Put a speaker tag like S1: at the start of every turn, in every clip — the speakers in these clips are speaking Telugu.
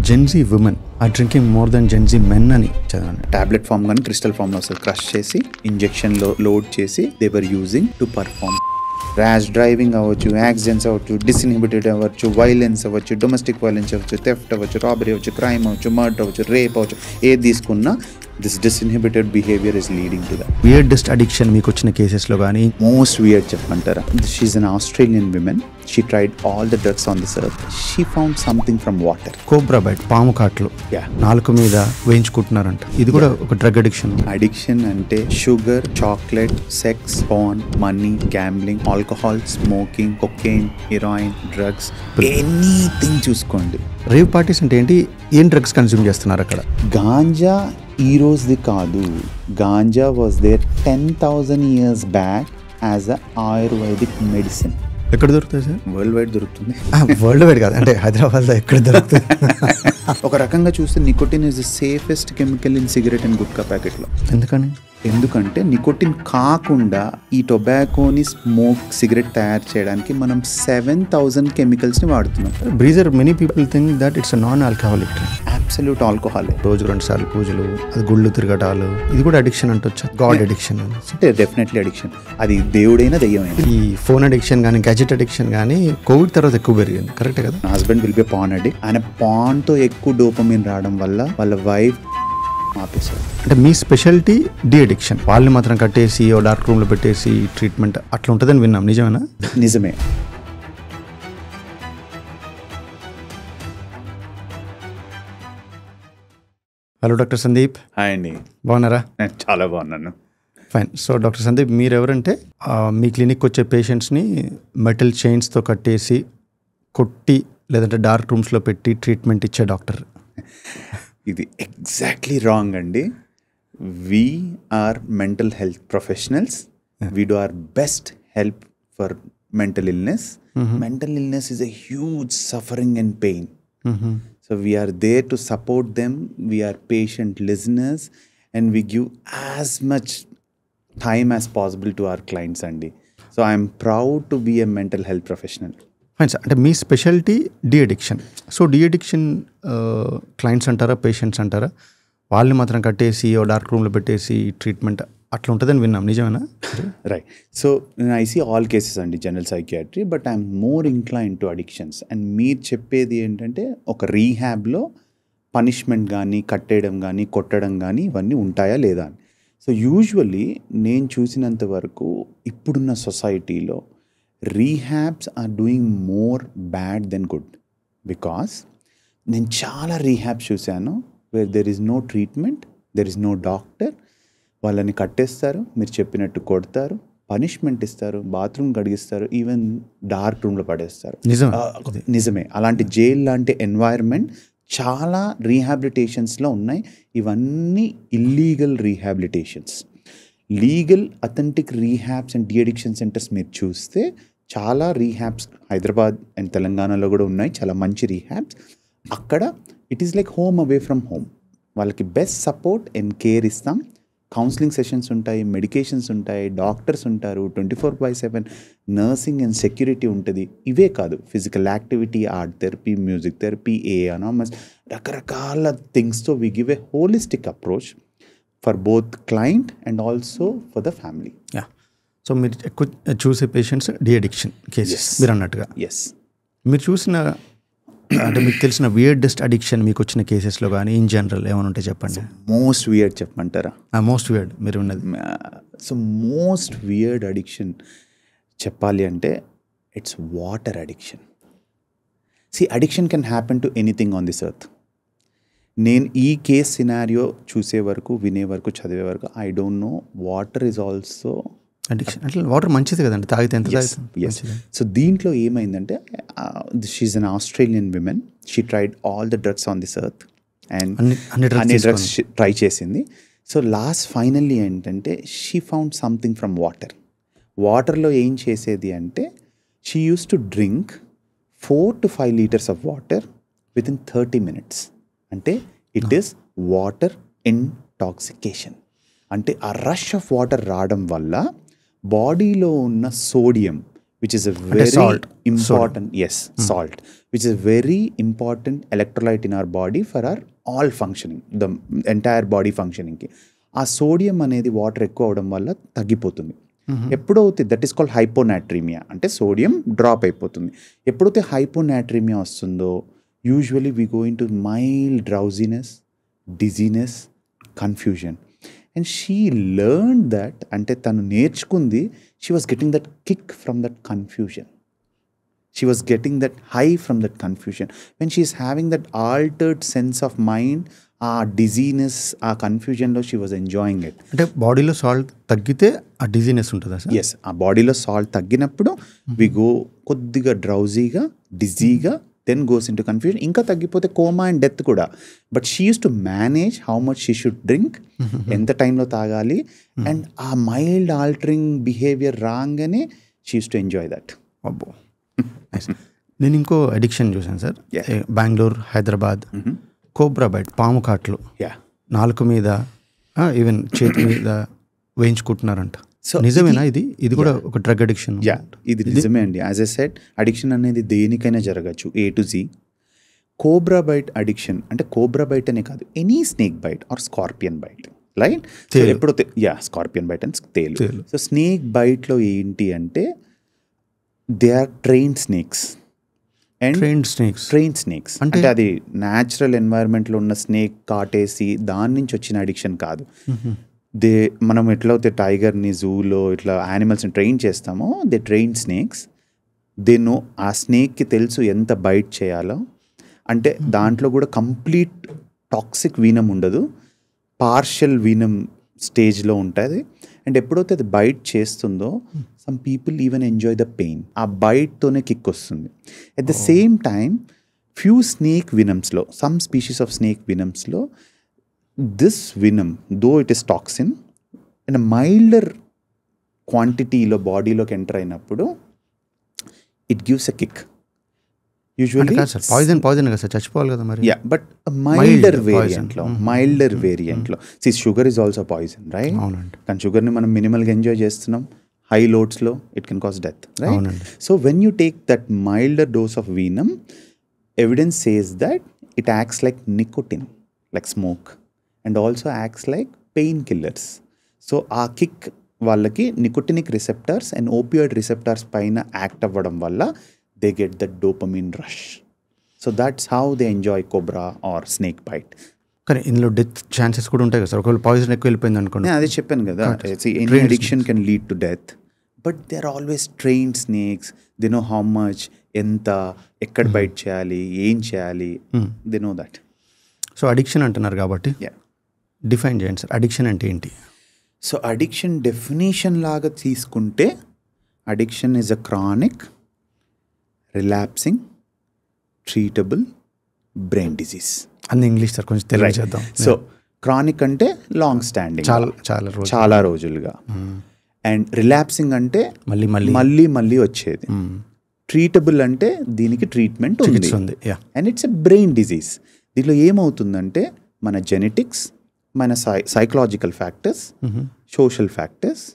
S1: Gen Z women are drinking more than Gen Z men అని చదివాను.
S2: టాబ్లెట్ ఫామ్ కానీ క్రిస్టల్ ఫామ్లో వస్తుంది. క్రష్ చేసి ఇంజెక్షన్లో లోడ్ చేసి they were using to perform. Rash driving అవ్వచ్చు, యాక్సిడెంట్స్ అవ్వచ్చు, డిస్ఇన్హిబిటెడ్ అవ్వచ్చు, వైలెన్స్ అవ్వచ్చు, డొమెస్టిక్ వైలెన్స్ అవ్వచ్చు, థెఫ్ట్ అవ్వచ్చు, రాబరీ అవ్వచ్చు, క్రైమ్ అవ్వచ్చు, మర్డర్ అవ్వచ్చు, రేప్ అవ్వచ్చు, ఏది తీసుకున్నా this disinhibited behaviour is leading to that.
S1: Weirdest addiction మీకు వచ్చిన కేసెస్లో కానీ
S2: మోస్ట్ వియర్డ్ చెప్పమంటారా? She is an Australian women. She tried all the drugs on this earth. She found something from water.
S1: Cobra bite, పాము కాట్లు నాలుక మీద వేయించుకుంటున్నారంట. ఇది కూడా ఒక డ్రగ్ అడిక్షన్.
S2: అడిక్షన్ అంటే sugar, chocolate, sex, paan, money, gambling, alcohol, smoking, cocaine, heroin, drugs, anything చూసుకోండి.
S1: రేవ్ పార్టీస్ అంటే ఏంటి? ఏం డ్రగ్స్ కన్స్యూమ్ చేస్తున్నారు అక్కడ?
S2: గాంజా ఈ రోజుది కాదు. Ganja was there 10,000 years back as a Ayurvedic medicine.
S1: ఎక్కడ దొరుకుతుంది సార్?
S2: వరల్డ్ వైడ్ దొరుకుతుంది.
S1: వరల్డ్ వైడ్ కాదు, అంటే హైదరాబాద్లో ఎక్కడ దొరుకుతుంది?
S2: ఒక రకంగా చూస్తే nicotine is the safest chemical in cigarette and gutka ప్యాకెట్లో.
S1: ఎందుకని?
S2: ఎందుకంటే నికోటిన్ కాకుండా ఈ టొబాకోని స్మోక్ సిగరెట్ తయారు చేయడానికి మనం 7,000 కెమికల్స్ని వాడుతున్నాం.
S1: Brezza, many people think that it's a non alcoholic drink.
S2: Absolute alcohol.
S1: రోజు 2 సార్లు పూజలు, అది గుళ్ళు తిరగటాలు, ఇది కూడా అడిక్షన్ అంటొచ్చు. గాడ్ అడిక్షన్
S2: అంటే డెఫినెట్లీ అడిక్షన్. అది దేవుడైనా దెయ్యమైనా.
S1: ఈ ఫోన్ అడిక్షన్ కానీ గ్యాజెట్ అడిక్షన్ కానీ కోవిడ్ తర్వాత ఎక్కువ పెరిగింది. కరెక్ట్ కదా?
S2: నా husband will be pan addict. ఆయన పాన్తో ఎక్కువ డోపమిన్ రావడం వల్ల వాళ్ళ వైఫ్ ఆపేశారు.
S1: అంటే మీ స్పెషాలిటీ డి అడిక్షన్. వాళ్ళని మాత్రం కట్టేసి ఓ డార్క్ రూమ్లో పెట్టేసి ట్రీట్మెంట్ అట్లా ఉంటుందని విన్నాం. నిజమేనా?
S2: నిజమే.
S1: Hello doctor Sandeep.
S2: హాయ్ అండి.
S1: బాగున్నారా?
S2: నేను చాలా బాగున్నాను.
S1: ఫైన్. సో డాక్టర్ సందీప్, మీరు ఎవరంటే మీ క్లినిక్ వచ్చే పేషెంట్స్ని మెటల్ చైన్స్తో కట్టేసి కొట్టి లేదంటే డార్క్ రూమ్స్లో పెట్టి ట్రీట్మెంట్ ఇచ్చే డాక్టర్.
S2: ఇది ఎగ్జాక్ట్లీ రాంగ్ అండి. We are mental health professionals. We do our best help for mental illness. Mental illness is a huge suffering and pain. So we are there to support them. We are patient listeners and we give as much time as possible to our clients అండి. So I am proud to be a mental health professional.
S1: Fine sir. అంటే మీ speciality de addiction. So de addiction clients అంటారా, పేషెంట్స్ అంటారా? వాళ్ళని మాత్రం కట్టేసి ఓ డార్క్ రూమ్లో పెట్టేసి ట్రీట్మెంట్ అట్లా ఉంటుందని విన్నాం. నిజమేనా?
S2: Right. So I see all cases అండి general psychiatry, but I'm more incline to addictions. And మీరు చెప్పేది ఏంటంటే ఒక రీహ్యాబ్లో పనిష్మెంట్ కానీ, కట్టేయడం కానీ, కొట్టడం కానీ ఇవన్నీ ఉంటాయా లేదా అని. సో యూజువల్లీ నేను చూసినంత వరకు ఇప్పుడున్న సొసైటీలో rehabs are doing more bad than good. Because నేను చాలా రీహ్యాబ్స్ చూశాను where there is no treatment, there is no doctor. వాళ్ళని కట్టేస్తారు, మీరు చెప్పినట్టు కొడతారు, పనిష్మెంట్ ఇస్తారు, బాత్రూమ్ గడిగిస్తారు, ఈవెన్ డార్క్ రూమ్లో పడేస్తారు. నిజమే. అలాంటి జైల్ లాంటి ఎన్వైర్న్మెంట్ చాలా రీహాబిలిటేషన్స్లో ఉన్నాయి. ఇవన్నీ illegal rehabilitations. Legal authentic rehabs and de addiction centres మీరు చూస్తే చాలా రీహాబ్స్ హైదరాబాద్ అండ్ తెలంగాణలో కూడా ఉన్నాయి. చాలా మంచి రీహాబ్స్. అక్కడ it is like home away from home. వాళ్ళకి బెస్ట్ సపోర్ట్ అండ్ కేర్ ఇస్తాం. కౌన్సిలింగ్ సెషన్స్ ఉంటాయి, మెడికేషన్స్ ఉంటాయి, డాక్టర్స్ ఉంటారు, 24/7 నర్సింగ్ అండ్ సెక్యూరిటీ ఉంటుంది. ఇవే కాదు, physical activity, art therapy, music therapy, anonymous, రకరకాల థింగ్స్తో we give a holistic approach for both client and also for the family.
S1: So మీరు ఎక్కువ చూసే పేషెంట్స్ డి అడిక్షన్ కేసెస్ మీరు అన్నట్టుగా.
S2: ఎస్.
S1: మీరు చూసిన అంటే మీకు తెలిసిన వియర్డెస్ట్ అడిక్షన్ మీకు వచ్చిన కేసెస్లో కానీ ఇన్ జనరల్ ఏమైనా ఉంటే చెప్పండి.
S2: మోస్ట్ వియర్డ్ చెప్పమంటారా?
S1: మోస్ట్ వియర్డ్ మీరు ఉన్నది.
S2: సో మోస్ట్ వియర్డ్ అడిక్షన్ చెప్పాలి అంటే it's water addiction. Addiction can happen to anything on this earth. నేను ఈ కేస్ సినారియో చూసే వరకు, వినే వరకు, చదివే వరకు I don't know water is also
S1: addiction. అంటే వాటర్ మంచిది కదండి, తాగితే ఎంత తాగితే.
S2: సో దీంట్లో ఏమైందంటే she's an Australian women. She tried all the drugs on this earth and అన్ని డ్రగ్స్ ట్రై చేసింది. సో లాస్ట్ ఫైనల్లీ ఏంటంటే she found something from water. వాటర్లో ఏం చేసేది అంటే she use to drink 4 to 5 liters of water with in 30 minutes. అంటే ఇట్ ఈస్ వాటర్ ఇంటాక్సికేషన్. అంటే ఆ రష్ ఆఫ్ వాటర్ రావడం వల్ల బాడీలో ఉన్న sodium, which is a very
S1: salt.
S2: important, yes, salt, which is a very important electrolyte in our body for our all functioning, the entire body functioning కి. ఆ సోడియం అనేది వాటర్ ఎక్కువ అవడం వల్ల తగ్గిపోతుంది. ఎప్పుడైతే దట్ ఈస్ కాల్డ్ హైపోనాట్రీమియా, అంటే సోడియం డ్రాప్ అయిపోతుంది. ఎప్పుడైతే హైపోనాట్రీమియా వస్తుందో usually we go in to mild drowsiness, dizziness, confusion. And she learn that, అంటే తను నేర్చుకుంది, she was getting that kick from that confusion. She was getting that high from that confusion. When she is having that altered sense of mind, ఆ డిజీనెస్, ఆ కన్ఫ్యూజన్లో షీ వాజ్ ఎంజాయింగ్ ఇట్.
S1: అంటే బాడీలో సాల్ట్ తగ్గితే ఆ డిజీనెస్ ఉంటుందా సార్?
S2: ఎస్, ఆ బాడీలో సాల్ట్ తగ్గినప్పుడు వి గో కొద్దిగా డ్రౌజీగా, డిజీగా, then goes into confusion. ఇంకా తగ్గిపోతే కోమా అండ్ డెత్ కూడా. But she use to manage how much she should drink, ఎంత టైంలో తాగాలి, అండ్ ఆ మైల్డ్ ఆల్టరింగ్ బిహేవియర్ రాగానే she use to enjoy that.
S1: అబ్బో, నేను ఇంకో అడిక్షన్ చూసాను sir, Bengaluru, Hyderabad, cobra bite, పాము కాట్లు, నాలుక మీద, ఈవెన్ చేతి మీద వేయించుకుంటున్నారంట. సో నిజమేనా ఇది? ఇది కూడా ఒక డ్రగ్ అడిక్షన్?
S2: ఇది నిజమే అండి. యాజ్ ఎ సెడ్, అడిక్షన్ అనేది దేనికైనా జరగచ్చు, A to Z. Cobra bite addiction అంటే కోబ్రా బైట్ అనే కాదు, any snake bite or scorpion bite, right? ఎప్పుడైతే స్కార్పియన్ బైట్ అండ్ తేలు. సో స్నేక్ బైట్లో ఏంటి అంటే they are trained snakes. And trained snakes అంటే అది న్యాచురల్ ఎన్వైరన్మెంట్లో ఉన్న స్నేక్ కాటేసి దాని నుంచి వచ్చిన అడిక్షన్ కాదు. మనం ఎట్లయితే టైగర్ని జూలో ఇట్లా యానిమల్స్ని ట్రైన్ చేస్తామో, they train snakes. They no, ఆ స్నేక్కి తెలుసు ఎంత బైట్ చేయాలో. అంటే దాంట్లో కూడా కంప్లీట్ టాక్సిక్ వీనం ఉండదు, పార్షియల్ వీనం స్టేజ్లో ఉంటుంది. అండ్ ఎప్పుడైతే అది బైట్ చేస్తుందో, some people even enjoy the pain. ఆ బైట్తోనే కిక్ వస్తుంది. At the same time few snake వినమ్స్లో, సమ్ స్పీషీస్ ఆఫ్ స్నేక్ వినమ్స్లో, this venom though it is toxin and milder క్వాంటిటీలో బాడీలోకి ఎంటర్ అయినప్పుడు it gives a kick. Usually
S1: poison కదా సార్, చచ్చిపోవాలి కదా మరి.
S2: బట్ మైల్డర్ వేరియంట్లో see sugar is also poison, right? కానీ షుగర్ని మనం మినిమల్గా ఎంజాయ్ చేస్తున్నాం, హై లోడ్స్లో it can cause death, right? So when you take that milder dose of venom, evidence says that it acts like nicotine, like smoke, and also acts like pain killers. So ఆ కిక్ వాళ్ళకి nicotinic receptors and opioid receptors పైన యాక్ట్ అవ్వడం వల్ల they get that dopamine rush. So that's how they enjoy cobra or snake bite.
S1: కానీ ఇందులో డెత్ ఛాన్సెస్ కూడా ఉంటాయి కదా సార్, ఒకవేళ పాయిజన్ ఎక్కువ వెళ్ళిపోయింది అనుకోండి.
S2: అదే చెప్పాను కదా, any addiction can lead to death, but they are always trained snakes. They know how much, ఎంత, ఎక్కడ బైట్ చేయాలి, ఏం చేయాలి, they know that.
S1: So addiction అంటున్నారు కాబట్టి డిఫైన్ చేయండి సార్, అడిక్షన్ అంటే ఏంటి?
S2: సో అడిక్షన్ డెఫినేషన్ లాగా తీసుకుంటే, addiction is a chronic, relapsing, treatable brain disease.
S1: అన్ని ఇంగ్లీష్ సార్, కొంచెం తెలుగు చేద్దాం.
S2: సో క్రానిక్ అంటే లాంగ్ స్టాండింగ్, చాలా రోజులుగా. అండ్ రిలాప్సింగ్ అంటే మళ్ళీ వచ్చేది. ట్రీటబుల్ అంటే దీనికి ట్రీట్మెంట్ ఉంది. And it's a brain disease. దీనిలో ఏమవుతుందంటే మన జెనెటిక్స్, మన psychological factors, social factors,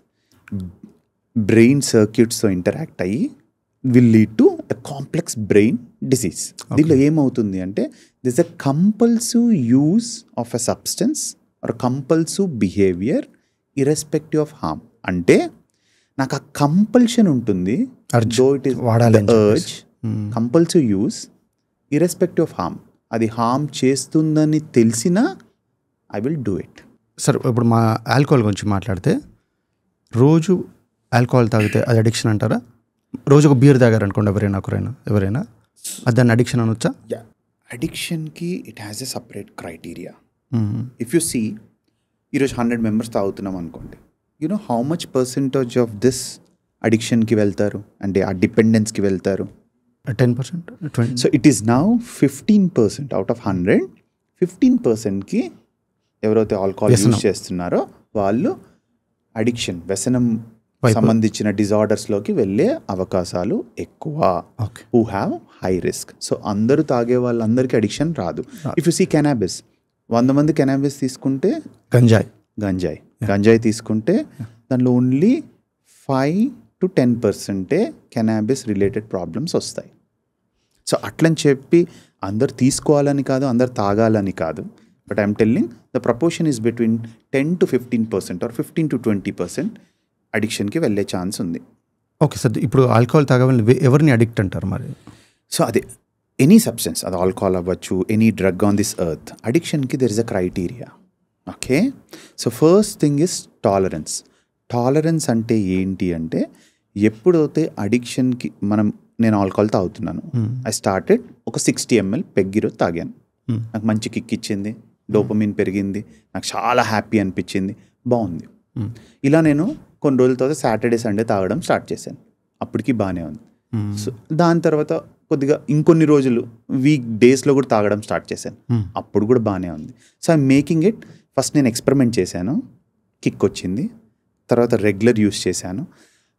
S2: brain సర్క్యూట్స్తో ఇంటరాక్ట్ అయ్యి will lead to a complex brain disease. దీనిలో ఏమవుతుంది అంటే this a compulsive use of a substance or compulsive behaviour irrespective of harm. అంటే నాకు ఆ కంపల్షన్ ఉంటుంది, though it is urge, compulsive use irrespective of harm. అది హార్మ్ చేస్తుందని తెలిసినా I will do it.
S1: Sir ఇప్పుడు మా ఆల్కహాల్ గురించి మాట్లాడితే, రోజు ఆల్కహాల్ తాగితే అది అడిక్షన్ అంటారా? రోజు ఒక బీర్ తాగారు అనుకోండి ఎవరైనా అది దాన్ని అడిక్షన్ అనొచ్చా?
S2: అడిక్షన్కి it has a separate criteria. If you see, ఈరోజు 100 మెంబర్స్ తాగుతున్నాం అనుకోండి, you know how much percentage of this అడిక్షన్కి వెళ్తారు, అంటే ఆ డిపెండెన్స్కి వెళ్తారు?
S1: 10%, 20%.
S2: So it is now 15% out of 100. 15%కి ఎవరైతే ఆల్కహాల్ యూజ్ చేస్తున్నారో వాళ్ళు అడిక్షన్, వ్యసనం సంబంధించిన డిజార్డర్స్లోకి వెళ్ళే అవకాశాలు ఎక్కువ, who have high risk. So అందరూ తాగే వాళ్ళందరికీ అడిక్షన్ రాదు. ఇఫ్ యు సీ కెనాబిస్, 100 మంది కెనాబిస్ తీసుకుంటే, గంజాయి తీసుకుంటే దానిలో only 5 to 10% cannabis related problems వస్తాయి. సో అట్లని చెప్పి అందరు తీసుకోవాలని కాదు, అందరు తాగాలని కాదు. But I'm telling the proportion is between 10 to 15% or 15 to 20% అడిక్షన్కి వెళ్ళే ఛాన్స్ ఉంది.
S1: ఓకే సార్, ఇప్పుడు ఆల్కహాల్ తాగవాలని ఎవరిని అడిక్ట్ అంటారు మరి?
S2: సో అదే ఎనీ సబ్స్టెన్స్, అది ఆల్కహాల్ అవ్వచ్చు, any drug on this earth, అడిక్షన్కి there is a criteria. Okay, so first thing is tolerance. Tolerance అంటే ఏంటి అంటే, ఎప్పుడైతే అడిక్షన్కి నేను ఆల్కహాల్ తాగుతున్నాను, ఐ స్టార్టెడ్ ఒక 60 ml పెగ్గిరో తాగాను, నాకు మంచి కిక్ ఇచ్చింది, డోపమిన్ పెరిగింది, నాకు చాలా హ్యాపీ అనిపించింది, బాగుంది. ఇలా నేను కొన్ని రోజుల తర్వాత సాటర్డే సండే తాగడం స్టార్ట్ చేశాను, అప్పటికి బాగానే ఉంది. సో దాని తర్వాత కొద్దిగా ఇంకొన్ని రోజులు వీక్ డేస్లో కూడా తాగడం స్టార్ట్ చేశాను, అప్పుడు కూడా బాగానే ఉంది. So I making it, first నేను ఎక్స్పెరిమెంట్ చేశాను, కిక్ వచ్చింది, తర్వాత రెగ్యులర్ యూస్ చేశాను.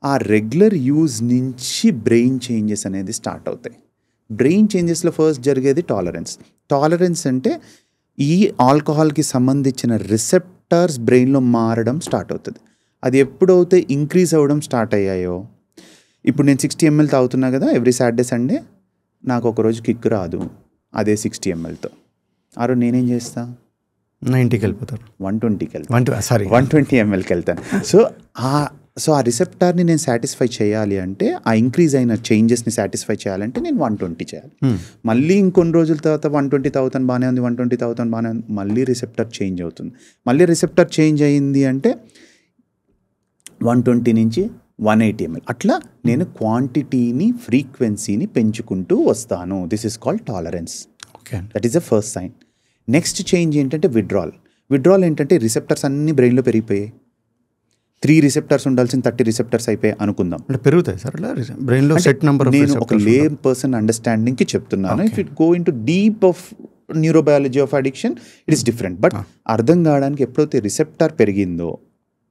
S2: ఆ రెగ్యులర్ యూజ్ నుంచి బ్రెయిన్ చేంజెస్ అనేది స్టార్ట్ అవుతాయి. బ్రెయిన్ చేంజెస్లో ఫస్ట్ జరిగేది టాలరెన్స్. టాలరెన్స్ అంటే ఈ ఆల్కహాల్కి సంబంధించిన రిసెప్టర్స్ బ్రెయిన్లో మారడం స్టార్ట్ అవుతుంది. అది ఎప్పుడైతే ఇంక్రీజ్ అవ్వడం స్టార్ట్ అయ్యాయో, ఇప్పుడు నేను 60 ml తాగుతున్నా కదా ఎవ్రీ సాటర్డే సండే, నాకు ఒకరోజు కిక్ రాదు అదే 60 mlతో. ఆ రోజు నేనేం చేస్తా,
S1: 90కి వెళ్ళిపోతారు,
S2: 120కి వెళ్తాను,
S1: 120
S2: mlకి వెళ్తాను. సో ఆ రిసెప్టార్ని నేను సాటిస్ఫై చేయాలి అంటే, ఆ ఇంక్రీజ్ అయిన చేంజెస్ని సాటిస్ఫై చేయాలంటే నేను 120 చేయాలి. మళ్ళీ ఇంకొన్ని రోజుల తర్వాత 120 తాగుతాను బాగానే ఉంది, 120 తాగుతాను బాగానే ఉంది, మళ్ళీ రిసెప్టర్ చేంజ్ అవుతుంది. మళ్ళీ రిసెప్టర్ చేంజ్ అయింది అంటే 120 నుంచి 180 ml, అట్లా నేను క్వాంటిటీని ఫ్రీక్వెన్సీని పెంచుకుంటూ వస్తాను. This is called tolerance.
S1: Okay,
S2: that is the first sign. Next change ఏంటంటే విత్డ్రాల్. విత్డ్రాల్ ఏంటంటే రిసెప్టర్స్ అన్ని బ్రెయిన్లో పెరిగిపోయాయి, 3 రిసెప్టర్స్ ఉండాల్సిన 30 రిసెప్టర్స్ అయిపోయాయి అనుకుందాం.
S1: అంటే పెరుగుతాయి సార్ అలా బ్రెయిన్లో సెట్ నెంబర్?
S2: నేను ఒక లే పర్సన్ అండర్స్టాండింగ్కి చెప్తున్నాను. If it go in to deep of neurobiology of addiction it is different. But అర్థం కావడానికి ఎప్పుడైతే రిసెప్టర్ పెరిగిందో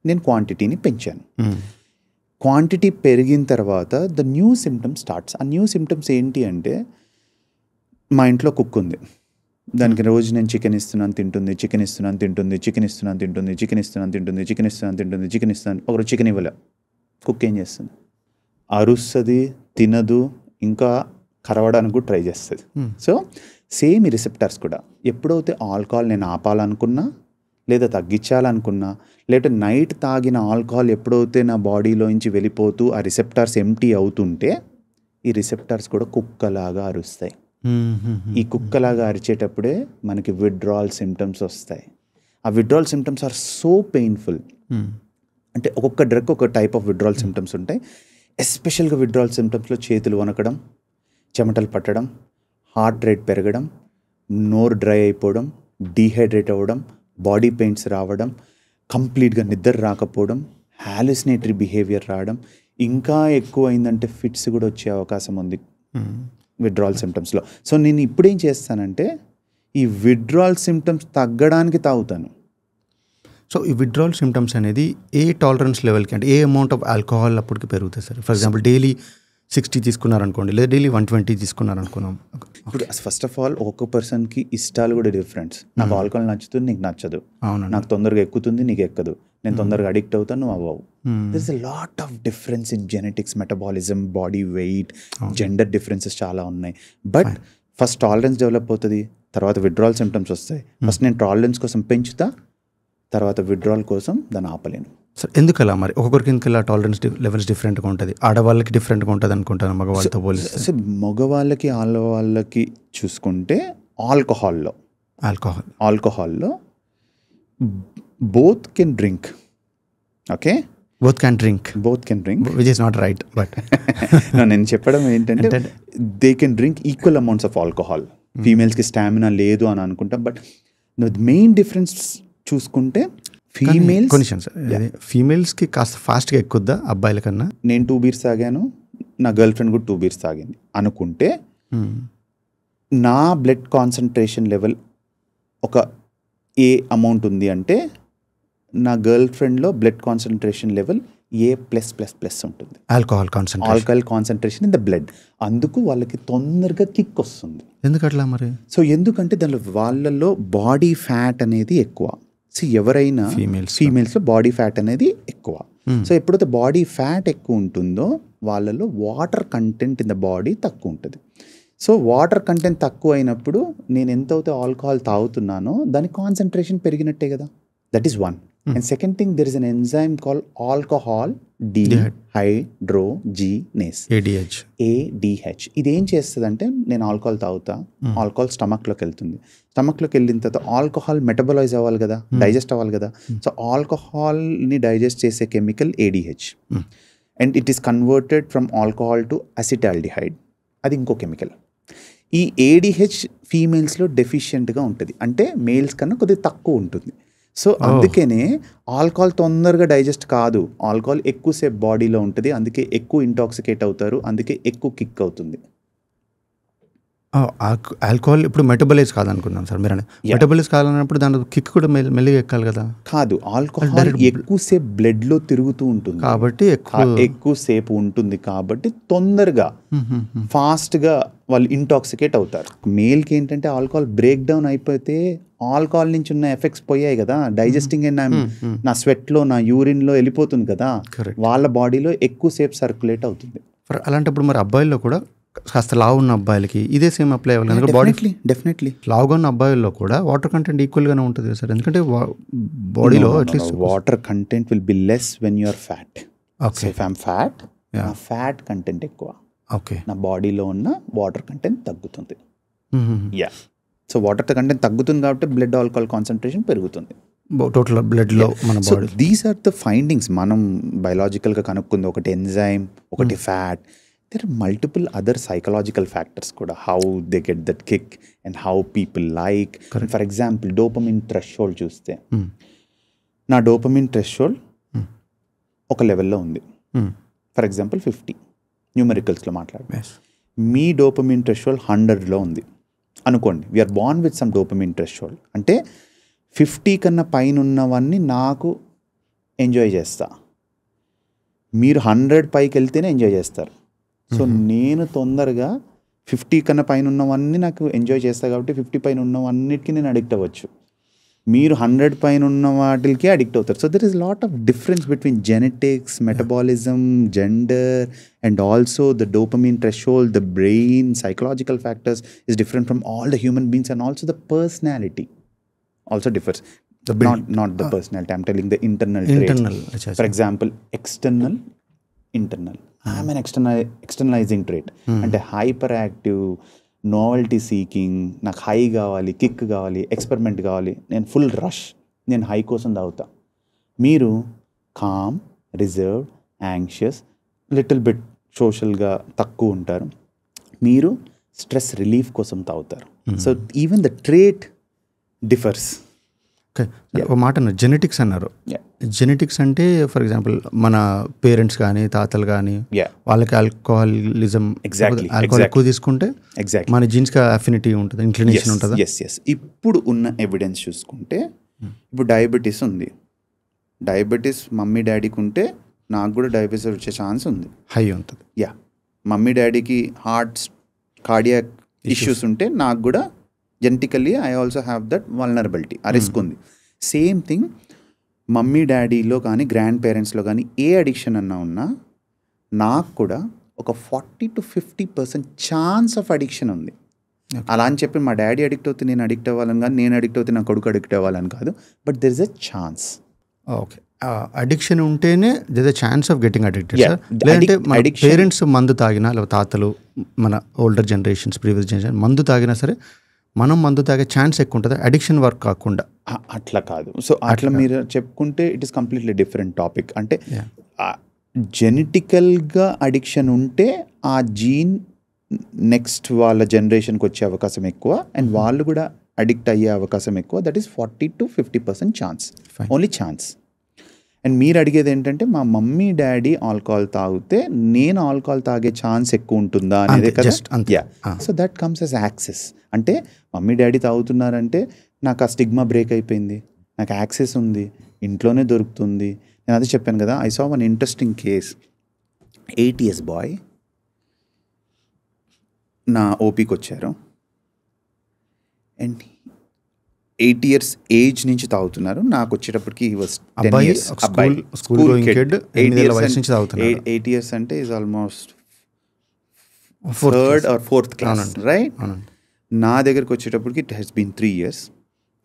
S2: నేను క్వాంటిటీని పెంచాను. క్వాంటిటీ పెరిగిన తర్వాత ద న్యూ సిమ్టమ్స్ స్టార్ట్స్. ఆ న్యూ సిమ్టమ్స్ ఏంటి అంటే, మా ఇంట్లో కుక్ ఉంది, దానికి రోజు నేను చికెన్ ఇస్తున్నాను తింటుంది, చికెన్ ఇస్తున్నాను తింటుంది, చికెన్ ఇస్తున్నాను తింటుంది, చికెన్ ఇస్తున్నాను తింటుంది, చికెన్ ఇస్తున్నాను తింటుంది, చికెన్ ఇస్తున్నాను. ఒకరోజు చికెన్ ఇవ్వలే, కుక్ ఏం చేస్తుంది, అరుస్తుంది, తినదు, ఇంకా కరవడానికి కూడా ట్రై చేస్తుంది. సో సేమ్ ఈ రిసెప్టర్స్ కూడా ఎప్పుడైతే ఆల్కహాల్ నేను ఆపాలనుకున్నా, లేదా తగ్గించాలనుకున్నా, లేదా నైట్ తాగిన ఆల్కహాల్ ఎప్పుడైతే నా బాడీలోంచి వెళ్ళిపోతూ ఆ రిసెప్టర్స్ ఎంటీ అవుతుంటే, ఈ రిసెప్టర్స్ కూడా కుక్కలాగా అరుస్తాయి. ఈ కుక్కలాగా అరిచేటప్పుడే మనకి విత్డ్రాల్ సిమ్టమ్స్ వస్తాయి. ఆ withdrawal symptoms are so painful. అంటే ఒక్కొక్క డ్రగ్ ఒక టైప్ ఆఫ్ విత్డ్రాల్ సిమ్టమ్స్ ఉంటాయి. ఎస్పెషల్గా విత్డ్రాల్ సిమ్టమ్స్లో చేతులు వణకడం, చెమటలు పట్టడం, హార్ట్ రేట్ పెరగడం, నోరు డ్రై అయిపోవడం, డీహైడ్రేట్ అవ్వడం, బాడీ పెయిన్స్ రావడం, కంప్లీట్గా నిద్ర రాకపోవడం, హాలుసినేటరీ బిహేవియర్ రావడం, ఇంకా ఎక్కువ అయిందంటే ఫిట్స్ కూడా వచ్చే అవకాశం ఉంది విత్డ్రాల్ సిమ్టమ్స్లో. సో నేను ఇప్పుడేం చేస్తానంటే, ఈ విత్డ్రాల్ సిమ్టమ్స్ తగ్గడానికి తాగుతాను.
S1: సో ఈ విత్డ్రాల్ సిమ్టమ్స్ అనేది ఏ టాలరెన్స్ లెవెల్కి, అంటే ఏ అమౌంట్ ఆఫ్ ఆల్కహాల్ అప్పటికి పెరుగుతుంది సార్? ఫర్ ఎగ్జాంపుల్ డైలీ 60 తీసుకున్నారనుకోండి, లేదా డైలీ 120 తీసుకున్నారనుకున్నాం.
S2: ఇప్పుడు ఫస్ట్ ఆఫ్ ఆల్ ఒక్కొక్క పర్సన్కి ఇష్టాలు కూడా డిఫరెంట్. నాకు ఆల్కహాల్ నచ్చుతుంది, నీకు నచ్చదు. నాకు తొందరగా ఎక్కుతుంది, నీకు ఎక్కదు. నేను తొందరగా అడిక్ట్ అవుతాను, నువ్వు అవ్వవు. This is a lot of difference in genetics, metabolism, body weight, gender differences చాలా ఉన్నాయి. బట్ ఫస్ట్ టాలరెన్స్ డెవలప్ అవుతుంది, తర్వాత విత్డ్రాల్ సిమ్టమ్స్ వస్తాయి. ఫస్ట్ నేను టాలరెన్స్ కోసం పెంచుతా, తర్వాత విత్డ్రాల్ కోసం దాన్ని ఆపలేను.
S1: సార్ ఎందుకు అలా మరి? ఒక్కొక్కరికి ఎందుకు ఇలా టాలరెన్స్ లెవెల్స్ డిఫరెంట్గా ఉంటుంది? ఆడవాళ్ళకి డిఫరెంట్గా ఉంటుంది అనుకుంటాను, మగవాళ్ళతో పోలిస్తే.
S2: సో మగవాళ్ళకి ఆడవాళ్ళకి చూసుకుంటే ఆల్కహాల్లో both can drink. Okay,
S1: both can drink which is not right. But
S2: నేను చెప్పడం ఏంటంటే, they can drink equal amounts of alcohol. ఫీమేల్స్కి స్టామినా లేదు అని అనుకుంటాం. బట్ మెయిన్ డిఫరెన్స్ చూసుకుంటే
S1: ఫీమేల్స్కి కాస్త ఫాస్ట్గా ఎక్కుద్దా అబ్బాయిల కన్నా?
S2: నేను 2 beers తాగాను, నా గర్ల్ ఫ్రెండ్ కూడా 2 beers తాగింది అనుకుంటే, నా బ్లడ్ కాన్సన్ట్రేషన్ లెవెల్ ఒక ఏ అమౌంట్ ఉంది అంటే, నా గర్ల్ ఫ్రెండ్లో బ్లడ్ కాన్సన్ట్రేషన్ లెవెల్ A+++ ఉంటుంది.
S1: Alcohol
S2: concentration in the blood. అందుకు వాళ్ళకి తొందరగా కిక్ వస్తుంది.
S1: ఎందుకట్లా మరి?
S2: సో ఎందుకంటే దానిలో వాళ్ళల్లో బాడీ ఫ్యాట్ అనేది ఎక్కువ. సో ఎవరైనా ఫీమేల్స్లో బాడీ ఫ్యాట్ అనేది ఎక్కువ. సో ఎప్పుడైతే బాడీ ఫ్యాట్ ఎక్కువ ఉంటుందో వాళ్ళలో water content in the body తక్కువ ఉంటుంది. సో వాటర్ కంటెంట్ తక్కువ అయినప్పుడు నేను ఎంతైతే ఆల్కహాల్ తాగుతున్నానో దాని కాన్సన్ట్రేషన్ పెరిగినట్టే కదా. That is one. And second thing, there is an enzyme call alcohol dehydrogenase, ADH. ఇది ఏం చేస్తుంది అంటే, నేను ఆల్కహాల్ తాగుతా, ఆల్కహాల్ స్టమక్లోకి వెళ్తుంది. స్టమక్లోకి వెళ్ళిన తర్వాత ఆల్కహాల్ మెటబలైజ్ అవ్వాలి కదా, డైజెస్ట్ అవ్వాలి కదా. సో ఆల్కహాల్ని డైజెస్ట్ చేసే chemical ADH, and it is converted from alcohol to acetaldehyde, అది ఇంకో కెమికల్. ఈ ADH ఫీమేల్స్లో డెఫిషియెంట్గా ఉంటుంది, అంటే మేల్స్ కన్నా కొద్దిగా తక్కువ ఉంటుంది. సో అందుకనే ఆల్కహాల్ తొందరగా డైజెస్ట్ కాదు, ఆల్కహాల్ ఎక్కువసేపు బాడీలో ఉంటుంది, అందుకే ఎక్కువ ఇంటాక్సికేట్ అవుతారు, అందుకే ఎక్కువ కిక్ అవుతుంది.
S1: ఆల్కహాల్ ఇప్పుడు మెటబలైజ్ కాదనుకున్నాను సార్ మీరు. మెటబలైజ్ కాదన్నప్పుడు దాని కిక్ కూడా మెల్లిగా ఎక్కాలి కదా.
S2: కాదు, ఆల్కహాల్ ఎక్కువసేపు బ్లడ్లో తిరుగుతూ ఉంటుంది
S1: కాబట్టి
S2: ఎక్కువసేపు ఉంటుంది కాబట్టి తొందరగా ఫాస్ట్గా వాళ్ళు ఇంటాక్సికేట్ అవుతారు. మేల్కి ఏంటంటే ఆల్కహాల్ బ్రేక్ డౌన్ అయిపోతే ఆల్కహాల్ నుంచి ఉన్న ఎఫెక్ట్స్ పోయాయి కదా, డైజెస్టింగ్ అండ్ నా స్వెట్లో నా యూరిన్లో వెళ్ళిపోతుంది కదా, వాళ్ళ బాడీలో ఎక్కువసేపు సర్క్యులేట్ అవుతుంది.
S1: అలాంటప్పుడు మరి అబ్బాయిల్లో కూడా కాస్త లావు ఉన్న అబ్బాయిలకి ఇదే సేమ్ అప్లై అవ్వాలి. బాడీ
S2: డెఫినెట్లీ
S1: లావుగా ఉన్న అబ్బాయిల్లో కూడా వాటర్ కంటెంట్ ఈక్వల్గానే ఉంటుంది కదా సార్, ఎందుకంటే బాడీలో at least
S2: water content will be less when you're fat. Okay, if I'm fat, నా ఫ్యాట్ కంటెంట్ ఎక్కువ,
S1: ఓకే, నా
S2: బాడీలో ఉన్న వాటర్ కంటెంట్ తగ్గుతుంది. యా, సో వాటర్ కంటెంట్ తగ్గుతుంది కాబట్టి బ్లడ్ ఆల్కహాల్ కాన్సన్ట్రేషన్ పెరుగుతుంది
S1: టోటల్ బ్లడ్లో మన body.
S2: These are the findings మనం బయలాజికల్గా కనుక్కుంది. ఒకటి ఎంజైమ్, ఒకటి fat. There are multiple other psychological factors kuda, how they get that kick and how people like. For example, dopamine threshold chuste, na dopamine threshold oka level lo undi. For example 50 numericals lo maatladu, me dopamine threshold 100 లో ఉంది అనుకోండి. we are born with some dopamine threshold, అంటే 50 కన్నా పైన ఉన్నవన్నీ నాకు ఎంజాయ్ చేస్తా, మీరు 100 పైకి వెళ్తేనే ఎంజాయ్ చేస్తారు. సో నేను తొందరగా 50 కన్నా పైన ఉన్నవన్నీ నాకు ఎంజాయ్ చేస్తా కాబట్టి 50 పైన ఉన్నవన్నిటికీ నేను అడిక్ట్ అవ్వచ్చు. మీరు 100 పైన ఉన్న వాటికి అడిక్ట్ అవుతారు. So there is lot of difference between genetics, metabolism, gender, and also the dopamine threshold, the brain, psychological factors is different from all the human beings, and also the personality also differs. Not the personality, I'm telling the internal traits. For example, external, internal. I'm an externalizing trait. అంటే హైపర్ యాక్టివ్, నోవెల్టీ సీకింగ్, నాకు హై కావాలి, కిక్ కావాలి, ఎక్స్పెరిమెంట్ కావాలి, నేను ఫుల్ రష్, నేను హై కోసం తాగుతా. మీరు calm, reserved, anxious, little bit సోషల్గా తక్కువ ఉంటారు. మీరు స్ట్రెస్ రిలీఫ్ కోసం తాగుతారు. So even the trait differs.
S1: Okay, ఒక మాట అన్నారు జెనెటిక్స్ అన్నారు. జెనెటిక్స్ అంటే ఫర్ ఎగ్జాంపుల్ మన పేరెంట్స్ కానీ తాతలు కానీ వాళ్ళకి ఆల్కహాలిజం, ఆల్కహాల్ ఎక్కువ తీసుకుంటే మన జీన్స్కి అఫినిటీ ఉంటుంది, ఇంక్లినేషన్ ఉంటుంది.
S2: ఎస్, ఇప్పుడు ఉన్న ఎవిడెన్స్ చూసుకుంటే ఇప్పుడు డయాబెటీస్ ఉంది, డయాబెటీస్ మమ్మీ డాడీకి ఉంటే నాకు కూడా డయాబెటీస్ వచ్చే ఛాన్స్ ఉంది,
S1: హై ఉంటుంది.
S2: యా, మమ్మీ డాడీకి కార్డియాక్ ఇష్యూస్ ఉంటే నాకు కూడా genetically I also have that vulnerability, ఆ రిస్క్ ఉంది. సేమ్ థింగ్ మమ్మీ డాడీలో కానీ గ్రాండ్ పేరెంట్స్లో కానీ ఏ అడిక్షన్ అన్నా ఉన్నా నాకు కూడా ఒక 40 to 50% ఛాన్స్ ఆఫ్ అడిక్షన్ ఉంది. అలా అని చెప్పి మా డాడీ అడిక్ట్ అవుతే నేను అడిక్ట్ అవ్వాలని కానీ, నేను అడిక్ట్ అవుతే నా కొడుకు అడిక్ట్ అవ్వాలని కాదు, but there is a chance.
S1: Okay, addiction ఉంటేనే there is a chance of getting addicted sir. లేదంటే మన పేరెంట్స్ మందు తాగినా, లేదా తాతలు, మన ఓల్డర్ జనరేషన్స్, ప్రీవియస్ జనరేషన్ మందు తాగినా సరే మనం మందు తాగే ఛాన్స్ ఎక్కువ ఉంటుంది, అడిక్షన్ వర్క్ కాకుండా.
S2: అట్లా కాదు. సో అట్లా మీరు చెప్పుకుంటే it is completely different topic. అంటే జెనెటికల్గా అడిక్షన్ ఉంటే ఆ జీన్ నెక్స్ట్ వాళ్ళ జనరేషన్కి వచ్చే అవకాశం ఎక్కువ, అండ్ వాళ్ళు కూడా అడిక్ట్ అయ్యే అవకాశం ఎక్కువ. That is 40 to 50% chance, only chance. And మీరు అడిగేది ఏంటంటే మా మమ్మీ డాడీ ఆల్కహాల్ తాగితే నేను ఆల్కహాల్ తాగే ఛాన్స్ ఎక్కువ ఉంటుందా అనేది కదా. So that comes as access. అంటే మమ్మీ డాడీ తాగుతున్నారంటే నాకు ఆ స్టిగ్మా బ్రేక్ అయిపోయింది, నాకు యాక్సెస్ ఉంది, ఇంట్లోనే దొరుకుతుంది. నేను అదే చెప్పాను కదా, I saw one interesting case. 8 years boy నా ఓపీకి వచ్చారు, అండ్ 8 years ఏజ్ నుంచి తాగుతున్నారు. నాకు వచ్చేటప్పటికి he was 10
S1: అబ్బాయి
S2: years.
S1: స్కూల్ గోయింగ్ కిడ్ 8 ఏళ్ల వయసు నుంచి తాగుతున్నారు.
S2: 8 years అంటే is almost third or fourth class, right? నా దగ్గరికి వచ్చేటప్పటికి it has been 3 years.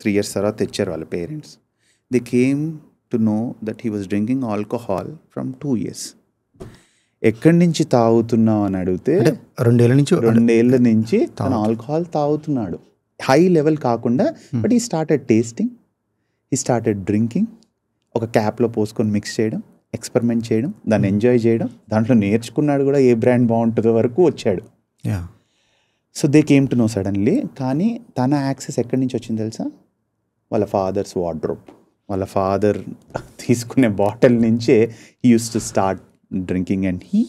S2: 3 years తర్వాత తెచ్చారు వాళ్ళ parents. They came to know that he was drinking alcohol from 2 years. ఎక్కడి నుంచి తాగుతున్నావు అని అడిగితే 2 ఏళ్ళ నుంచి తను ఆల్కహాల్ తాగుతున్నాడు. హై లెవెల్ కాకుండా, బట్ ఈ స్టార్టెడ్ టేస్టింగ్, ఈ స్టార్టెడ్ డ్రింకింగ్. ఒక క్యాప్లో పోసుకొని మిక్స్ చేయడం, ఎక్స్పెరిమెంట్ చేయడం, దాన్ని ఎంజాయ్ చేయడం, దాంట్లో నేర్చుకున్నాడు కూడా ఏ బ్రాండ్ బాగుంటుందో వరకు వచ్చాడు. So they came to know suddenly. కానీ తన యాక్సెస్ ఎక్కడి నుంచి వచ్చింది తెలుసా? వాళ్ళ ఫాదర్స్ వార్డ్రోబ్. వాళ్ళ ఫాదర్ తీసుకునే బాటిల్ నుంచే he used to start drinking. And he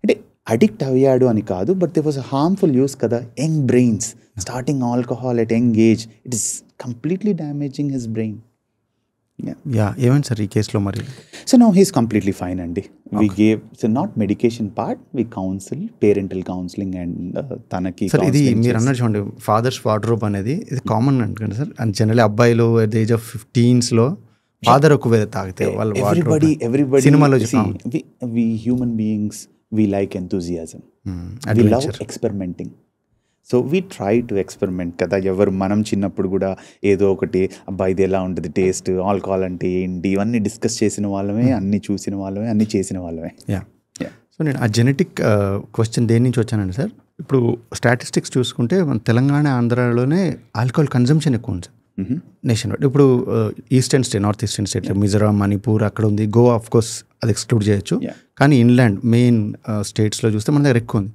S2: అంటే అడిక్ట్ అయ్యాడు అని కాదు, but they was a harmful use కదా. Young brains starting alcohol at young age, it is completely damaging his brain.
S1: ఏమైంది సార్ ఈ కేసులో మరి?
S2: So now he's completely fine అండి. We gave so not medication part, we counsel, parental counselling and తనకి.
S1: సార్ ఇది మీరు అన్నారు చూడండి, ఫాదర్స్ వార్డ్రోబ్ అనేది ఇది కామన్ అనుకోండి సార్. అండ్ జనరల్లీ అబ్బాయిలు at the age of 15s father ఎక్కువ తాగితే వాళ్ళు
S2: everybody
S1: సినిమాలో
S2: we human beings, we like enthusiasm, we love experimenting. So we try to experiment కదా. ఎవరు మనం చిన్నప్పుడు కూడా ఏదో ఒకటి అబ్బాయి ఇది ఎలా ఉంటుంది టేస్ట్, ఆల్కహాల్ అంటే ఏంటి, ఇవన్నీ డిస్కస్ చేసిన వాళ్ళమే, అన్నీ చూసిన వాళ్ళమే, అన్నీ చేసిన వాళ్ళమే.
S1: సో నేను ఆ జెనెటిక్ క్వశ్చన్ దేని నుంచి వచ్చానండి సార్. ఇప్పుడు స్టాటిస్టిక్స్ చూసుకుంటే మన తెలంగాణ, ఆంధ్రాలోనే ఆల్కహాల్ కన్జంప్షన్ ఎక్కువ ఉంది సార్ నేషన్ వైడ్. ఇప్పుడు eastern state, north eastern state, Mizoram, Manipur అక్కడ ఉంది. గోవా ఆఫ్ కోర్స్ అది ఎక్స్క్లూడ్ చేయొచ్చు. కానీ ఇన్లాండ్ మెయిన్ స్టేట్స్లో చూస్తే మన దగ్గర ఎక్కువ ఉంది.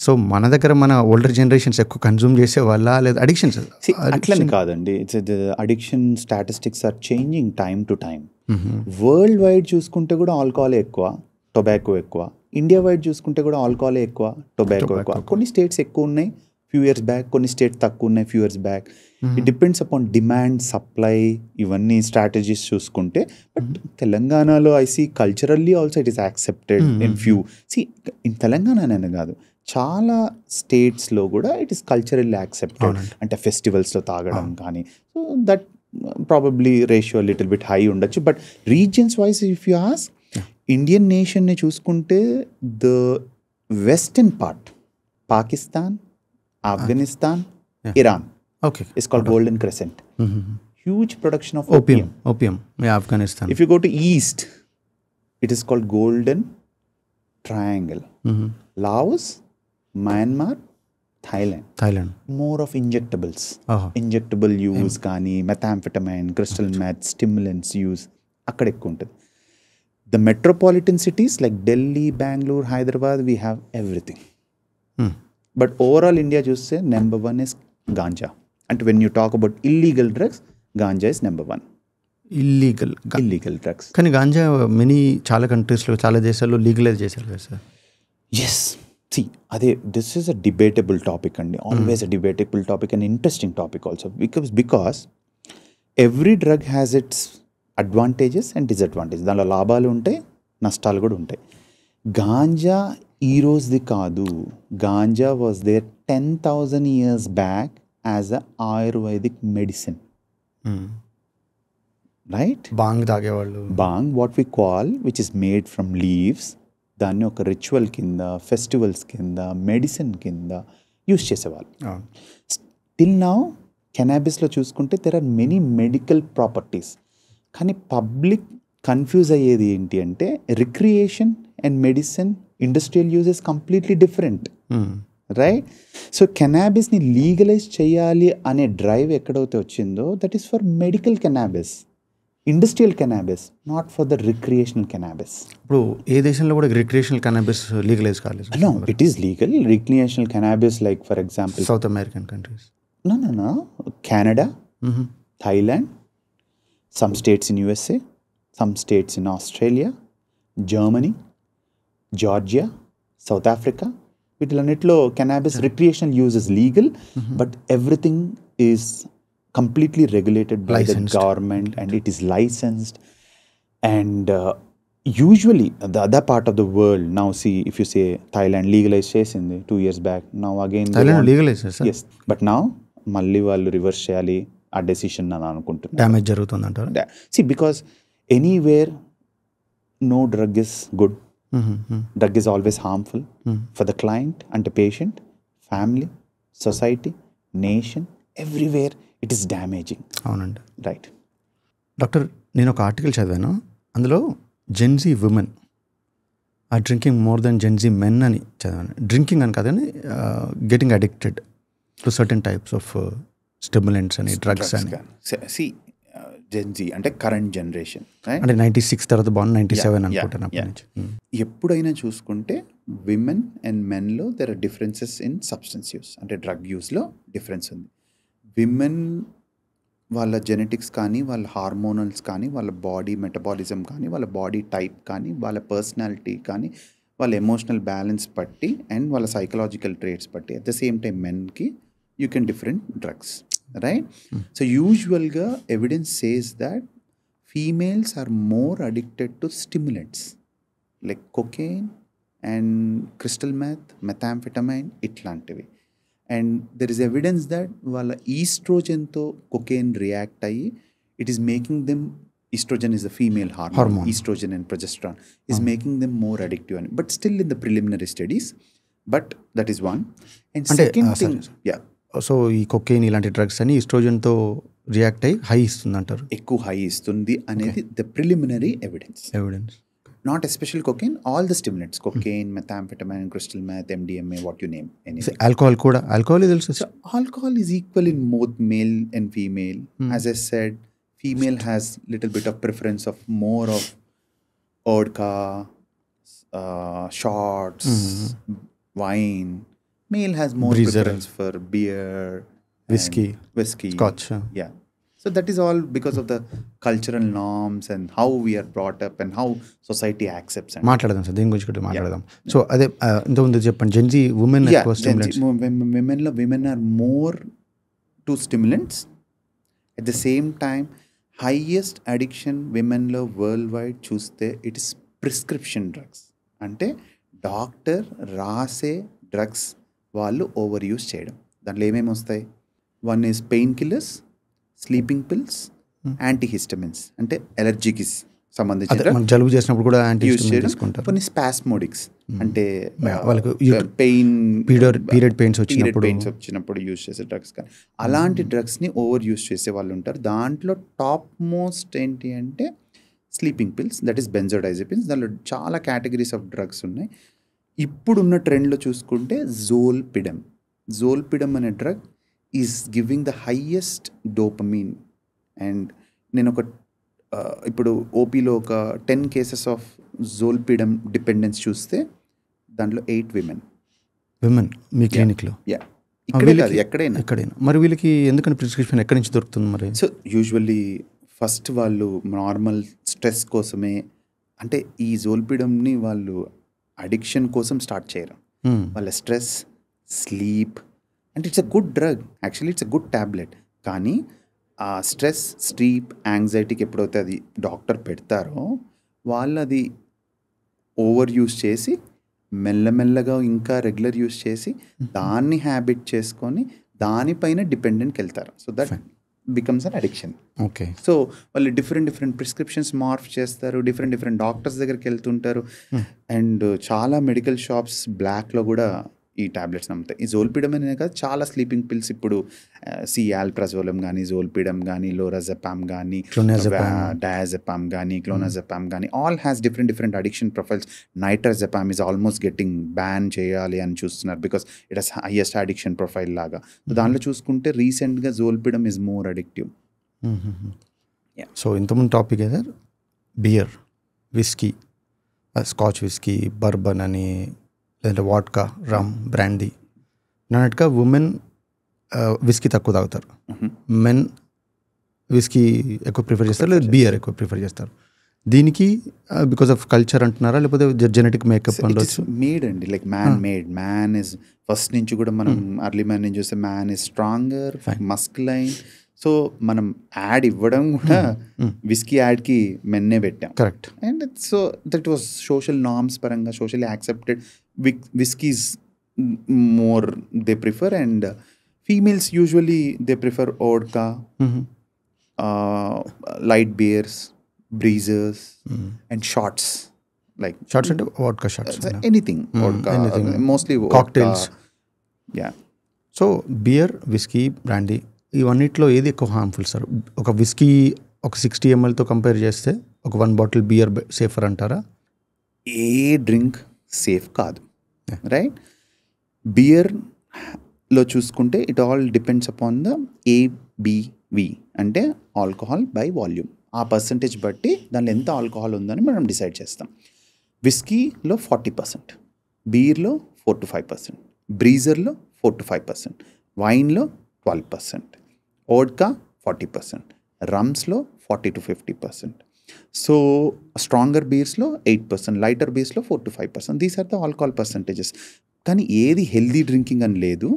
S1: సో మన దగ్గర మన ఓల్డర్ జనరేషన్స్ ఎక్కువ కన్జ్యూమ్ చేసే వాళ్ళ లేదా అడిక్షన్స్?
S2: అట్లని కాదండి. It's addiction statistics are changing time to time. World wide చూసుకుంటే కూడా ఆల్కహాల్ ఎక్కువ, టొబాకో ఎక్కువ. ఇండియా వైడ్ చూసుకుంటే కూడా ఆల్కహాల్ ఎక్కువ, టొబాకో ఎక్కువ. కొన్ని స్టేట్స్ ఎక్కువ ఉన్నాయి ఫ్యూ ఇయర్స్ బ్యాక్, కొన్ని స్టేట్స్ తక్కువ ఉన్నాయి few years back. It depends upon demand, supply, ఇవన్నీ స్ట్రాటజీస్ చూసుకుంటే. బట్ తెలంగాణలో I see culturally also it is accepted in few. See in Telangana అనే కాదు, చాలా స్టేట్స్లో కూడా ఇట్ ఈస్ కల్చరల్లీ యాక్సెప్టెడ్. అంటే ఫెస్టివల్స్లో తాగడం కానీ. So that probably ratio little bit high ఉండొచ్చు. But regions wise if you ask, Indian నేషన్ని చూసుకుంటే the western part, Pakistan, Afghanistan, Iran, it's called golden crescent. Huge production of
S1: opium. Afghanistan.
S2: If you go to east, it is called golden triangle. Laos, Myanmar, Thailand. More of injectables. Injectable use కానీ methamphetamine, crystal meth, stimulants use అక్కడ ఎక్కువ ఉంటుంది. The metropolitan cities like Delhi, Bangalore, Hyderabad, we have everything. But overall India చూస్తే number 1 is ganja. And when you talk about illegal drugs, ganja is number 1. Illegal drugs.
S1: కానీ గాంజా చాలా కంట్రీస్లో, చాలా దేశాల్లో లీగలైజ్ చేశారు కదా సార్.
S2: ఎస్, సి అదే this is a debatable topic అండి. Always a debatable topic and interesting topic also. Because every drug has its advantages and disadvantages. దానిలో లాభాలు ఉంటాయి, నష్టాలు కూడా ఉంటాయి. గాంజా ఈ రోజుది కాదు. Ganja was there 10,000 years back as a Ayurvedic medicine. Right?
S1: Bhang తాగేవాళ్ళు.
S2: Bhang what we call, which is made from leaves, దాన్ని ఒక రిచువల్ కింద, ఫెస్టివల్స్ కింద, మెడిసిన్ కింద యూస్ చేసేవాళ్ళు. టిల్ నౌ కెనాబిస్లో చూసుకుంటే there are many medical properties. కానీ పబ్లిక్ కన్ఫ్యూజ్ అయ్యేది ఏంటి అంటే recreation and medicine, industrial use is completely different. Right? So కెనాబిస్ని లీగలైజ్ చేయాలి అనే డ్రైవ్ ఎక్కడైతే వచ్చిందో that is for medical cannabis, industrial cannabis, not for the recreational cannabis.
S1: ఇప్పుడు ఏ దేశంలో కూడా రిక్రియేషనల్ కెనాబిస్ లీగలైజ్ కాలేదు?
S2: No, it is legal. Recreational cannabis like for example
S1: south American countries.
S2: No. Canada, Thailand, some states in USA, some states in Australia, Germany, Georgia, South Africa. వీటిలన్నిటిలో cannabis recreational use is legal, but everything is completely regulated by the government and it is licensed. And usually the other part of the world, now see, if you say Thailand legalized చేసింది 2 years back, now again
S1: Thailand legalized, sir?
S2: Yes, but now మళ్ళీ వాళ్ళు రివర్స్ చేయాలి, ఆ డెసిషన్ అని అనుకుంటున్నాను.
S1: డ్యామేజ్ జరుగుతుంది అంటారు.
S2: Because anywhere no drug is good, drug is always harmful for the client అంటే patient, family, society, nation, everywhere it is damaging.
S1: అవునండి.
S2: రైట్
S1: డాక్టర్, నేను ఒక ఆర్టికల్ చదివాను, అందులో Gen Z women are drinking more than Gen Z men అని చదివాను. డ్రింకింగ్ అని కాదని getting addicted to certain types of stimulants అని, డ్రగ్స్ అని.
S2: జెన్జీ అంటే కరెంట్ జనరేషన్,
S1: అంటే 96 తర్వాత బాగుంది, 97 అనుకుంటాను.
S2: ఎప్పుడైనా చూసుకుంటే విమెన్ అండ్ మెన్లో there are differences in substance use, అంటే డ్రగ్ యూస్లో డిఫరెన్స్ ఉంది. విమెన్ వాళ్ళ జెనెటిక్స్ కానీ, వాళ్ళ హార్మోనల్స్ కానీ, వాళ్ళ బాడీ మెటబాలిజం కానీ, వాళ్ళ బాడీ టైప్ కానీ, వాళ్ళ పర్సనాలిటీ కానీ, వాళ్ళ ఎమోషనల్ బ్యాలెన్స్ బట్టి అండ్ వాళ్ళ సైకలాజికల్ ట్రేట్స్ బట్టి, అట్ ద సేమ్ టైం మెన్కి you can different drugs, right? So యూజువల్గా evidence says that females are more addicted to stimulants like cocaine and crystal meth, methamphetamine ఇట్లాంటివి. And there is evidence that వాళ్ళ ఈస్ట్రోజన్తో కొకేన్ రియాక్ట్ అయ్యి it is making them, estrogen is the female hormone, estrogen and progesterone is making them more addictive అని, but still in the preliminary studies, but that is one. And second thing,
S1: so ఈ కొకేన్ ఇలాంటి డ్రగ్స్ అని ఈస్ట్రోజన్తో రియాక్ట్ అయ్యి హై ఇస్తుంది అంటారు,
S2: ఎక్కువ హై ఇస్తుంది అనేది the preliminary evidence. Not especially cocaine, all the stimulants, cocaine, methamphetamine, crystal meth, MDMA, what you name.
S1: Alcohol kuda, alcohol is also.
S2: So alcohol is equal in both male and female. As I said, female has little bit of preference of more of vodka, shots, wine. Male has more preference for beer,
S1: whiskey, scotch.
S2: Yeah. So that is all because of the cultural norms and how we are brought up and how society accepts.
S1: మాట్లాడదాం సార్, దీని గురించి కూడా మాట్లాడదాం. సో అదే ఇంతకుముందు చెప్పండి, జెన్జీ ఉమెన్
S2: womenలో women are more to stimulants. At the same time, highest addiction womenలో వరల్డ్ వైడ్ చూస్తే ఇట్ ఇస్ ప్రిస్క్రిప్షన్ డ్రగ్స్, అంటే డాక్టర్ రాసే డ్రగ్స్ వాళ్ళు ఓవర్ యూస్ చేయడం. దాంట్లో ఏమేమి వస్తాయి? One is pain killers, sleeping pills, antihistamines అంటే ఎలర్జీకి సంబంధించిన,
S1: జలుబు చేసినప్పుడు కూడా
S2: యూజ్ చేయడం. కొన్ని స్పాస్మోడిక్స్ అంటే
S1: పెయిన్, పీరియడ్ పెయిన్స్
S2: వచ్చినప్పుడు యూజ్ చేసే డ్రగ్స్ కానీ అలాంటి డ్రగ్స్ని ఓవర్ యూజ్ చేసే వాళ్ళు ఉంటారు. దాంట్లో టాప్ మోస్ట్ ఏంటి అంటే స్లీపింగ్ పిల్స్, దట్ ఈస్ బెంజోడైజెపిన్స్. దాంట్లో చాలా కేటగిరీస్ ఆఫ్ డ్రగ్స్ ఉన్నాయి. ఇప్పుడున్న ట్రెండ్లో చూసుకుంటే జోల్పిడమ్ అనే drug is giving the highest dopamine. And నేను ఇప్పుడు ఓపీలో ఒక 10 కేసెస్ ఆఫ్ జోల్పిడమ్ డిపెండెన్స్ చూస్తే దాంట్లో 8 విమెన్
S1: మీ క్లినిక్లో.
S2: ఎక్కడైనా.
S1: మరి వీళ్ళకి ఎందుకని ప్రిస్క్రిప్షన్ ఎక్కడి నుంచి దొరుకుతుంది మరి?
S2: సో యూజువల్లీ ఫస్ట్ వాళ్ళు నార్మల్ స్ట్రెస్ కోసమే, అంటే ఈ జోల్పిడమ్ని వాళ్ళు అడిక్షన్ కోసం స్టార్ట్ చేయరు. వాళ్ళ స్ట్రెస్, స్లీప్, అంటే it's a good drug, actually it's a good tablet. కానీ ఆ స్ట్రెస్, స్లీప్, యాంగ్జైటీకి ఎప్పుడైతే అది డాక్టర్ పెడతారో వాళ్ళు అది ఓవర్ యూస్ చేసి మెల్లమెల్లగా ఇంకా రెగ్యులర్ యూస్ చేసి దాన్ని హ్యాబిట్ చేసుకొని దానిపైన డిపెండెంట్కి వెళ్తారు. So that becomes an addiction.
S1: Okay.
S2: So వాళ్ళు డిఫరెంట్ ప్రిస్క్రిప్షన్స్ మార్ఫ్ చేస్తారు, డిఫరెంట్ డాక్టర్స్ దగ్గరికి వెళ్తుంటారు. అండ్ చాలా మెడికల్ షాప్స్ బ్లాక్లో కూడా ఈ టాబ్లెట్స్ నమ్ముతాయి. ఈ జోల్పిడమ్ అనే కాదు, చాలా స్లీపింగ్ పిల్స్ ఇప్పుడు ఆల్ప్రాజోలం కానీ, జోల్పిడమ్ కానీ, లోరాజెపామ్ కానీ, డయాజెపామ్ కానీ, క్లోనాజెపామ్ కానీ, all has different addiction profiles. Nitrazepam is almost getting ban చేయాలి అని చూస్తున్నారు because it has highest addiction profile లాగా. దాంట్లో చూసుకుంటే రీసెంట్గా zolpidem is more addictive.
S1: So ఇంతకుముందు topic sir, beer, whisky, scotch whisky, bourbon అని, లేదంటే వాడ్కా, రమ్, బ్రాండీ. అన్నట్టుగా ఉమెన్ విస్కీ తక్కువ తాగుతారు, మెన్ విస్కీ ఎక్కువ ప్రిఫర్ చేస్తారు, లేదా బియర్ ఎక్కువ ప్రిఫర్ చేస్తారు. దీనికి బికాస్ ఆఫ్ కల్చర్ అంటున్నారా, లేకపోతే జెనెటిక్ మేకప్ ఉండొచ్చు?
S2: మేడ్ అండి, లైక్ మ్యాన్ ఇస్ ఫస్ట్ నుంచి కూడా మనం అర్లీ మ్యాన్ నుంచి చూస్తే man is stronger, masculine. So మనం యాడ్ ఇవ్వడం కూడా విస్కీ యాడ్కి మెన్నే పెట్టాం.
S1: Correct.
S2: And so that was social norms పరంగా socially accepted. Whiskies more they prefer. And females usually they prefer vodka, light beers, breezers and shorts. Like
S1: shorts అంటే vodka shorts,
S2: anything vodka, mostly
S1: cocktails.
S2: Yeah.
S1: So beer, whisky, brandy ఇవన్నిట్లో ఏది ఎక్కువ హార్మ్ఫుల్ సార్? ఒక విస్కీ ఒక 60 mlతో కంపేర్ చేస్తే ఒక 1 బాటిల్ బియర్ సేఫర్ అంటారా?
S2: ఏ డ్రింక్ సేఫ్ కాదు, రైట్? బియర్లో చూసుకుంటే it all depends upon the ABV, అంటే ఆల్కహాల్ బై వాల్యూమ్. ఆ పర్సంటేజ్ బట్టి దానిలో ఎంత ఆల్కహాల్ ఉందని మనం డిసైడ్ చేస్తాం. విస్కీలో 40%, బీర్లో 4 to 5%, బ్రీజర్లో 4 to 5%, వైన్లో 12%, ఓడ్కా 40%, రమ్స్లో 40 to 50%. సో స్ట్రాంగర్ బీర్స్లో 8%, లైటర్ బీర్స్లో 4 to 5%. These are the alcohol percentages. కానీ ఏది హెల్దీ డ్రింకింగ్ అని లేదు.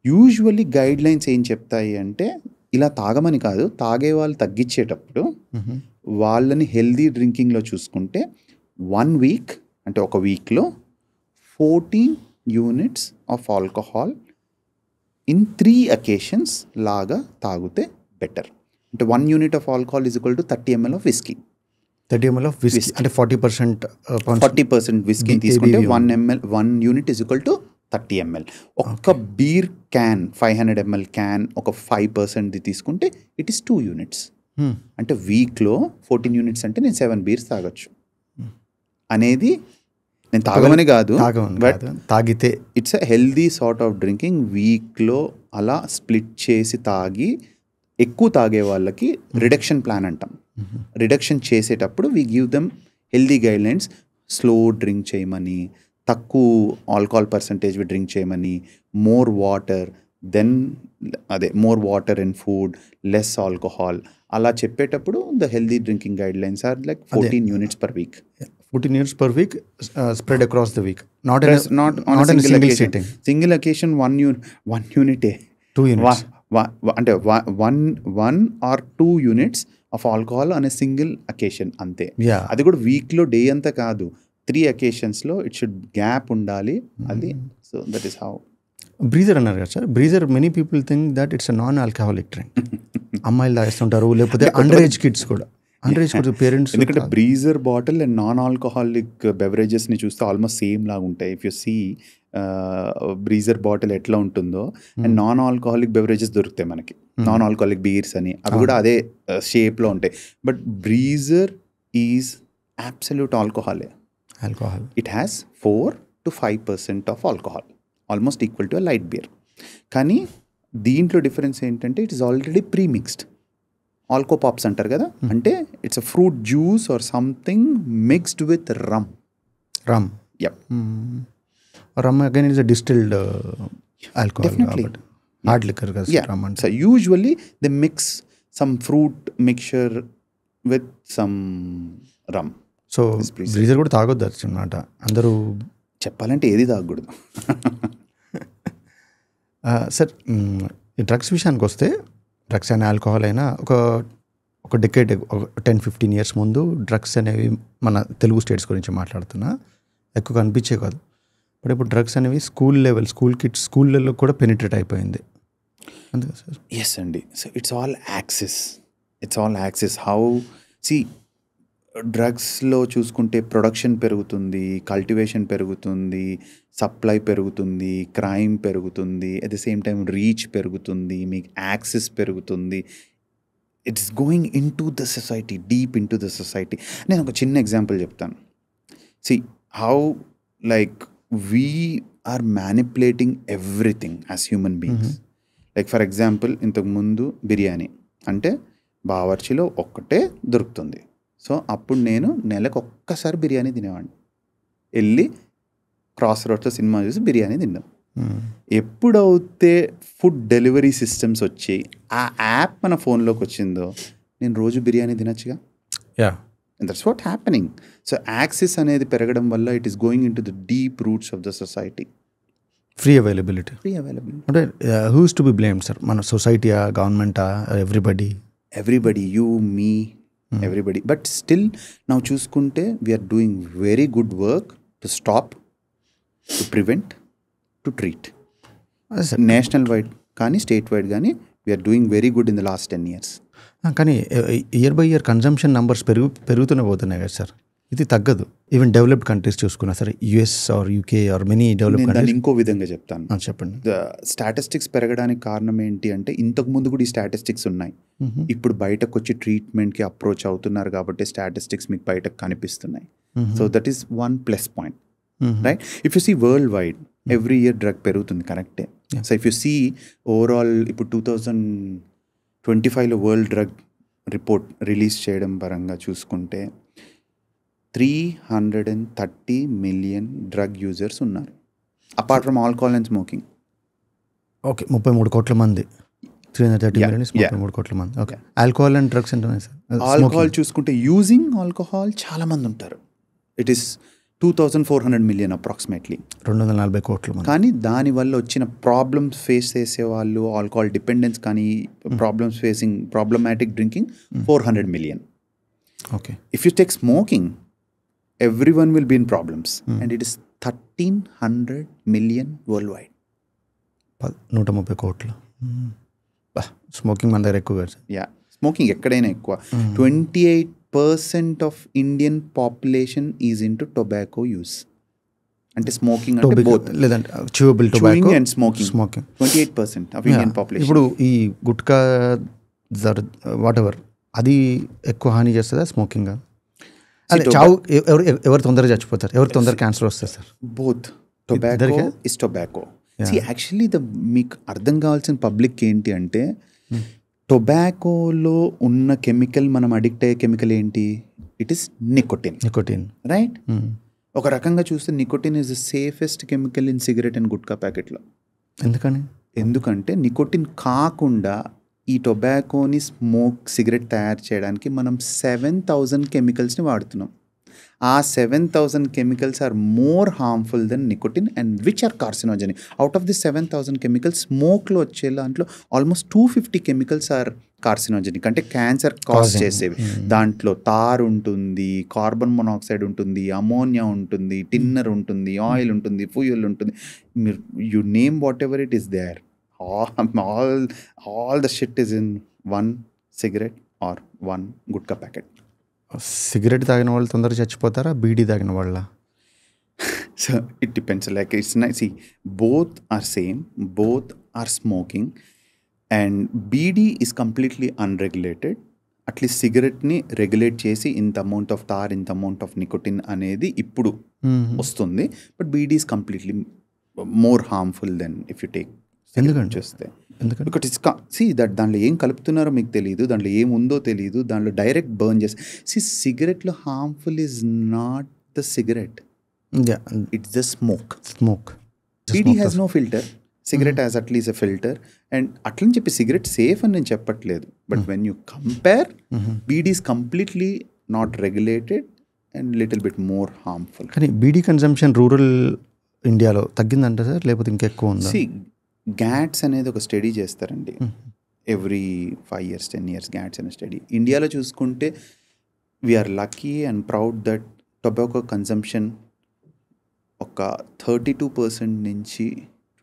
S2: యూజువల్లీ గైడ్ లైన్స్ ఏం చెప్తాయి అంటే ఇలా తాగమని కాదు, తాగే వాళ్ళు తగ్గించేటప్పుడు వాళ్ళని హెల్దీ డ్రింకింగ్లో చూసుకుంటే 1 week అంటే ఒక వీక్లో 14 units of alcohol in 3 occasions లాగా తాగితే బెటర్. అంటే 1 unit of alcohol is equal to 30 ml of whisky.
S1: 30 ml of whisky అంటే
S2: 40% విస్కీని తీసుకుంటే 1 unit is equal to 30 ml. ఒక్క బీర్ క్యాన్ 500 ml క్యాన్ ఒక 5% తీసుకుంటే ఇట్ ఈస్ 2 units. అంటే వీక్లో 14 units అంటే నేను 7 beers తాగొచ్చు అనేది. నేను తాగమని కాదు, బట్
S1: తాగితే
S2: it's a healthy sort of drinking. వీక్లో అలా స్ప్లిట్ చేసి తాగి, ఎక్కువ తాగే వాళ్ళకి రిడక్షన్ ప్లాన్ అంటాం. రిడక్షన్ చేసేటప్పుడు we give them healthy guidelines. Slow drink చేయమని, తక్కువ ఆల్కహాల్ పర్సంటేజ్ డ్రింక్ చేయమని, more water and food, less alcohol అలా చెప్పేటప్పుడు the healthy drinking guidelines are like 14 units per week.
S1: 14 units per week spread across the week, not on a single sitting.
S2: Single occasion 1 unit,
S1: 2 units
S2: అంటే 1 or 2 units of alcohol on a single occasion అంతే. అది కూడా వీక్లో డే అంతా కాదు, 3 occasions ఇట్ షుడ్ గ్యాప్ ఉండాలి అది. So that is how.
S1: Breezer అన్నారు కదా sir, breezer many people think that it's a non alcoholic drink. అమ్మాయిలు తాగేస్తుంటారు, లేకపోతే అండర్ ఏజ్ కిడ్స్ కూడా, అండర్ ఏజ్ కూడా పేరెంట్స్.
S2: ఎందుకంటే breezer bottle and non alcoholic బెవరేజెస్ని చూస్తే ఆల్మోస్ట్ సేమ్ లాగా ఉంటాయి. If you see breezer bottle ఎట్లా ఉంటుందో అండ్ నాన్ ఆల్కహాలిక్ బెవరేజెస్ దొరుకుతాయి మనకి, నాన్ ఆల్కహాలిక్ బీర్స్ అని, అవి కూడా అదే షేప్లో ఉంటాయి. But breezer is absolute alcohol. It has 4 to 5% of alcohol, almost equal to a light beer. కానీ దీంట్లో డిఫరెన్స్ ఏంటంటే it is already premixed. Alcopops అంటారు కదా, అంటే it's a fruit juice or something mixed with rum. Yep.
S1: Rum again is a distilled alcohol.
S2: Definitely.
S1: Hard liquor. Rum.
S2: So usually they mix some fruit mixture with some rum.
S1: So Brezza కూడా తాగొద్దు అన్నమాట అందరూ.
S2: చెప్పాలంటే ఏది తాగకూడదు.
S1: సార్, ఈ డ్రగ్స్ విషయానికి వస్తే, డ్రగ్స్ అయినా ఆల్కహాల్ అయినా ఒక డెకేడ్ 10-15 years ముందు డ్రగ్స్ అనేవి మన తెలుగు స్టేట్స్ గురించి మాట్లాడుతున్నా ఎక్కువ అనిపించే కాదు. బట్ ఇప్పుడు డ్రగ్స్ అనేవి స్కూల్ కిడ్స్ స్కూళ్ళల్లో కూడా పెనిట్రేట్ అయిపోయింది. అందుకే సార్.
S2: ఎస్ అండి. So it's all access. How see డ్రగ్స్లో చూసుకుంటే ప్రొడక్షన్ పెరుగుతుంది, కల్టివేషన్ పెరుగుతుంది, సప్లై పెరుగుతుంది, క్రైమ్ పెరుగుతుంది, at the same time reach పెరుగుతుంది, మీకు యాక్సెస్ పెరుగుతుంది. It's going into the society, deep into the society. నేను ఒక చిన్న ఎగ్జాంపుల్ చెప్తాను. See how like we are manipulating everything as human beings. Like for example, ఇంతకుముందు బిర్యానీ అంటే బావర్చిలో ఒక్కటే దొరుకుతుంది. సో అప్పుడు నేను నెలకు ఒక్కసారి బిర్యానీ తినేవాడిని. వెళ్ళి క్రాస్ రోడ్స్లో సినిమా చూసి బిర్యానీ తిన్నాం. ఎప్పుడైతే ఫుడ్ డెలివరీ సిస్టమ్స్ వచ్చి ఆ యాప్ మన ఫోన్లోకి వచ్చిందో నేను రోజు బిర్యానీ తినచ్చుగా. That's what happening. So access అనేది పెరగడం వల్ల it is going into the deep roots of the society.
S1: Free availability అంటే who is to be blamed sir? మన సొసైటీయా, గవర్నమెంటా, everybody, you, me, everybody. But still now చూసుకుంటే we are doing very good work to stop, to prevent, to treat. National wide
S2: కానీ స్టేట్ వైడ్ కానీ we're doing very good in the last 10 years.
S1: కానీ year by year consumption numbers పెరుగుతూనే పోతున్నాయి కదా సార్, ఇది తగ్గదు. ఈవెన్ డెవలప్డ్ కంట్రీస్ చూసుకున్నా సరే, US or UK or many developed
S2: నేను దాన్ని
S1: కంట్రీస్.
S2: ఇంకో విధంగా చెప్తాను.
S1: చెప్పండి.
S2: స్టాటిస్టిక్స్ పెరగడానికి కారణం ఏంటి అంటే, ఇంతకు ముందు కూడా ఈ స్టాటిస్టిక్స్ ఉన్నాయి, ఇప్పుడు బయటకు వచ్చి ట్రీట్మెంట్కి అప్రోచ్ అవుతున్నారు కాబట్టి స్టాటిస్టిక్స్ మీకు బయటకు కనిపిస్తున్నాయి. So that is one plus point, right? If you see world wide every year drug పెరుగుతుంది, కరెక్టే. So if you see overall ఇప్పుడు 2025లో వరల్డ్ డ్రగ్ రిపోర్ట్ రిలీజ్ చేయడం పరంగా చూసుకుంటే 330 million డ్రగ్ యూజర్స్ ఉన్నారు, apart from alcohol and smoking.
S1: Okay, 33 కోట్ల మంది. 330 million 33 కోట్ల మంది. ఓకే, ఆల్కహాల్ అండ్ డ్రగ్స్ అంటే సార్,
S2: ఆల్కహాల్ చూసుకుంటే యూజింగ్ ఆల్కహాల్ చాలా మంది ఉంటారు. ఇట్ ఈస్ 2400 million అప్రాక్సిమేట్లీ,
S1: 240 కోట్ల మంది.
S2: కానీ దానివల్ల వచ్చిన ప్రాబ్లమ్స్ ఫేస్ చేసేవాళ్ళు, ఆల్కహాల్ డిపెండెన్స్ కానీ problems facing problematic drinking 400 million.
S1: Okay,
S2: if you take smoking, everyone will be in problems, and it is 1300 million worldwide.
S1: 130 కోట్లు. స్మోకింగ్ మన దగ్గర ఎక్కువ కదా సార్.
S2: యా, స్మోకింగ్ ఎక్కడైనా ఎక్కువ. 28% of Indian population is into tobacco use. అంటే స్మోకింగ్ అంటే బోత్,
S1: లేదంటే chewable tobacco
S2: and smoking. 28% of Indian population.
S1: ఇప్పుడు ఈ గుట్కా వాట్ ఎవర్ అది ఎక్కువ హాని చేస్తుందా స్మోకింగ్? అదే చావు, ఎవరు తొందరగా చచ్చిపోతారు, ఎవరు తొందరగా క్యాన్సర్ వస్తుంది sir?
S2: Both. Tobacco is tobacco. Actually మీకు అర్థం కావాల్సిన పబ్లిక్ ఏంటి అంటే, టొబాకోలో ఉన్న కెమికల్, మనం అడిక్ట్ అయ్యే కెమికల్ ఏంటి? It is nicotine, right? ఒక రకంగా చూస్తే nicotine is the safest chemical in cigarette and gutka ప్యాకెట్లో. ఎందుకంటే నికోటిన్ కాకుండా ఈ టొబాకోని సిగరెట్ తయారు చేయడానికి మనం 7000 కెమికల్స్ని వాడుతున్నాం. ఆ 7000 chemicals are more harmful than nicotine and which are carcinogenic. Out of the 7000 chemicals, స్మోక్లో వచ్చే దాంట్లో ఆల్మోస్ట్ 250 కెమికల్స్ ఆర్ కార్సినోజెనిక్, అంటే క్యాన్సర్ కాజ్ చేసేవి. దాంట్లో తార్ ఉంటుంది, కార్బన్ మొనాక్సైడ్ ఉంటుంది, అమోనియా ఉంటుంది, టిన్నర్ ఉంటుంది, ఆయిల్ ఉంటుంది, ఫ్యూయల్ ఉంటుంది. మీరు you name whatever it is there, all the shit is in one cigarette or one gutka packet.
S1: Cigarette తాగిన వాళ్ళు తొందరగా చచ్చిపోతారా, బీడీ తాగిన వాళ్ళ?
S2: So it depends. Like it's see, both are same, both are smoking, and beedi is completely unregulated. At least సిగరెట్ని రెగ్యులేట్ చేసి ఇంత అమౌంట్ ఆఫ్ తార్, ఇంత అమౌంట్ ఆఫ్ నికోటిన్ అనేది ఇప్పుడు వస్తుంది. But bidi is completely more harmful than if you take.
S1: ఎందుకంటే
S2: చూస్తే బికాట్ ఇట్స్ దట్ దాంట్లో ఏం కలుపుతున్నారో మీకు తెలియదు, దాంట్లో ఏముందో తెలియదు, దాంట్లో డైరెక్ట్ బర్న్ చేస్తే. సిగరెట్లో harmful is not the cigarette, it's the smoke. Beedi has no filter, cigarette has at least a filter. And అట్లని చెప్పి సిగరెట్ సేఫ్ అని నేను చెప్పట్లేదు, but when you compare, beedi is completely not regulated and little bit more harmful.
S1: కానీ బీడీ కన్జంప్షన్ రూరల్ ఇండియాలో తగ్గిందంట సార్, లేకపోతే ఇంకెక్కువ ఉందా?
S2: గ్యాట్స్ అనేది ఒక స్టడీ చేస్తారండి, ఎవ్రీ 5 years 10 years గ్యాట్స్ అనే స్టడీ. ఇండియాలో చూసుకుంటే we're lucky and proud that tobacco consumption ఒక 32% నుంచి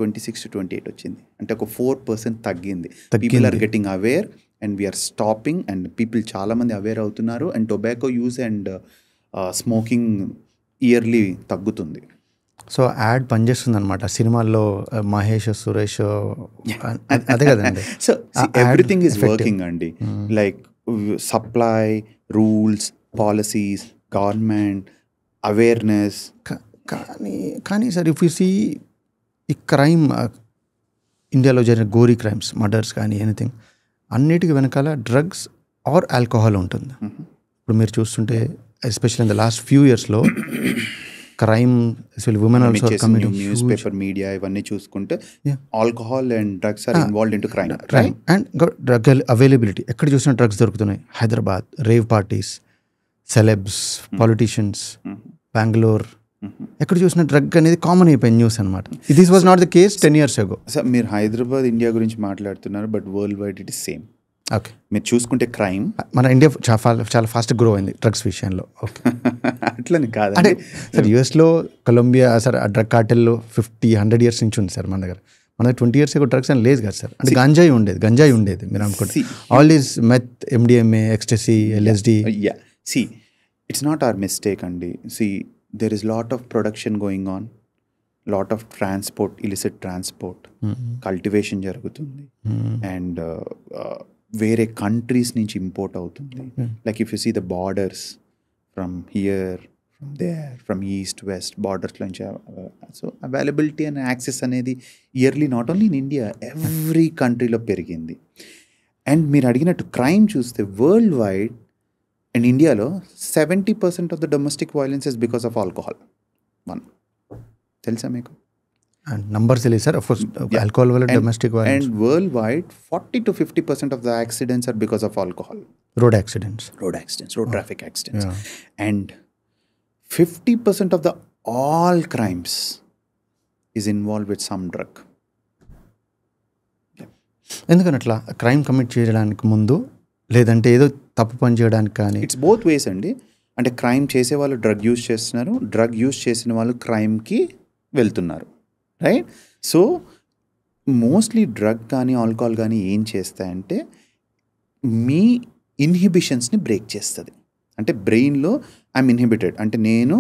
S2: 26 to 28 వచ్చింది. అంటే ఒక 4% తగ్గింది. People are getting aware and we're stopping, and people చాలామంది అవేర్ అవుతున్నారు. And tobacco use and smoking yearly తగ్గుతుంది.
S1: సో యాడ్ పనిచేస్తుంది అనమాట సినిమాల్లో, మహేష్, సురేష్, అదే కదండి.
S2: సో ఎవ్రీథింగ్ ఈజ్ వర్కింగ్ అండి. Like supply, rules, policies, government, awareness.
S1: కానీ సార్, ఇఫ్ యూ సీ ఈ క్రైమ్ ఇండియాలో జరిగిన గోరీ క్రైమ్స్, మర్డర్స్ కానీ ఎనీథింగ్, అన్నిటికీ వెనకాల డ్రగ్స్ ఆర్ ఆల్కహాల్ ఉంటుంది. ఇప్పుడు మీరు చూస్తుంటే especially in the last few ఇయర్స్లో crime, women also committing,
S2: newspaper, media ఇవన్నీ చూసుకుంటే alcohol and drugs are involved into crime.
S1: And drug availability, ఎక్కడ చూసినా డ్రగ్స్ దొరుకుతున్నాయి. Hyderabad rave parties, celebs, politicians, Bengaluru, ఎక్కడ చూసిన డ్రగ్ అనేది కామన్ అయిపోయింది న్యూస్ అనమాట. This was not the case 10 years ago.
S2: Sir, మీరు హైదరాబాద్, ఇండియా గురించి మాట్లాడుతున్నారు, but world wide it is same.
S1: Okay,
S2: మీరు చూసుకుంటే క్రైమ్
S1: మన ఇండియా చాలా ఫాస్ట్ గ్రో అయింది డ్రగ్స్ విషయంలో. ఓకే,
S2: అట్లని కాదు
S1: అంటే సార్, యుఎస్లో కొలంబియా సార్ ఆ డ్రగ్ కార్టెల్లో 50-100 years నుంచి ఉంది సార్ మన దగ్గర. మనకి 20 years ago డ్రగ్స్ అని లేదు కదా సార్. అంటే గంజాయి ఉండేది మీరు అనుకుంటే. All these meth, MDMA, ecstasy, LSD.
S2: Yeah. See, it's not our mistake, Andy. See, there is lot of production going on, lot of transport, illicit transport, cultivation జరుగుతుంది, and వేరే కంట్రీస్ నుంచి ఇంపోర్ట్ అవుతుంది. Like if you see the borders from here, from there, from east west borders నుంచి. సో అవైలబిలిటీ అండ్ యాక్సెస్ అనేది yearly not only in India, every కంట్రీలో పెరిగింది. అండ్ మీరు అడిగినట్టు క్రైమ్ చూస్తే వరల్డ్ వైడ్ అండ్ ఇండియాలో 70% of the domestic violence is because of alcohol. తెలుసా మీకు?
S1: నంబర్స్ తెలియదు సార్. ఆల్కహాల్ వల్ల domestic violence.
S2: And world wide 40 to 50% of the accidents are because of alcohol.
S1: Road accidents,
S2: road traffic accidents. And 50% of the all crimes is involve with some drug.
S1: ఎందుకని అట్లా? క్రైమ్ కమిట్ చేయడానికి ముందు, లేదంటే ఏదో తప్పు పని చేయడానికి కానీ?
S2: ఇట్స్ బోత్ వేస్ అండి. అంటే క్రైమ్ చేసే వాళ్ళు డ్రగ్ యూజ్ చేస్తున్నారు, డ్రగ్ యూజ్ చేసిన వాళ్ళు క్రైమ్కి వెళ్తున్నారు, రైట్? సో మోస్ట్లీ డ్రగ్ కానీ ఆల్కహాల్ కానీ ఏం చేస్తాయంటే మీ ఇన్హిబిషన్స్ని బ్రేక్ చేస్తుంది. అంటే బ్రెయిన్లో ఐఎమ్ ఇన్హిబిటెడ్, అంటే నేను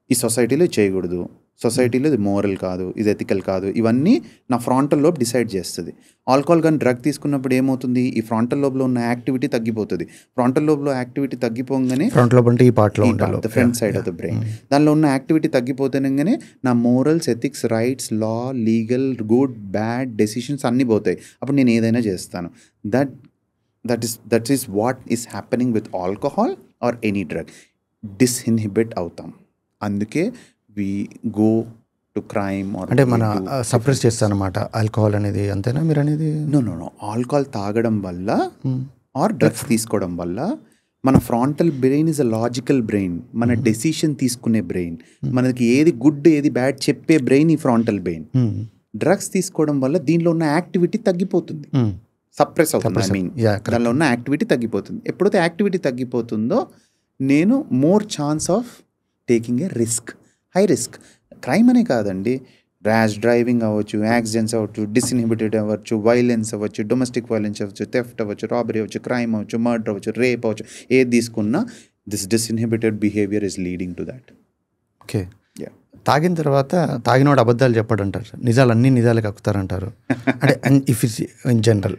S2: ఈ సొసైటీలో చేయకూడదు, సొసైటీలో ఇది మోరల్ కాదు, ఇది ఎథికల్ కాదు, ఇవన్నీ నా ఫ్రాంటల్ లోబ్ డిసైడ్ చేస్తుంది. ఆల్కహాల్ కానీ డ్రగ్ తీసుకున్నప్పుడు ఏమవుతుంది, ఈ ఫ్రాంటల్ లోబ్లో ఉన్న యాక్టివిటీ తగ్గిపోతుంది. ఫ్రాంటల్ లోబ్లో యాక్టివిటీ తగ్గిపోగానే,
S1: ఫ్రంట్ లోబ్ అంటే ఈ పార్ట్లో
S2: the front side of the brain, దానిలో ఉన్న యాక్టివిటీ తగ్గిపోతేనే నా morals, ethics, rights, law, legal, good, bad decisions అన్నీ పోతాయి. అప్పుడు నేను ఏదైనా చేస్తాను. That is what is happening with alcohol or any drug. Disinhibit అవుతాం. అందుకే వి గో టు క్రైమ్.
S1: అంటే మన సప్రెస్ చేస్తానమాట ఆల్కహాల్ అనేది, అంతేనా మీరు అనేది?
S2: నో, ఆల్కహాల్ తాగడం వల్ల ఆర్ డ్రగ్స్ తీసుకోవడం వల్ల మన frontal brain is a logical brain, మన డెసిషన్ తీసుకునే బ్రెయిన్, మనకి ఏది గుడ్ ఏది బ్యాడ్ చెప్పే బ్రెయిన్ ఈ ఫ్రాంటల్ బ్రెయిన్. డ్రగ్స్ తీసుకోవడం వల్ల దీనిలో ఉన్న యాక్టివిటీ తగ్గిపోతుంది, సప్రెస్ అవుతుంది. ఐ మీన్ దానిలో ఉన్న యాక్టివిటీ తగ్గిపోతుంది. ఎప్పుడైతే యాక్టివిటీ తగ్గిపోతుందో నేను more chance of taking a risk, high risk. Crime అనే కాదండి, ర్యాష్ డ్రైవింగ్ అవ్వచ్చు, యాక్సిడెంట్స్ అవ్వచ్చు, డిస్ఇన్హిబిటెడ్ అవ్వచ్చు, వైలెన్స్ అవ్వచ్చు, డొమెస్టిక్ వైలెన్స్ అవ్వచ్చు, థెఫ్ట్ అవ్వచ్చు, రాబరీ అవ్వచ్చు, క్రైమ్ అవ్వచ్చు, మర్డర్ అవ్వచ్చు, రేప్ అవ్వచ్చు, ఏది తీసుకున్నా this disinhibited behaviour is leading to that.
S1: Okay. తాగిన తర్వాత తాగినవాడు అబద్ధాలు చెప్పాడు అంటారు, నిజాలు అన్ని నిజాలు కక్కుతారంటారు. అంటే if it's in general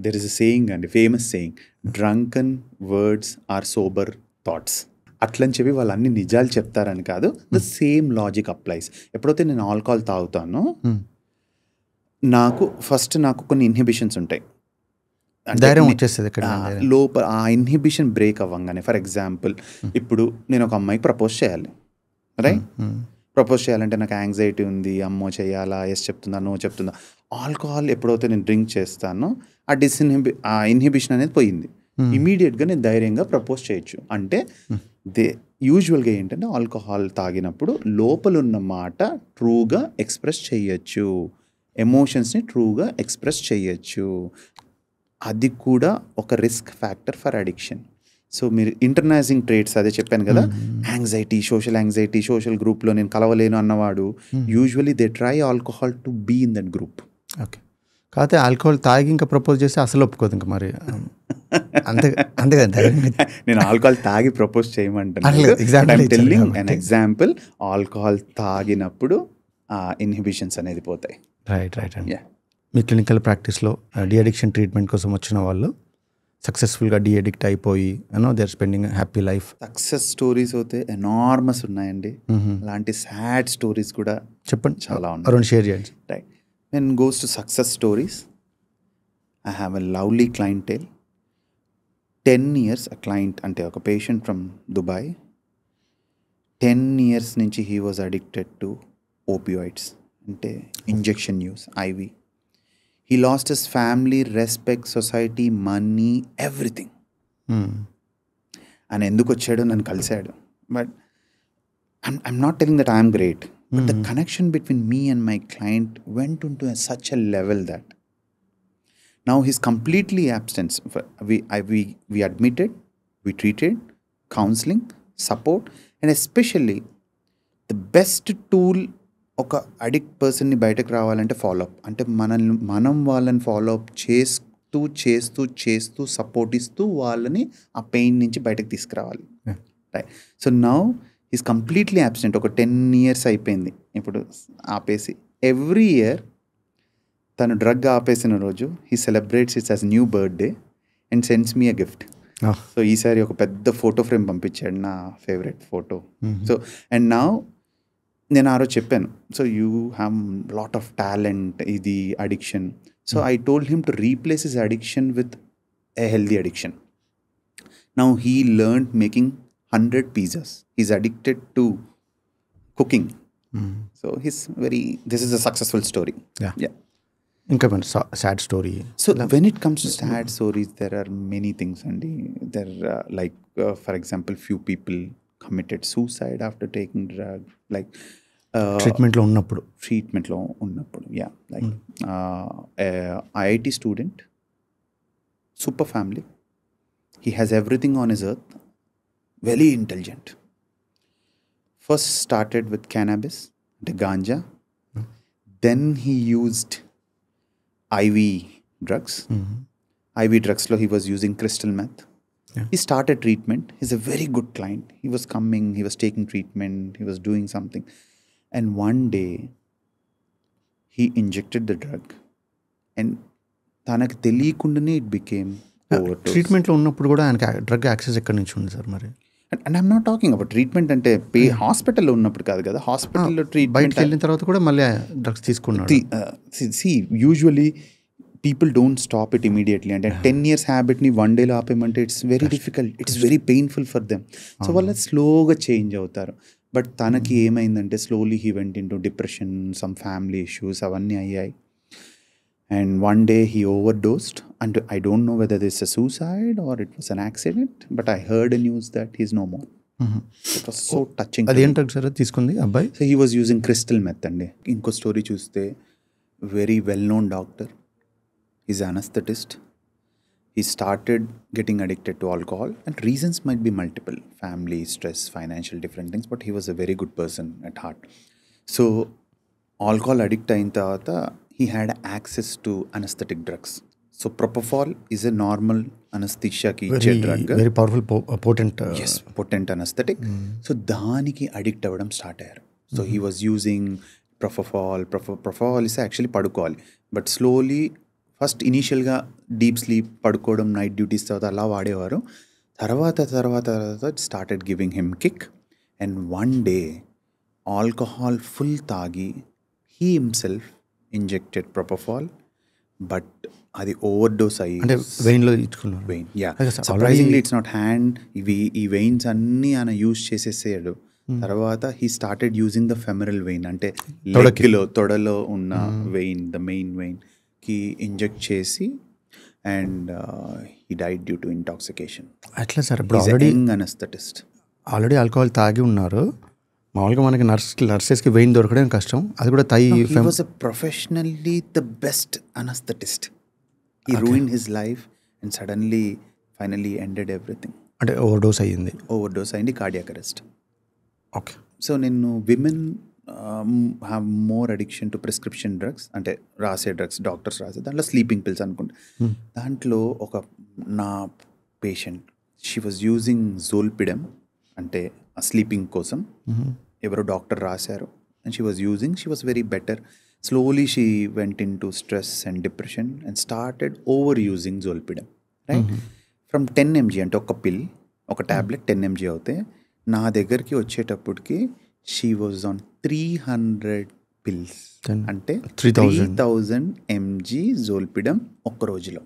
S2: there is a saying అండి, famous saying, drunken words are sober thoughts. అట్లని చెప్పి వాళ్ళు అన్ని నిజాలు చెప్తారని కాదు, ద సేమ్ లాజిక్ అప్లైస్. ఎప్పుడైతే నేను ఆల్కహాల్ తాగుతానో నాకు కొన్ని ఇన్హిబిషన్స్ ఉంటాయి,
S1: ధైర్యం వచ్చేస్తుంది
S2: లోపల. ఆ ఇన్హిబిషన్ బ్రేక్ అవ్వగానే, ఫర్ ఎగ్జాంపుల్ ఇప్పుడు నేను ఒక అమ్మాయికి ప్రపోజ్ చేయాలి, రైట్? ప్రపోజ్ చేయాలంటే నాకు యాంగ్జైటీ ఉంది, అమ్మో చేయాలా, ఎస్ చెప్తుందా, నో చెప్తుందా. ఆల్కహాల్ ఎప్పుడైతే నేను డ్రింక్ చేస్తానో ఆ ఇన్హిబిషన్ అనేది పోయింది, ఇమీడియట్గా నేను ధైర్యంగా ప్రపోజ్ చేయొచ్చు. అంటే యూజువల్గా ఏంటంటే ఆల్కహాల్ తాగినప్పుడు లోపల ఉన్న మాట ట్రూగా ఎక్స్ప్రెస్ చేయొచ్చు, ఎమోషన్స్ని ట్రూగా ఎక్స్ప్రెస్ చేయొచ్చు. అది కూడా ఒక risk factor for addiction. So మీరు ఇంటర్నైజింగ్ ట్రేట్స్ అదే చెప్పాను కదా, యాంగ్జైటీ, సోషల్ గ్రూప్లో నేను కలవలేను అన్నవాడు usually they try alcohol to be in that group.
S1: Okay. కాకపోతే ఆల్కహాల్ తాగి ఇంకా ప్రపోజ్ చేస్తే అసలు ఒప్పుకోదు ఇంకా, మరి అంతే కదా.
S2: నేను ఆల్కహాల్ తాగి ప్రపోజ్ చేయమంటాను. ఎగ్జాంపుల్, ఆల్కహాల్ తాగినప్పుడు ఆ ఇన్హిబిషన్స్ అనేది పోతాయి.
S1: రైట్ అండి. మీ క్లినికల్ ప్రాక్టీస్లో డి అడిక్షన్ ట్రీట్మెంట్ కోసం వచ్చిన వాళ్ళు సక్సెస్ఫుల్గా డి అడిక్ట్ అయిపోయి they are spending happy life,
S2: success stories అయితే ఎనార్మస్ ఉన్నాయండి. అలాంటి సాడ్ స్టోరీస్ కూడా
S1: చెప్పండి,
S2: చాలా ఉన్నాయి,
S1: షేర్ చేయండి.
S2: Right. When goes to success stories, I have a lovely clientele. 10 years a client, ante oka patient from Dubai, 10 years nunchi he was addicted to opioids, ante injection use, IV. He lost his family, respect, society, money, everything. And enduku vachadu nanu kalisadu, but I'm not telling that I am great. But the connection between me and my client went into such a level that now he's completely abstinence. We admitted, we treated, counseling, support, and especially the best tool ఒక అడిక్ట్ పర్సన్ని బయటకు రావాలంటే ఫాలోఅప్, అంటే మనం వాళ్ళని ఫాలోఅప్ చేస్తూ సపోర్ట్ ఇస్తూ వాళ్ళని ఆ పెయిన్ నుంచి బయటకు తీసుకురావాలి. Right. So now is completely absent. ఒక 10 years అయిపోయింది ఇప్పుడు ఆపేసి. ఎవ్రీ ఇయర్ తను డ్రగ్ ఆపేసిన రోజు he celebrates it's as new birthday and sends me a gift. So ఈసారి ఒక పెద్ద ఫోటో ఫ్రేమ్ పంపించాడు, నా favourite photo. So and now నేను ఆ రోజు చెప్పాను, so you have lot of talent, ఇది addiction. So I told him to replace his addiction with a healthy addiction. Now he learned making 100 pizzas. He's addicted to cooking. So this is a successful story. Yeah.
S1: ఇంకా sad story.
S2: So when it comes to sad stories, there are many things, and like for example, few people committed suicide after taking drug, like
S1: ట్రీట్మెంట్లో ఉన్నప్పుడు.
S2: Yeah, like IIT student, super family, he has everything on his earth, very intelligent. First started with cannabis, the ganja. Then he used IV drugs. IV drugs lo he was using crystal meth. He started treatment. He's a very good client. He was coming, he was taking treatment, he was doing something. And one day he injected the drug and తనకు తెలియకుండానే it became overdose.
S1: ట్రీట్మెంట్లో ఉన్నప్పుడు కూడా ఆయనకి డ్రగ్ యాక్సెస్ ఎక్కడి నుంచి ఉంది సార్ మరి?
S2: And I'm not talking about treatment అంటే హాస్పిటల్లో ఉన్నప్పుడు కాదు కదా. హాస్పిటల్లో ట్రీట్మెంట్
S1: బయటకు వెళ్ళిన తర్వాత కూడా మళ్ళీ డ్రగ్స్ తీసుకున్నాడు.
S2: Usually people don't stop it immediately. అంటే 10 years హ్యాబిట్ని 1 day ఆపేయమంటే it's very difficult, it's very painful for them. సో వాళ్ళు స్లోగా చేంజ్ అవుతారు. బట్ తనకి ఏమైందంటే slowly he went into depression, some family issues అవన్నీ అయ్యాయి. And one day he overdosed, and I don't know whether this is a suicide or it was an accident, but I heard a news that he's no more. It was so touching.
S1: అదేం డ్రగ్ సార్ తీసుకుంది అబ్బాయి?
S2: So he was using crystal meth అండి. ఇంకో స్టోరీ చూస్తే very well known doctor, he's an anesthetist. He started getting addicted to alcohol, and reasons might be multiple, family, stress, financial, different things, but he was a very good person at heart. So alcohol addict అయిన తర్వాత he had access to anesthetic drugs. So propofol is a normal anesthesia ki iche drug.
S1: Very powerful, potent.
S2: Yes, potent anesthetic. So daniki addict avadam start ayyaru. So he was using propofol. Propofol is actually padukovali, but slowly first initial ga deep sleep, padukodam, night duties tarvata alla vadevaru. Tarvata it started giving him kick, and one day alcohol full taagi he himself injected propofol, but అది overdose అయ్యి
S1: అంటే వెయిన్లో ఇచ్చుకున్నారు.
S2: Vein, yeah. Surprisingly it's not hand, ఈ వెయిన్స్ అన్నీ ఆయన యూజ్ చేసేసాడు. తర్వాత he started using the femoral vein, అంటే తొడలో ఉన్న వెయిన్, ద మెయిన్ వెయిన్ కి ఇంజెక్ట్ చేసి, and he died due to intoxication.
S1: అట్లా సార్ ఇప్పుడు ఆల్రెడీ ఆల్కహాల్ తాగి ఉన్నారు. మామూలుగా మనకి నర్సెస్కి వెయిన్ దొరకడం కష్టం, అది కూడా తాయి.
S2: He was a professionally the best anesthetist. He ruined his life and suddenly finally ended everything.
S1: అంటే ఓవర్డోస్ అయింది,
S2: కార్డియాక్ అరెస్ట్.
S1: ఓకే.
S2: సో నేను women have more addiction to prescription drugs, అంటే రాసే డ్రగ్స్ డాక్టర్స్ రాసే, దాంట్లో స్లీపింగ్ పిల్స్ అనుకుంటా. దాంట్లో ఒక నా patient, she was using zolpidem, అంటే స్లీపింగ్ కోసం ఎవరో డాక్టర్ రాశారు, and she was very better. Slowly she went into stress and depression and started over using zolpidem, right. From 10 mg, అంటే ఒక ట్యాబ్లెట్ 10 mg అవుతే, నా దగ్గరికి వచ్చేటప్పటికి షీ వాజ్ ఆన్ 300 pills, అంటే 3000 mg జోల్పిడమ్ ఒక్క రోజులో.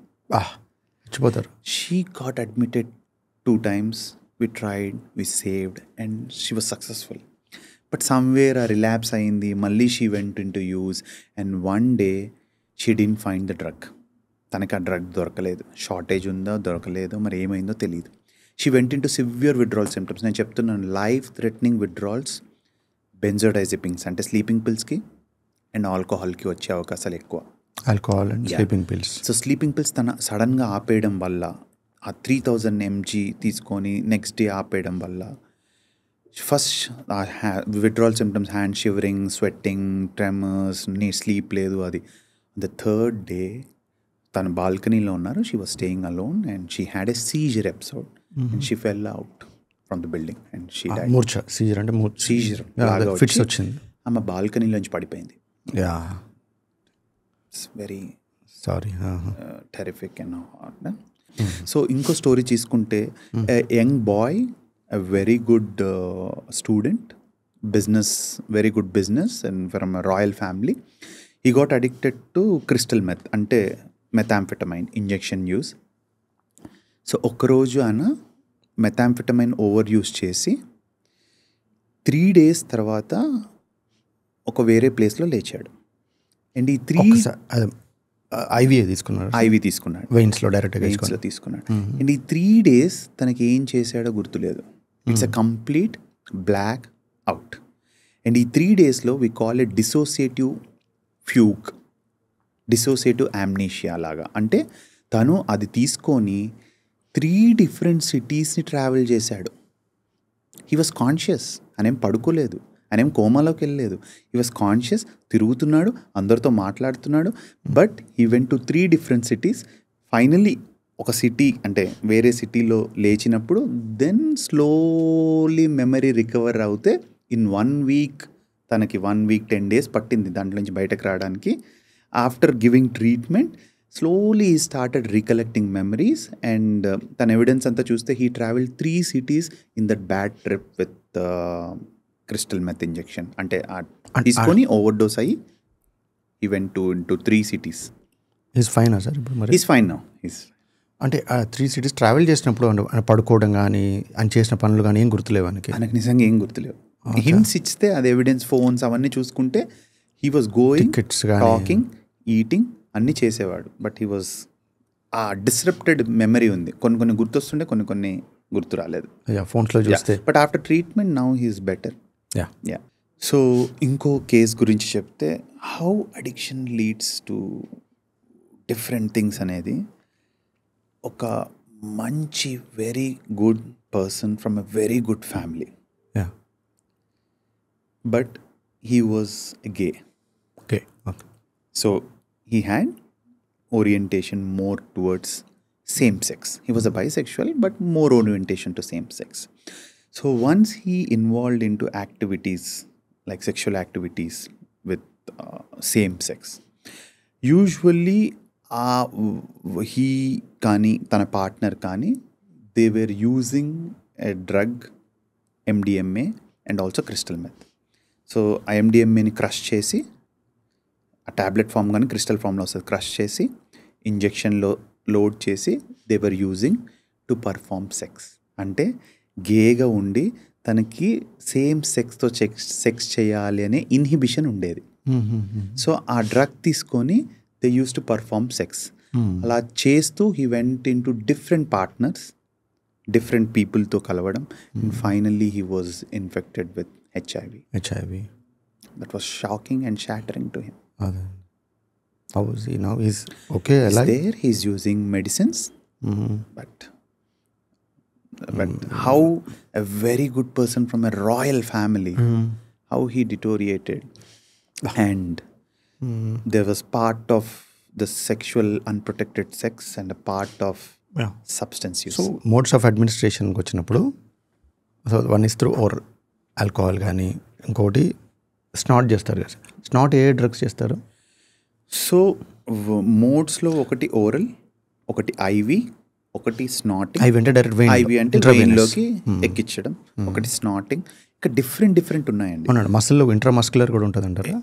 S2: She got admitted 2 times. We tried, we saved, and she was successful. But somewhere a relapse ayindi, malli she went into use, and one day she didn't find the drug. Tanaka drug dorkaledu, shortage unda dorkaledu, mari emayindo teliyadu. She went into severe withdrawal symptoms. Nenu cheptunnanu, life threatening withdrawals, benzodiazepines ante sleeping pills ki and alcohol ki vache avakasalu ekkuva.
S1: Alcohol and sleeping pills.
S2: So sleeping pills tana sudden ga aapeyadam valla, ఆ 3000 mg తీసుకొని నెక్స్ట్ డే ఆపేయడం వల్ల first withdrawal symptoms, hand shivering, sweating, tremors, sleep లేదు. అది ద థర్డ్ డే తన బాల్కనీలో ఉన్నారు. She was staying alone and she had a seizure episode and she fell out from the building and she died.
S1: మూర్ఛ, సీజర్ అంటే
S2: సీజర్
S1: ఫిట్స్ వచ్చింది.
S2: ఆమె బాల్కనీలోంచి పడిపోయింది.
S1: Yeah,
S2: it's very
S1: sorry,
S2: terrific and hot. So ఇంకో స్టోరీ తీసుకుంటే, young boy, a very good student, very good business and from a royal family. He got addicted to crystal meth, అంటే methamphetamine injection use. సో ఒక్కరోజు ఆయన మెథాంఫెటమైన్ ఓవర్ యూస్ చేసి 3 days తర్వాత ఒక వేరే ప్లేస్లో లేచాడు. అండ్ ఈ
S1: ఐవీ తీసుకున్నాడు, వెయిన్స్లో డైరెక్ట్గా
S2: తీసుకున్నాడు. అండ్ ఈ 3 days తనకి ఏం చేశాడో గుర్తులేదు. It's a complete blackout. And ఈ 3 daysలో we call it dissociative fugue, dissociative amnesia లాగా. అంటే తను అది తీసుకొని 3 different cities ట్రావెల్ చేశాడు. హీ వాజ్ కాన్షియస్, అనేం పడుకోలేదు, అనేం కోమాలోకి వెళ్ళలేదు. హీ వాజ్ కాన్షియస్, తిరుగుతున్నాడు, అందరితో మాట్లాడుతున్నాడు. But he went to 3 different cities. Finally ఒక సిటీ, అంటే వేరే సిటీలో లేచినప్పుడు దెన్ స్లోలీ మెమరీ రికవర్ అవుతే ఇన్ 1 week, తనకి 1 week 10 days పట్టింది దాంట్లో నుంచి బయటకు రావడానికి. After giving treatment slowly he started recollecting memories. And తన ఎవిడెన్స్ అంతా చూస్తే he travel 3 cities in that bad trip with crystal meth injection. అంటే తీసుకొని ఓవర్ డోస్ అయ్యి he went to 3 cities.
S1: Is fine sir ఇప్పుడు? మరి
S2: ఈజ్ ఫైన్ నౌ.
S1: అంటే 3 cities ట్రావెల్ చేసినప్పుడు పడుకోవడం కానీ అని చేసిన పనులు కానీ ఏం గుర్తులేవు ఆయనకి
S2: నిజంగా ఏం గుర్తులేవు. హింట్స్ ఇస్తే అది ఎవిడెన్స్, ఫోన్స్ అవన్నీ చూసుకుంటే he was going, talking, eating అన్నీ చేసేవాడు. బట్ హీ వాజ్ ఆ డిస్రప్టెడ్ మెమరీ ఉంది. కొన్ని గుర్తొస్తుండే, కొన్ని గుర్తు రాలేదు
S1: ఫోన్స్లో చూస్తే.
S2: But after treatment now he is better. Yeah. So ఇంకో కేస్ గురించి చెప్తే, how addiction leads to different things అనేది, ఒక మంచి very good person from a very good family, but he was gay. So he had orientation more towards same sex. He was a bisexual, but more orientation to same sex. So once he involved into activities like sexual activities with same sex, usually he kani tana partner kani, they were using a drug, MDMA and also crystal meth. So MDMA ni crush chesi, ఆ ట్యాబ్లెట్ ఫామ్ కానీ క్రిస్టల్ ఫామ్లో వస్తుంది, క్రష్ చేసి ఇంజెక్షన్లో లోడ్ చేసి they were using to perform sex. అంటే గేగా ఉండి తనకి సేమ్ సెక్స్తో సెక్స్ చేయాలి అనే ఇన్హిబిషన్ ఉండేది. సో ఆ డ్రగ్ తీసుకొని they use to perform sex. అలా చేస్తూ he went into different partners, different పీపుల్తో కలవడం. And finally he was infected with HIV. That was shocking and shattering to him.
S1: How is he now? He's okay, alive?
S2: He's there, he's using medicines. But how a very good person from a royal family, how he deteriorated. And there was part of the sexual unprotected sex and a part of substance use.
S1: So modes of administration వచ్చినప్పుడు, so one is through oral alcohol కానీ, ఇంకోటి స్నాట్ చేస్తారు కదా. స్నాట్ ఏ డ్రగ్స్ చేస్తారు?
S2: సో మోడ్స్లో ఒకటి ఓరల్, ఒకటి ఐవి, ఒకటి స్నాటింగ్.
S1: ఐవి అంటే డైరెక్ట్ వెయిన్,
S2: ఐవి అంటే వెయిన్లోకి ఎక్కించడం, ఒకటి స్నాటింగ్. ఇంకా డిఫరెంట్ ఉన్నాయండి.
S1: అవునండి. మసిల్లో ఇంట్రామస్కులర్ కూడా ఉంటుంది అంటారా?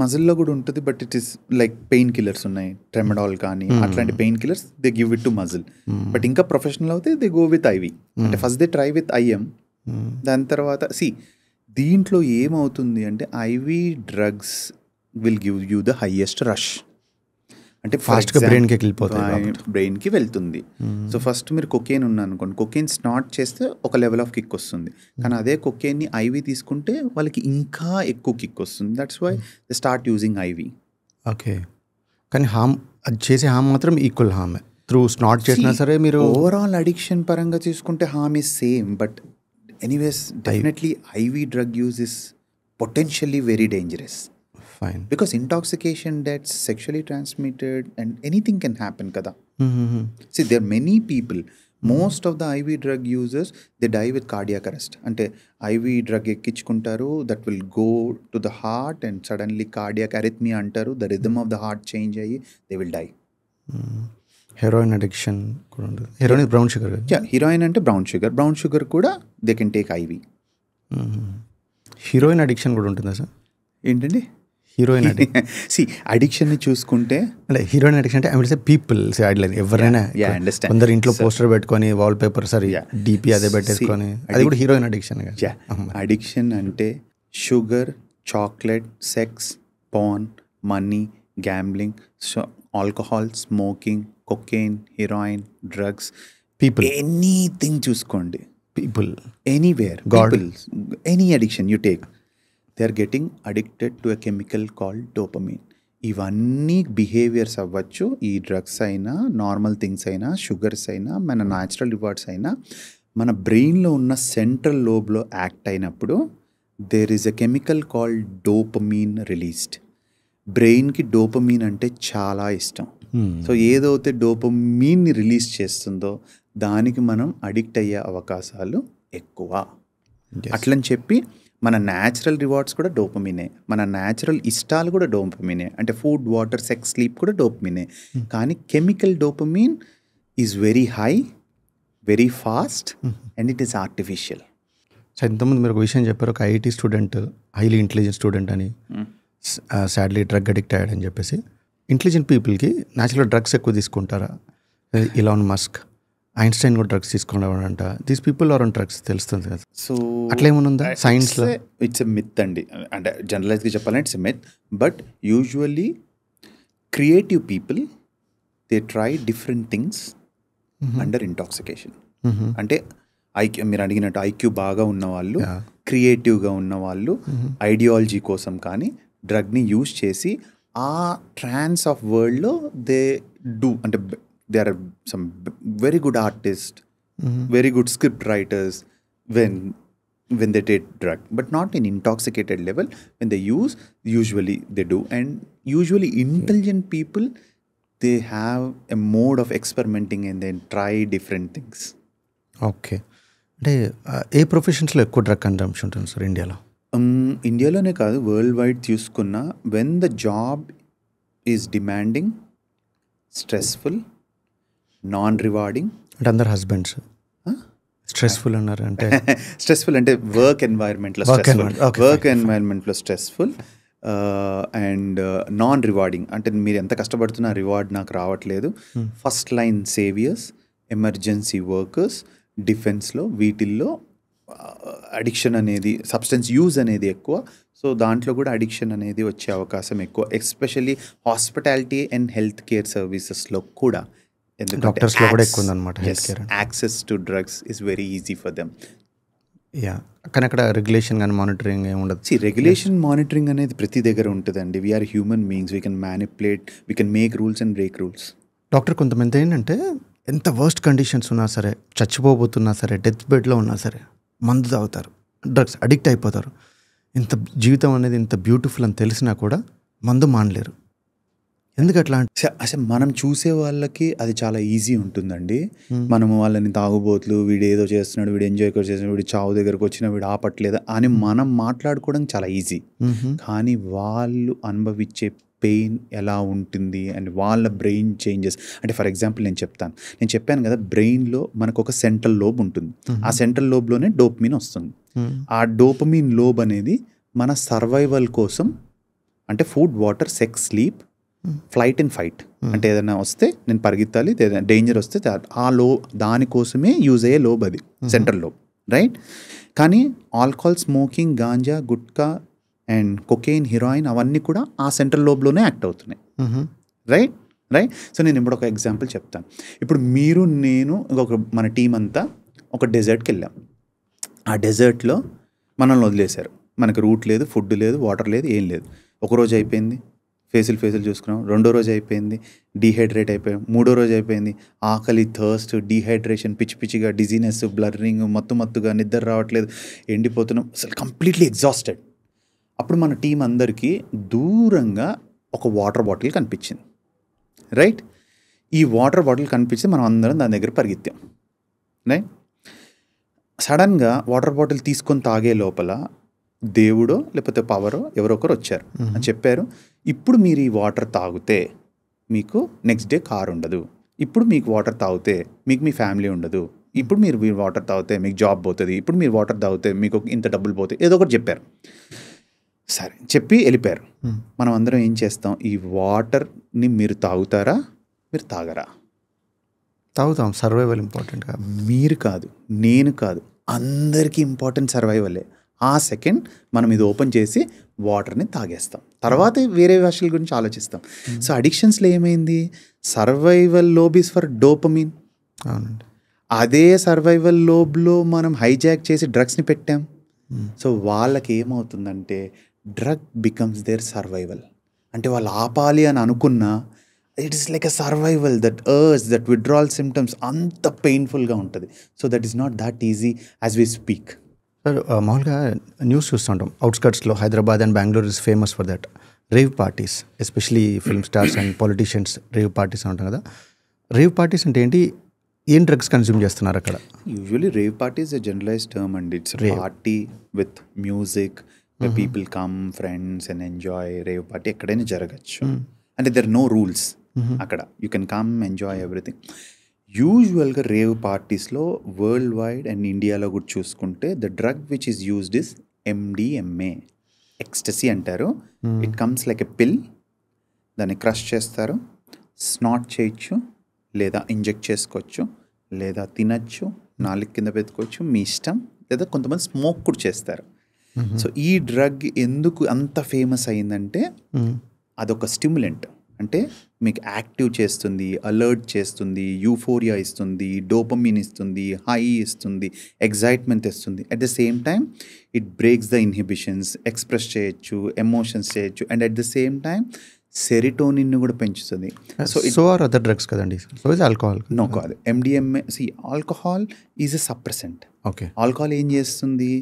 S2: మజిల్లో కూడా ఉంటుంది, but it is like pain killers ఉన్నాయి, ట్రెమడాల్ కానీ అట్లాంటి pain killers they give it to muscle. But ఇంకా ప్రొఫెషనల్ అవుతే దే గో విత్ ఐవి. అంటే first they try with IM, దాని తర్వాత దీంట్లో ఏమవుతుంది అంటే IV drugs will give you the highest rush. అంటే
S1: ఫాస్ట్గా
S2: బ్రెయిన్కి వెళ్తుంది. సో ఫస్ట్ మీరు కొకేన్ ఉన్నా అనుకోండి, కొకేన్ స్నాట్ చేస్తే ఒక లెవెల్ ఆఫ్ కిక్ వస్తుంది. కానీ అదే కొకేన్ని ఐవి తీసుకుంటే వాళ్ళకి ఇంకా ఎక్కువ కిక్ వస్తుంది. That's why they start using IV.
S1: Okay. కానీ హామ్, అది చేసే హామ్ మాత్రం ఈక్వల్ హామ్ త్రూ స్నాట్ చేసినా సరే. మీరు
S2: ఓవరాల్ అడిక్షన్ పరంగా తీసుకుంటే harm is same, but anyways definitely IV drug use is potentially very dangerous.
S1: Fine.
S2: Because intoxication that's sexually transmitted and anything can happen kada. See, there are many people, most of the IV drug users, they die with cardiac arrest. Ante IV drug ekkichukuntaru, that will go to the heart and suddenly cardiac arrhythmia antaru, the rhythm of the heart change ayi, they will die.
S1: Heroine addiction కూడా ఉంటుంది. హెరోయిన్ బ్రౌన్ షుగర్ కదా?
S2: Yeah, heroin ante brown sugar kuda they can take IV.
S1: Heroine addiction కూడా ఉంటుందా సార్?
S2: ఏంటండి
S1: హీరోయిన్
S2: సి అడిక్షన్ని చూసుకుంటే,
S1: అంటే హీరోయిన్ అడిక్షన్ అంటే I mean say people ideal ఎవరైనా కొందరు ఇంట్లో పోస్టర్ పెట్టుకొని వాల్ పేపర్ సరే డిపి అదే పెట్టేసుకొని అది కూడా హీరోయిన్ అడిక్షన్.
S2: అడిక్షన్ అంటే sugar, chocolate, sex, paan, money, gambling, alcohol, smoking, cocaine, heroin, drugs,
S1: people,
S2: anything చూసుకోండి,
S1: people,
S2: anywhere, any addiction you take, they are getting addicted to a chemical called dopamine. ఇవన్నీ బిహేవియర్స్ అవ్వచ్చు, ఈ డ్రగ్స్ అయినా, నార్మల్ థింగ్స్ అయినా, షుగర్స్ అయినా, మన న్యాచురల్ రివార్డ్స్ అయినా, మన బ్రెయిన్లో ఉన్న సెంట్రల్ లోబ్లో యాక్ట్ అయినప్పుడు there is a chemical called dopamine released. బ్రెయిన్కి డోపమీన్ అంటే చాలా ఇష్టం. సో ఏదైతే డోపమీన్ని రిలీజ్ చేస్తుందో దానికి మనం అడిక్ట్ అయ్యే అవకాశాలు ఎక్కువ. అట్లని చెప్పి మన న్యాచురల్ రివార్డ్స్ కూడా డోపమినే, మన న్యాచురల్ ఇష్టాలు కూడా డోపమినే, అంటే ఫుడ్, వాటర్, సెక్స్, స్లీప్ కూడా డోపమినే. కానీ chemical dopamine is very high, very fast and it is artificial.
S1: So ఇంతకుముందు మీరు ఒక విషయం చెప్పారు, ఒక IIT student, highly intelligent student అని, సాడ్లీ డ్రగ్ అడిక్ట్ అయ్యాడని చెప్పేసి. ఇంటెలిజెంట్ పీపుల్కి న్యాచురల్ డ్రగ్స్ ఎక్కువ తీసుకుంటారా? ఇలాన్ మస్క్, ఐన్స్టైన్ కూడా డ్రగ్స్ తీసుకున్నాడంట. These people are on drugs తెలుస్తుంది కదా.
S2: సో
S1: అట్లా ఏమైనా ఉందా సైన్స్లో?
S2: ఇట్స్ ఎ మిత్ అండి, అంటే జనరలైజ్గా చెప్పాలంటే it's a myth. But usually creative people they try different things under intoxication. అంటే ఐక్యూ, మీరు అడిగినట్టు ఐక్యూ బాగా ఉన్నవాళ్ళు, క్రియేటివ్గా ఉన్నవాళ్ళు ఐడియాలజీ కోసం కానీ డ్రగ్ని యూజ్ చేసి ఆ ట్రాన్స్ ఆఫ్ వరల్డ్లో దే డూ, అంటే there are some very good artists, very good script writers when they take drug, but not in intoxicated level. When they use, usually they do. And usually intelligent people, they have a mode of experimenting and then try different things.
S1: Okay. అంటే ఏ ప్రొఫెషన్స్లో ఎక్కువ డ్రగ్ కన్జంప్షన్ ఉంటుంది సార్ ఇండియాలో?
S2: ఇండియాలోనే కాదు, వరల్డ్ వైడ్ చూసుకున్నా, when the job is demanding, stressful, non rewarding,
S1: అంటే అందరు హస్బెండ్స్ స్ట్రెస్ఫుల్ అన్నారు. అంటే
S2: స్ట్రెస్ఫుల్ అంటే వర్క్ ఎన్వైర్న్మెంట్లో స్ట్రెస్ఫుల్ అండ్ నాన్ రివార్డింగ్, అంటే మీరు ఎంత కష్టపడుతున్నా రివార్డ్ నాకు రావట్లేదు. First line saviours, emergency workers, డిఫెన్స్లో, వీటిల్లో అడిక్షన్ అనేది, సబ్స్టెన్స్ యూజ్ అనేది ఎక్కువ. సో దాంట్లో కూడా అడిక్షన్ అనేది వచ్చే అవకాశం ఎక్కువ, especially hospitality and health care సర్వీసెస్లో కూడా.
S1: డాక్టర్స్లో కూడా ఎక్కువ ఉందన్నమాట health care.
S2: Access to drugs is very easy for them.
S1: Yeah, కానీ అక్కడ రెగ్యులేషన్ కానీ మానిటరింగ్ ఏమి ఉండదు.
S2: రెగ్యులేషన్ మానిటరింగ్ అనేది ప్రతి దగ్గర ఉంటుందండి. We're human beings, we can manipulate, we can make rules and break rules.
S1: Doctor, కొంతమంది ఏంటంటే ఎంత వర్స్ట్ కండిషన్స్ ఉన్నా సరే, చచ్చిపోబోతున్నా సరే, డెత్ బెడ్లో ఉన్నా సరే మందు తాగుతారు, డ్రగ్స్ అడిక్ట్ అయిపోతారు. ఇంత జీవితం అనేది ఇంత బ్యూటిఫుల్ అని తెలిసినా కూడా మందు మానలేరు. ఎందుకు అట్లా?
S2: అసలు మనం చూసే వాళ్ళకి అది చాలా ఈజీ ఉంటుందండి. మనము వాళ్ళని తాగుబోతులు, వీడు ఏదో చేస్తున్నాడు, వీడు ఎంజాయ్ చేస్తున్నాడు, వీడు చావు దగ్గరకు వచ్చినా వీడు ఆపట్లేదా అని మనం మాట్లాడుకోవడం చాలా ఈజీ. కానీ వాళ్ళు అనుభవించే పెయిన్ ఎలా ఉంటుంది అండ్ వాళ్ళ బ్రెయిన్ చేంజెస్, అంటే ఫర్ ఎగ్జాంపుల్ నేను చెప్పాను కదా, బ్రెయిన్లో మనకు ఒక సెంట్రల్ లోబ్ ఉంటుంది. ఆ సెంట్రల్ లోబ్లోనే డోపమిన్ వస్తుంది. ఆ డోపమిన్ లోబ్ అనేది మన సర్వైవల్ కోసం, అంటే food, water, sex, sleep, flight and fight, అంటే ఏదైనా వస్తే నేను పరిగెత్తాలి, ఏదైనా డేంజర్ వస్తే ఆ దానికోసమే యూజ్ అయ్యే లోబ్ అది, సెంట్రల్ లోబ్, రైట్? కానీ alcohol, smoking, ganja, gutka and cocaine, heroine అవన్నీ కూడా ఆ సెంట్రల్ లోబ్లోనే యాక్ట్ అవుతున్నాయి, రైట్? సో నేను ఇప్పుడు ఒక ఎగ్జాంపుల్ చెప్తాను. ఇప్పుడు మీరు, నేను, మన టీం అంతా ఒక డెజర్ట్కి వెళ్ళాం. ఆ డెజర్ట్లో మనల్ని వదిలేశారు. మనకు రూట్ లేదు, ఫుడ్ లేదు, వాటర్ లేదు, ఏం లేదు. ఒకరోజు అయిపోయింది, ఫేసులు చూసుకున్నాం, 2వ రోజు అయిపోయింది, డీహైడ్రేట్ అయిపోయాం, 3వ రోజు అయిపోయింది, ఆకలి, థర్స్ట్, డీహైడ్రేషన్, పిచ్చిగా, డిజీనెస్, బ్లర్రింగ్, మత్తుగా, నిద్ర రావట్లేదు, ఎండిపోతున్నాం, అసలు కంప్లీట్లీ ఎగ్జాస్టెడ్. అప్పుడు మన టీం అందరికీ దూరంగా ఒక వాటర్ బాటిల్ కనిపించింది, రైట్? ఈ వాటర్ బాటిల్ కనిపించి మనం అందరం దాని దగ్గర పరిగెత్తాం, రైట్? సడన్గా వాటర్ బాటిల్ తీసుకొని తాగే లోపల దేవుడో లేకపోతే పవరో ఎవరో ఒకరు వచ్చారు అని చెప్పారు, ఇప్పుడు మీరు ఈ వాటర్ తాగితే మీకు నెక్స్ట్ డే కార్ ఉండదు, ఇప్పుడు మీకు వాటర్ తాగితే మీకు మీ ఫ్యామిలీ ఉండదు, ఇప్పుడు మీరు వాటర్ తాగితే మీకు జాబ్ పోతుంది, ఇప్పుడు మీరు వాటర్ తాగితే మీకు ఇంత డబ్బులు పోతాయి, ఏదో ఒకటి చెప్పారు. సరే చెప్పి వెళ్ళిపోయారు. మనం అందరం ఏం చేస్తాం, ఈ వాటర్ని మీరు తాగుతారా, మీరు తాగరా?
S1: తాగుతాం, సర్వైవల్ ఇంపార్టెంట్.
S2: మీరు కాదు, నేను కాదు, అందరికీ ఇంపార్టెంట్ సర్వైవలే. ఆ సెకండ్ మనం ఇది ఓపెన్ చేసి వాటర్ని తాగేస్తాం, తర్వాత వేరే విషయాల గురించి ఆలోచిస్తాం. సో అడిక్షన్స్లో ఏమైంది, survival lobe is for dopamine.
S1: అవునండి.
S2: అదే సర్వైవల్ లోబ్లో మనం హైజాక్ చేసి డ్రగ్స్ని పెట్టాం. సో వాళ్ళకి ఏమవుతుందంటే డ్రగ్ బికమ్స్ దేర్ సర్వైవల్. అంటే వాళ్ళు ఆపాలి అని అనుకున్నా it is like a survival, that urge, that withdrawal symptoms అంత పెయిన్ఫుల్గా ఉంటుంది. So that is not that easy as we speak.
S1: Sir మామూలుగా న్యూస్ చూస్తుంటాం, అవుట్స్కట్స్లో Hyderabad and Bengaluru is famous for that rave parties, especially film stars and politicians rave parties అంటాం కదా. రేవ్ పార్టీస్ అంటే ఏంటి, ఏం డ్రగ్స్ కన్స్యూమ్ చేస్తున్నారు అక్కడ?
S2: Usually rave party is a generalised term అండి. It's party with music, people come, friends and enjoy. Rave party ఎక్కడైనా జరగచ్చు, అంటే దెర్ ఆర్ నో రూల్స్ అక్కడ. You can come, enjoy everything. యూజువల్గా రేవ్ పార్టీస్లో వరల్డ్ వైడ్ అండ్ ఇండియాలో కూడా చూసుకుంటే the drug which is used is MDMA, ecstasy అంటారు. It comes like a pill. దాన్ని క్రష్ చేస్తారు, స్నాట్ చేయొచ్చు, లేదా ఇంజెక్ట్ చేసుకోవచ్చు, లేదా తినచ్చు, నాలుగు కింద పెట్టుకోవచ్చు, మీ ఇష్టం, లేదా కొంతమంది స్మోక్ కూడా చేస్తారు. సో ఈ డ్రగ్ ఎందుకు అంత ఫేమస్ అయిందంటే అదొక స్టిమ్యులెంట్, అంటే మీకు యాక్టివ్ చేస్తుంది, అలర్ట్ చేస్తుంది, యూఫోరియా ఇస్తుంది, డోపమిన్ ఇస్తుంది, హై ఇస్తుంది, ఎగ్జైట్మెంట్ ఇస్తుంది. At the same time it breaks the inhibitions, express చేయొచ్చు, ఎమోషన్స్ చేయొచ్చు, and at the same time serotonin కూడా పెంచుతుంది.
S1: సో ఆర్ అదర్ డ్రగ్స్ కదండి. So is alcohol?
S2: నో కాదు. MDMA, alcohol is a suppressant.
S1: Okay.
S2: Alcohol ఏం చేస్తుంది,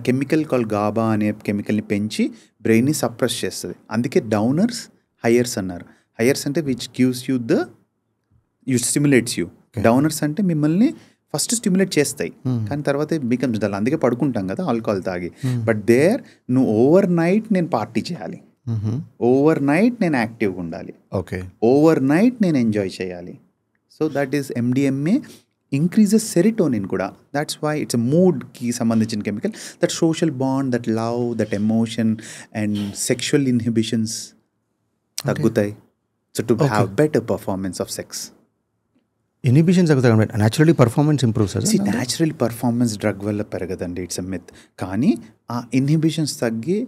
S2: కెమికల్ కాల్ గాబా అనే కెమికల్ని పెంచి బ్రెయిన్ని సప్రెస్ చేస్తుంది. అందుకే డౌనర్స్, హయ్యర్స్ అన్నారు. హయ్యర్స్ అంటే which gives you stimulates you. Downers అంటే మిమ్మల్ని ఫస్ట్ స్టిమ్యులేట్ చేస్తాయి, కానీ తర్వాత బికమ్స్ డల్. అందుకే పడుకుంటాం కదా ఆల్కహాల్ తాగి. బట్ దేర్ నువ్వు ఓవర్ నైట్ నేను పార్టీ చేయాలి, ఓవర్ నైట్ నేను యాక్టివ్గా ఉండాలి,
S1: ఓకే,
S2: ఓవర్ నైట్ నేను ఎంజాయ్ చేయాలి. So that is MDMA increases serotonin కూడా. దాట్స్ వై ఇట్స్ ఎ మూడ్కి సంబంధించిన chemical. That social bond, that love, that emotion and sexual inhibitions తగ్గుతాయి. So to have better performance of sex.
S1: Inhibitions తగ్గుతాయి, naturally performance improves.
S2: Natural performance drug వల్ల పెరగదండి, ఇట్స్ ఎ మిత్. కానీ ఆ ఇన్హిబిషన్స్ తగ్గి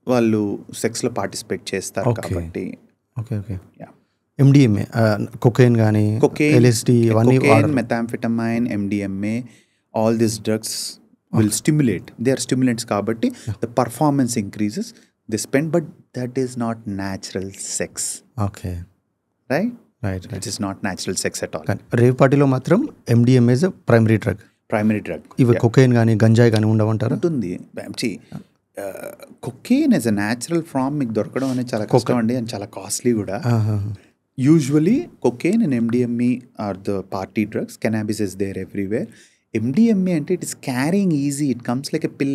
S2: వాళ్ళు సెక్స్లో పార్టిసిపేట్ చేస్తారు కాబట్టి.
S1: Okay okay. MDMA, కొకైన్ కానీ, LSD,
S2: methamphetamine, MDMA, all these drugs will stimulate. They are stimulants కాబట్టి the performance increases, they spend, but that is not natural sex.
S1: Okay,
S2: right.
S1: It
S2: is not natural sex at all.
S1: Rave పార్టీలో మాత్రం MDMA ఇస్ ప్రైమరీ డ్రగ్. ఇవి కొకైన్ కానీ, గంజాయి కానీ ఉండవంటారా?
S2: ఉంటుంది. Cocaine as a natural form మీకు దొరకడం అనేది చాలా కష్టం అండి, అండ్ చాలా కాస్ట్లీ కూడా. Usually, cocaine and MDMA are the party drugs. Cannabis is there everywhere. MDMA అంటే it is carrying easy. It comes like a pill.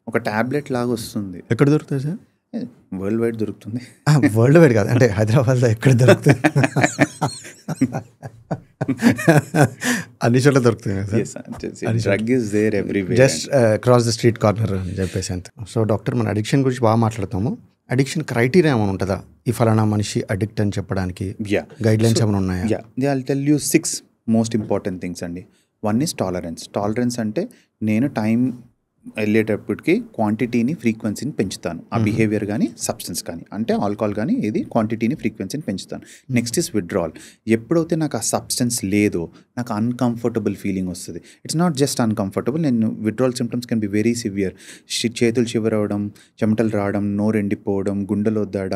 S2: ఒక టాబ్లెట్ లాగా వస్తుంది.
S1: ఎక్కడ దొరుకుతుంది సార్?
S2: వరల్డ్ వైడ్ దొరుకుతుంది.
S1: వరల్డ్ వైడ్ కాదు, అంటే హైదరాబాద్లో ఎక్కడ దొరుకుతుంది? అన్ని చోట్ల దొరుకుతుంది.
S2: Drug is there everywhere,
S1: just cross the street corner అని చెప్పేసి అంత. సో డాక్టర్, మన అడిక్షన్ గురించి బాగా మాట్లాడతాము. అడిక్షన్ క్రైటీరియా ఏమైనా ఉంటుందా? ఈ ఫలానా మనిషి అడిక్ట్ అని చెప్పడానికి గైడ్ లైన్స్ ఏమైనా ఉన్నాయా?
S2: I'll tell you 6 most important things అండి. 1 is టాలరెన్స్. టాలరెన్స్ అంటే నేను టైం వెళ్ళేటప్పటికి క్వాంటిటీని ఫ్రీక్వెన్సీని పెంచుతాను. ఆ బిహేవియర్ కానీ సబ్స్టెన్స్ కానీ, అంటే ఆల్కహాల్ కానీ ఇది క్వాంటిటీని ఫ్రీక్వెన్సీని పెంచుతాను. Next is withdrawal. ఎప్పుడైతే నాకు ఆ సబ్స్టెన్స్ లేదో నాకు అన్కంఫర్టబుల్ ఫీలింగ్ వస్తుంది. ఇట్స్ నాట్ జస్ట్ అన్కంఫర్టబుల్, నేను withdrawal symptoms can be very severe. చేతులు చివరవడం, చెమటలు రావడం, నోరు ఎండిపోవడం, గుండెలో దడ,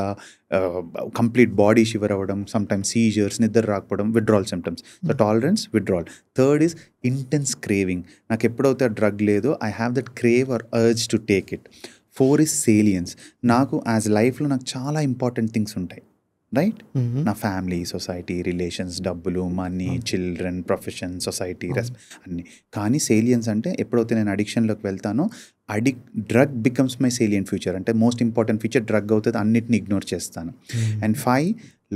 S2: కంప్లీట్ బాడీ షివర్ అవ్వడం, సమ్టైమ్స్ సీజర్స్, నిద్ర రాకపోవడం, withdrawal symptoms. So tolerance, withdrawal. Third is intense craving. నాకు ఎప్పుడైతే డ్రగ్ లేదో I have that crave or urge to take it. 4 is salience. నాకు యాజ్ లైఫ్లో నాకు చాలా ఇంపార్టెంట్ థింగ్స్ ఉంటాయి, రైట్? నా ఫ్యామిలీ, సొసైటీ, రిలేషన్స్, డబ్బులు, మనీ, చిల్డ్రన్, ప్రొఫెషన్, సొసైటీ, అన్నీ. కానీ సేలియన్స్ అంటే ఎప్పుడైతే నేను అడిక్షన్లోకి వెళ్తానో drug becomes my salient future. అంటే మోస్ట్ ఇంపార్టెంట్ ఫీచర్ డ్రగ్ అవుతుంది, అన్నిటిని ఇగ్నోర్ చేస్తాను. And 5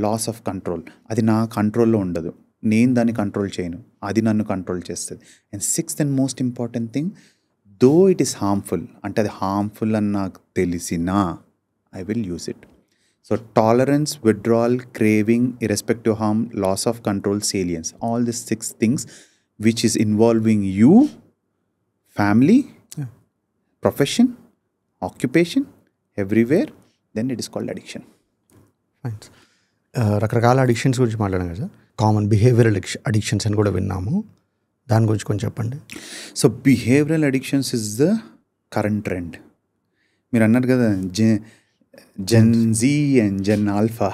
S2: loss of control. అది నా కంట్రోల్లో ఉండదు, నేను దాన్ని కంట్రోల్ చేయను, అది నన్ను కంట్రోల్ చేస్తుంది. And 6th and most important thing, though it is harmful, అంటే అది హార్మ్ఫుల్ అని నాకు తెలిసినా I will use it. So tolerance, withdrawal, craving, irrespective harm, loss of control, salience, all this 6 things which is involving you, family, profession, occupation, everywhere, then it is called addiction.
S1: రకరకాల అడిక్షన్స్ గురించి మాట్లాడాం కదా సార్. కామన్ బిహేవియరల్ అడిక్షన్స్ అని కూడా విన్నాము, దాని గురించి కొంచెం చెప్పండి.
S2: So behavioural addictions is the current trend. మీరు అన్నారు కదా Gen Z and Gen Alpha.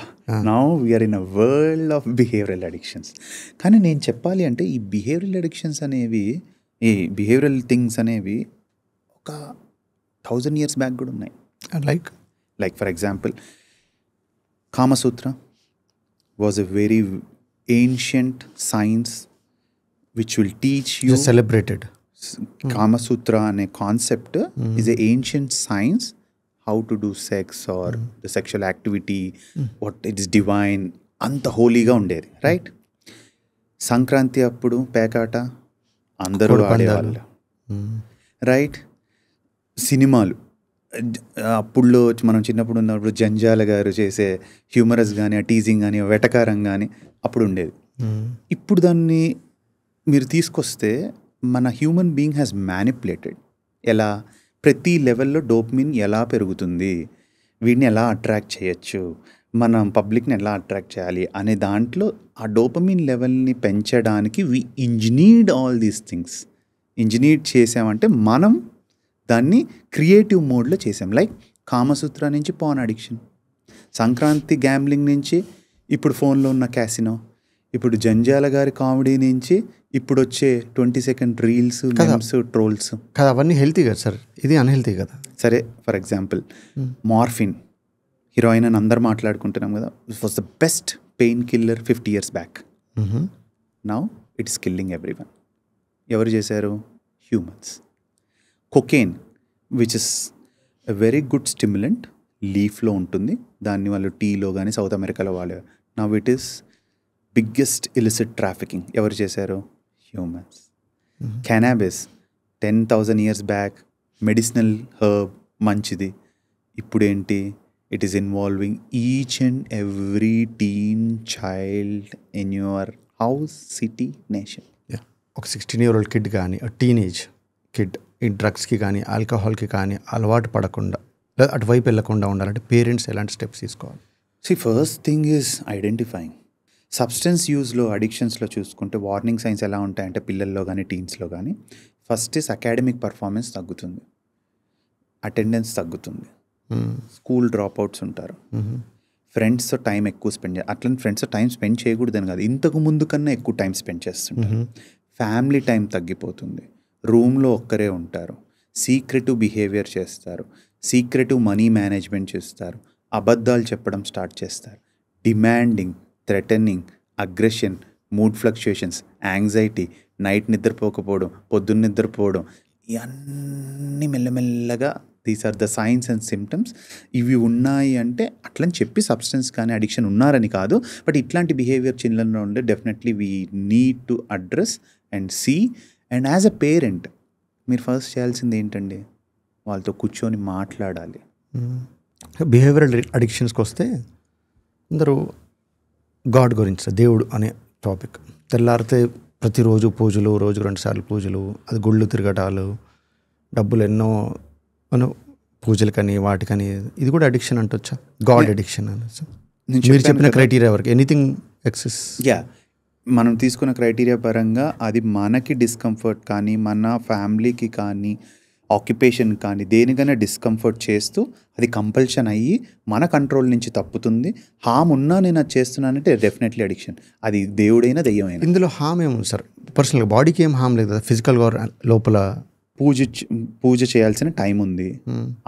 S2: Now we are in a world of behavioural addictions. కానీ నేను చెప్పాలి అంటే ఈ బిహేవియరల్ అడిక్షన్స్ అనేవి, ఈ బిహేవియరల్ థింగ్స్ అనేవి ఒక 1000 years బ్యాక్ కూడా ఉన్నాయి. Like for example, Kamasutra was a very ancient science which will teach you,
S1: celebrated.
S2: Kamasutra అనే concept is a ancient science, how to do sex or the sexual activity, what it is divine, అంత హోలీగా ఉండేది, రైట్? సంక్రాంతి అప్పుడు పేకాట అందరూ ఆడేవాళ్ళు, రైట్? సినిమాలు అప్పుడులో మనం చిన్నప్పుడు ఉన్నప్పుడు జంజాల గారు చేసే హ్యూమరస్ కానీ, టీజింగ్ కానీ, వెటకారం కానీ అప్పుడు ఉండేది. ఇప్పుడు దాన్ని మీరు తీసుకొస్తే మన హ్యూమన్ బీయింగ్ హ్యాస్ మ్యానిపులేటెడ్. ఎలా? ప్రతి లెవెల్లో డోపమిన్ ఎలా పెరుగుతుంది, వీడిని ఎలా అట్రాక్ట్ చేయొచ్చు, మనం పబ్లిక్ని ఎలా అట్రాక్ట్ చేయాలి అనే దాంట్లో ఆ డోపమిన్ లెవెల్ని పెంచడానికి we engineered all these things. Engineer చేసామంటే మనం దాన్ని క్రియేటివ్ మోడ్లో చేసాం. లైక్ కామసూత్ర నుంచి పాన్ అడిక్షన్, సంక్రాంతి గ్యాంబ్లింగ్ నుంచి ఇప్పుడు ఫోన్లో ఉన్న క్యాసినో, ఇప్పుడు జంజాల గారి కామెడీ నుంచి ఇప్పుడు వచ్చే 20 second రీల్స్, మీమ్స్, ట్రోల్స్
S1: కదా. అవన్నీ హెల్తీ కదా సార్, ఇది అన్హెల్తీ కదా.
S2: సరే, ఫర్ ఎగ్జాంపుల్ మార్ఫిన్, హీరోయిన్ అని అందరు మాట్లాడుకుంటున్నాం కదా. It was the best pain killer 50 years back. Now it's killing everyone. ఎవరు చేశారు? Humans. Cocaine, which is a very good stimulant, లీఫ్లో ఉంటుంది, దాన్ని వాళ్ళు టీలో కానీ సౌత్ అమెరికాలో వాడేవారు. Now it is biggest illicit trafficking. ఎవరు చేశారు? Humans. Cannabis 10,000 years back medicinal herb, మంచిది. ఇప్పుడేంటి? It is involving each and every teen child in your house, city, nation.
S1: ఒక 16-year-old కిడ్ కానీ, టీనేజ్ కిడ్ ఈ డ్రగ్స్కి కానీ ఆల్కహాల్కి కానీ అలవాటు పడకుండా లేదా అటువైపు వెళ్ళకుండా ఉండాలంటే పేరెంట్స్ ఎలాంటి స్టెప్స్ తీసుకోవాలి?
S2: First thing is identifying. Substance యూజ్లో, అడిక్షన్స్లో చూసుకుంటే వార్నింగ్ సైన్స్ ఎలా ఉంటాయంటే పిల్లల్లో కానీ టీన్స్లో కానీ, ఫస్ట్ ఇస్ అకాడమిక్ పర్ఫార్మెన్స్ తగ్గుతుంది, అటెండెన్స్ తగ్గుతుంది, స్కూల్ డ్రాప్ అవుట్స్ ఉంటారు, ఫ్రెండ్స్తో టైం ఎక్కువ స్పెండ్ అట్లని ఫ్రెండ్స్తో టైం స్పెండ్ చేయకూడదని కాదు, ఇంతకు ముందు కన్నా ఎక్కువ టైం స్పెండ్ చేస్తుంటారు. ఫ్యామిలీ టైం తగ్గిపోతుంది, రూమ్లో ఒక్కరే ఉంటారు, సీక్రెటివ్ బిహేవియర్ చేస్తారు, సీక్రెటివ్ మనీ మేనేజ్మెంట్ చేస్తారు, అబద్ధాలు చెప్పడం స్టార్ట్ చేస్తారు, demanding, threatening, aggression, mood fluctuations, anxiety, night నిద్రపోకపోవడం, పొద్దున్న నిద్రపోవడం, ఇవన్నీ మెల్లమెల్లగా these are the signs and symptoms. ఇవి ఉన్నాయి అంటే అట్లని చెప్పి సబ్స్టెన్స్ కానీ అడిక్షన్ ఉన్నారని కాదు, బట్ ఇట్లాంటి బిహేవియర్ చిన్నలో ఉండే definitely we need to address and see. And as a parent మీరు ఫస్ట్ చేయాల్సింది ఏంటండి? వాళ్ళతో కూర్చొని మాట్లాడాలి.
S1: బిహేవియరల్ అడిక్షన్స్కి వస్తే అందరూ గాడ్ గురించి, దేవుడు అనే టాపిక్, తెల్లారితే ప్రతిరోజు పూజలు, రోజుకు 2 సార్లు పూజలు, అది గుళ్ళు తిరగటాలు, డబ్బులు ఎన్నో పూజలకని వాటికని, ఇది కూడా అడిక్షన్ అంటొచ్చా? గాడ్ అడిక్షన్ అనొచ్చా? మీరు చెప్పిన క్రైటీరియా వరకు ఎనీథింగ్ ఎక్సెస్.
S2: మనం తీసుకున్న క్రైటీరియా పరంగా అది మనకి డిస్కంఫర్ట్ కానీ, మన ఫ్యామిలీకి కానీ, ఆక్యుపేషన్ కానీ, దేనికైనా డిస్కంఫర్ట్ చేస్తూ అది కంపల్షన్ అయ్యి మన కంట్రోల్ నుంచి తప్పుతుంది, హామ్ ఉన్నా నేను అది చేస్తున్నానంటే డెఫినెట్లీ అడిక్షన్. అది దేవుడైనా దెయ్యమైనా.
S1: ఇందులో హామ్ ఏముంది సార్? పర్సనల్గా బాడీకి ఏం హామ్ లేదు కదా, ఫిజికల్గా లోపల
S2: పూజ చేయాల్సిన టైం ఉంది,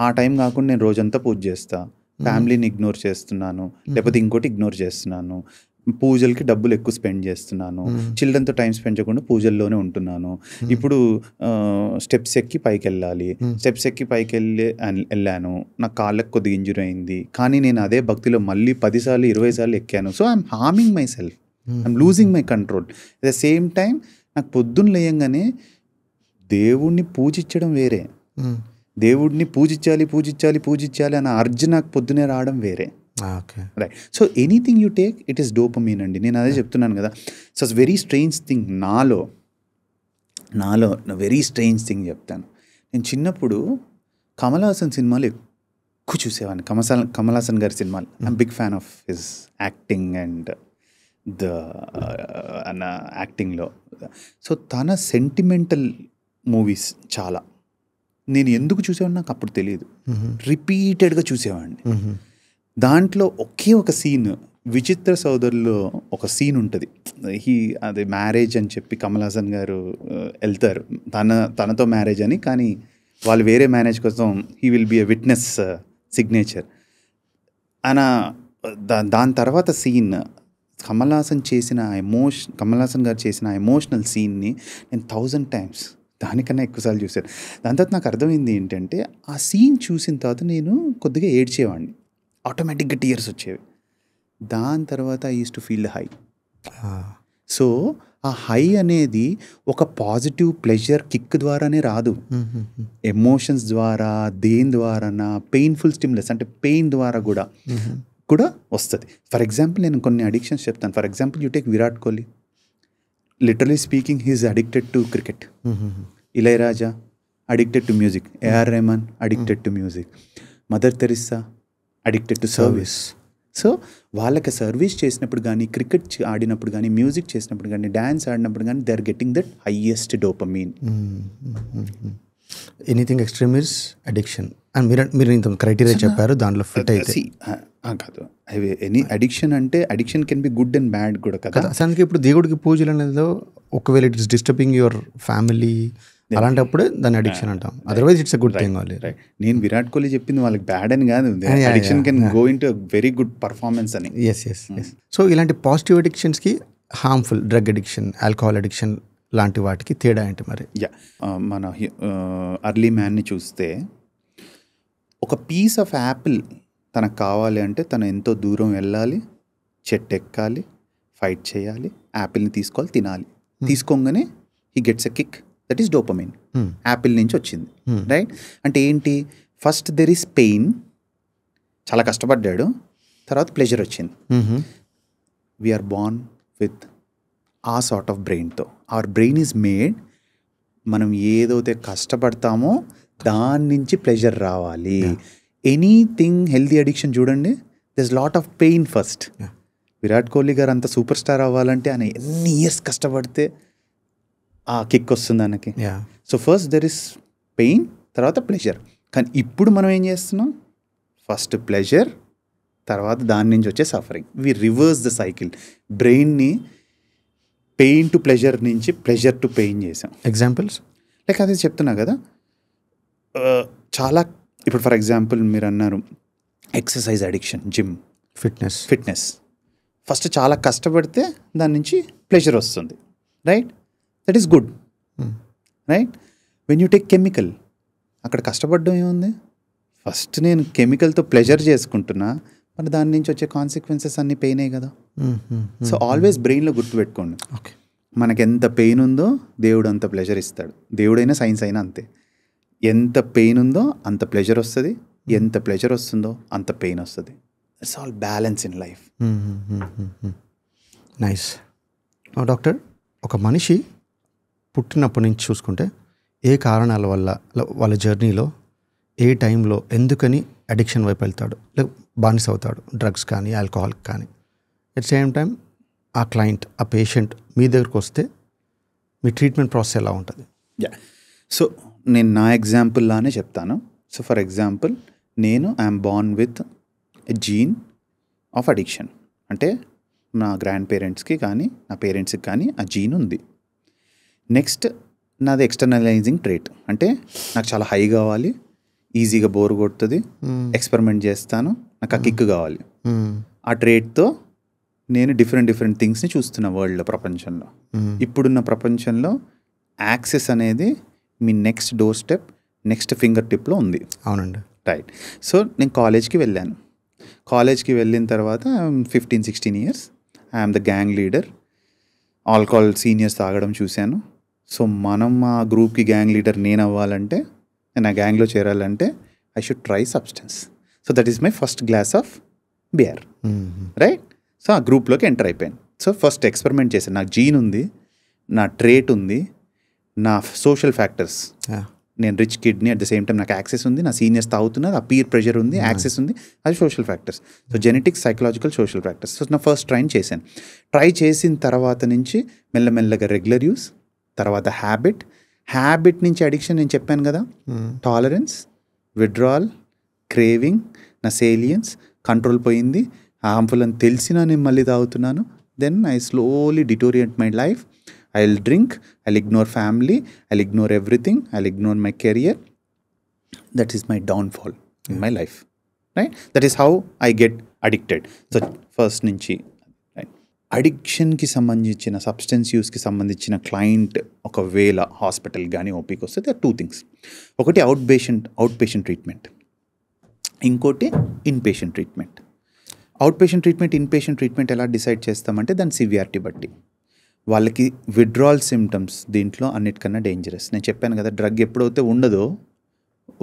S2: ఆ టైం కాకుండా నేను రోజంతా పూజ చేస్తా, ఫ్యామిలీని ఇగ్నోర్ చేస్తున్నాను, లేకపోతే ఇంకోటి ఇగ్నోర్ చేస్తున్నాను, పూజలకి డబ్బులు ఎక్కువ స్పెండ్ చేస్తున్నాను, చిల్డ్రన్తో టైం స్పెండ్ చేయకుండా పూజల్లోనే ఉంటున్నాను. ఇప్పుడు స్టెప్స్ ఎక్కి పైకి వెళ్ళాలి, స్టెప్స్ ఎక్కి పైకి వెళ్ళాను, నా కాళ్ళకి కొద్దిగా ఇంజురీ అయింది, కానీ నేను అదే భక్తిలో మళ్ళీ 10 సార్లు 20 సార్లు ఎక్కాను. So I'm harming my self, I'm losing my control. At the same time నాకు పొద్దున్న లేయంగానే దేవుణ్ణి పూజించడం వేరే, దేవుడిని పూజించాలి అన్న అర్జు నాకు పొద్దునే రావడం వేరే. Right. So anything you take it is dopamine అండి. నేను అదే చెప్తున్నాను కదా. So it's very strange thing. నాలో వెరీ స్ట్రేంజ్ థింగ్ చెప్తాను. నేను చిన్నప్పుడు కమల్ హాసన్ సినిమాలు ఎక్కువ చూసేవాడిని. కమల్ హాసన్ గారి సినిమాలు. I'm big fan of his acting and యాక్టింగ్లో. సో తన సెంటిమెంటల్ మూవీస్ చాలా నేను ఎందుకు చూసేవాడిని నాకు అప్పుడు తెలియదు. రిపీటెడ్గా చూసేవాడిని. దాంట్లో ఒకే ఒక సీన్, విచిత్ర సోదరులో ఒక సీన్ ఉంటుంది. అది మ్యారేజ్ అని చెప్పి కమల్ హాసన్ గారు వెళ్తారు తనతో మ్యారేజ్ అని, కానీ వాళ్ళు వేరే మ్యారేజ్ కోసం he will be a witness signature అన. దాని తర్వాత సీన్ కమల్ హాసన్ గారు చేసిన ఎమోషనల్ సీన్ని నేను 1000 times దానికన్నా ఎక్కువసార్లు చూశాను. దాని తర్వాత నాకు అర్థమైంది ఏంటంటే, ఆ సీన్ చూసిన తర్వాత నేను కొద్దిగా ఏడ్చేవాడిని, ఆటోమేటిక్గా టీయర్స్ వచ్చేవి. దాని తర్వాత I use to feel the high. So ఆ హై అనేది ఒక పాజిటివ్ ప్లెజర్ కిక్ ద్వారానే రాదు, ఎమోషన్స్ ద్వారా, దేని ద్వారా, పెయిన్ఫుల్ స్టిమ్యులస్ అంటే పెయిన్ ద్వారా కూడా వస్తుంది. ఫర్ ఎగ్జాంపుల్ నేను కొన్ని అడిక్షన్స్ చెప్తాను. For example you take Virat Kohli. Literally speaking he is addicted to cricket. Ilaiyaraaja addicted to music. AR Rahman addicted to music. Mother Teresa addicted to service. So వాళ్ళకి సర్వీస్ చేసినప్పుడు కానీ, క్రికెట్ ఆడినప్పుడు కానీ, మ్యూజిక్ చేసినప్పుడు కానీ, డ్యాన్స్ ఆడినప్పుడు కానీ, they are getting that highest dopamine.
S1: Anything extreme is addiction. And మీరు ఇంత క్రైటీరియా చెప్పారు, దాంట్లో ఫిట్ అయితే
S2: కాదు. ఎనీ అడిక్షన్ అంటే addiction can be good and bad కూడా కదా.
S1: అసలు ఇప్పుడు దేవుడికి పూజలు అనేది ఒకవేళ it is disturbing your family, అలాంటప్పుడే దాన్ని అడిక్షన్ అంటాం. Otherwise it's a good thing.
S2: నేను విరాట్ కోహ్లీ చెప్పింది వాళ్ళకి బ్యాడ్ అని కాదు, addiction can go into very good performance అని.
S1: ఎస్. సో ఇలాంటి పాజిటివ్ అడిక్షన్స్కి harmful drug addiction, alcohol addiction లాంటి వాటికి తేడా ఏంటి మరి?
S2: మన అర్లీ మ్యాన్ని చూస్తే, ఒక పీస్ ఆఫ్ యాపిల్ తనకు కావాలి అంటే తను ఎంతో దూరం వెళ్ళాలి, చెట్టు ఎక్కాలి, ఫైట్ చేయాలి, యాపిల్ని తీసుకోవాలి, తినాలి. తీసుకోగానే he gets a kick, that is dopamine. Apple నుంచి వచ్చింది. రైట్. అంటే ఏంటి? ఫస్ట్ దెర్ ఈస్ పెయిన్, చాలా కష్టపడ్డాడు, తర్వాత ప్లెజర్ వచ్చింది. We are born with a sort of బ్రెయిన్తో. అవర్ బ్రెయిన్ ఈజ్ మేడ్, మనం ఏదైతే కష్టపడతామో దాని నుంచి ప్లెజర్ రావాలి. ఎనీథింగ్ హెల్దీ అడిక్షన్ చూడండి, there is lot of pain first. Virat Kohli గారు అంత సూపర్ స్టార్ అవ్వాలంటే ఆయన ఎన్ని ఇయర్స్ కష్టపడితే ఆ కిక్ వస్తుంది ఆయనకి. So first there is pain, తర్వాత ప్లెజర్. కానీ ఇప్పుడు మనం ఏం చేస్తున్నాం? ఫస్ట్ ప్లెజర్, తర్వాత దాని నుంచి వచ్చే suffering. We reverse the cycle. బ్రెయిన్ని పెయిన్ టు ప్లెజర్ నుంచి ప్లెజర్ టు పెయిన్ చేసాం.
S1: ఎగ్జాంపుల్స్
S2: లైక్ అదే చెప్తున్నా కదా. చాలా ఇప్పుడు ఫర్ ఎగ్జాంపుల్ మీరు అన్నారు exercise addiction, gym, fitness. First చాలా కష్టపడితే దాని నుంచి ప్లెజర్ వస్తుంది. Right. That is good. Right. When you take chemical, అక్కడ కష్టపడడం ఏముంది? ఫస్ట్ నేను కెమికల్తో ప్లెజర్ చేసుకుంటున్నా, మరి దాని నుంచి వచ్చే కాన్సిక్వెన్సెస్ అన్నీ పెయినే కదా. సో ఆల్వేస్ బ్రెయిన్లో గుర్తుపెట్టుకోండి, మనకి ఎంత పెయిన్ ఉందో దేవుడు అంత ప్లెజర్ ఇస్తాడు. దేవుడైనా సైన్స్ అయినా అంతే. ఎంత పెయిన్ ఉందో అంత ప్లెజర్ వస్తుంది, ఎంత ప్లెజర్ వస్తుందో అంత పెయిన్ వస్తుంది. It's all balance in life.
S1: Nice. Doctor, ఒక మనిషి పుట్టినప్పటి నుంచి చూసుకుంటే ఏ కారణాల వల్ల వాళ్ళ జర్నీలో ఏ టైంలో ఎందుకని అడిక్షన్ వైపు వెళ్తాడు, లేక బానిస అవుతాడు, డ్రగ్స్ కానీ ఆల్కహాల్ కానీ. అట్ సేమ్ టైం ఆ క్లయింట్, ఆ పేషెంట్ మీ దగ్గరకు వస్తే మీ ట్రీట్మెంట్ ప్రాసెస్ ఎలా ఉంటుంది?
S2: సో నేను నా ఎగ్జాంపుల్లానే చెప్తాను. సో ఫర్ ఎగ్జాంపుల్, నేను I'm born with a gene of addiction. అంటే నా గ్రాండ్ పేరెంట్స్కి కానీ నా పేరెంట్స్కి కానీ ఆ జీన్ ఉంది. నెక్స్ట్ నాది ఎక్స్టర్నలైజింగ్ ట్రేట్. అంటే నాకు చాలా హై కావాలి, ఈజీగా బోర్ కొడుతుంది, ఎక్స్పెరిమెంట్ చేస్తాను, నాకు ఆ కిక్ కావాలి. ఆ ట్రేట్తో నేను డిఫరెంట్ థింగ్స్ని చూస్తున్నా వరల్డ్లో, ప్రపంచంలో. ఇప్పుడున్న ప్రపంచంలో యాక్సెస్ అనేది మీ next door step, next finger టిప్లో ఉంది.
S1: అవునండి,
S2: రైట్. సో నేను కాలేజ్కి వెళ్ళాను. కాలేజ్కి వెళ్ళిన తర్వాత 15-16 years I'm the gang leader. Alcohol seniors తాగడం చూశాను. సో మనం ఆ గ్రూప్కి గ్యాంగ్ లీడర్ నేను అవ్వాలంటే, నేను ఆ గ్యాంగ్లో చేరాలంటే I should try substance. So that is my first glass of beer. Right. So ఆ గ్రూప్లోకి ఎంటర్ అయిపోయాను. సో ఫస్ట్ ఎక్స్పెరిమెంట్ చేశాను. నాకు జీన్ ఉంది, నా ట్రేట్ ఉంది, నా సోషల్ ఫ్యాక్టర్స్, నేను రిచ్ కిడ్ని, అట్ ద సేమ్ టైం నాకు యాక్సెస్ ఉంది, నా సీనియర్స్ తాగుతున్నారు, ఆ పీర్ ప్రెషర్ ఉంది, యాక్సెస్ ఉంది, అది social factors. So genetics, psychological, social factors. So నా ఫస్ట్ చేశాను. ట్రై చేసిన తర్వాత నుంచి మెల్లమెల్లగా రెగ్యులర్ యూస్, తర్వాత హ్యాబిట్ నుంచి అడిక్షన్. నేను చెప్పాను కదా, టాలరెన్స్, విత్డ్రాల్, క్రేవింగ్, నా సేలియన్స్, కంట్రోల్ పోయింది, హార్మ్ఫుల్ అని తెలిసినా నేను మళ్ళీ తాగుతున్నాను. Then I slowly deteriorate my life. I'll drink, I'll ignore family, I'll ignore everything, I'll ignore my career. That is my downfall in my life, right? That is how I get addicted. So first నుంచి అడిక్షన్కి సంబంధించిన, సబ్స్టెన్స్ యూస్కి సంబంధించిన క్లయింట్ ఒకవేళ హాస్పిటల్ కానీ ఓపీకి వస్తే there are 2 things. ఒకటి అవుట్ పేషెంట్ ట్రీట్మెంట్, ఇంకోటి in patient treatment. Out patient treatment, in patient treatment ఎలా డిసైడ్ చేస్తామంటే దాని సివియారిటీ బట్టి. వాళ్ళకి విత్డ్రాల్ సిమ్టమ్స్ దీంట్లో అన్నిటికన్నా డేంజరస్. నేను చెప్పాను కదా, డ్రగ్ ఎప్పుడైతే ఉండదో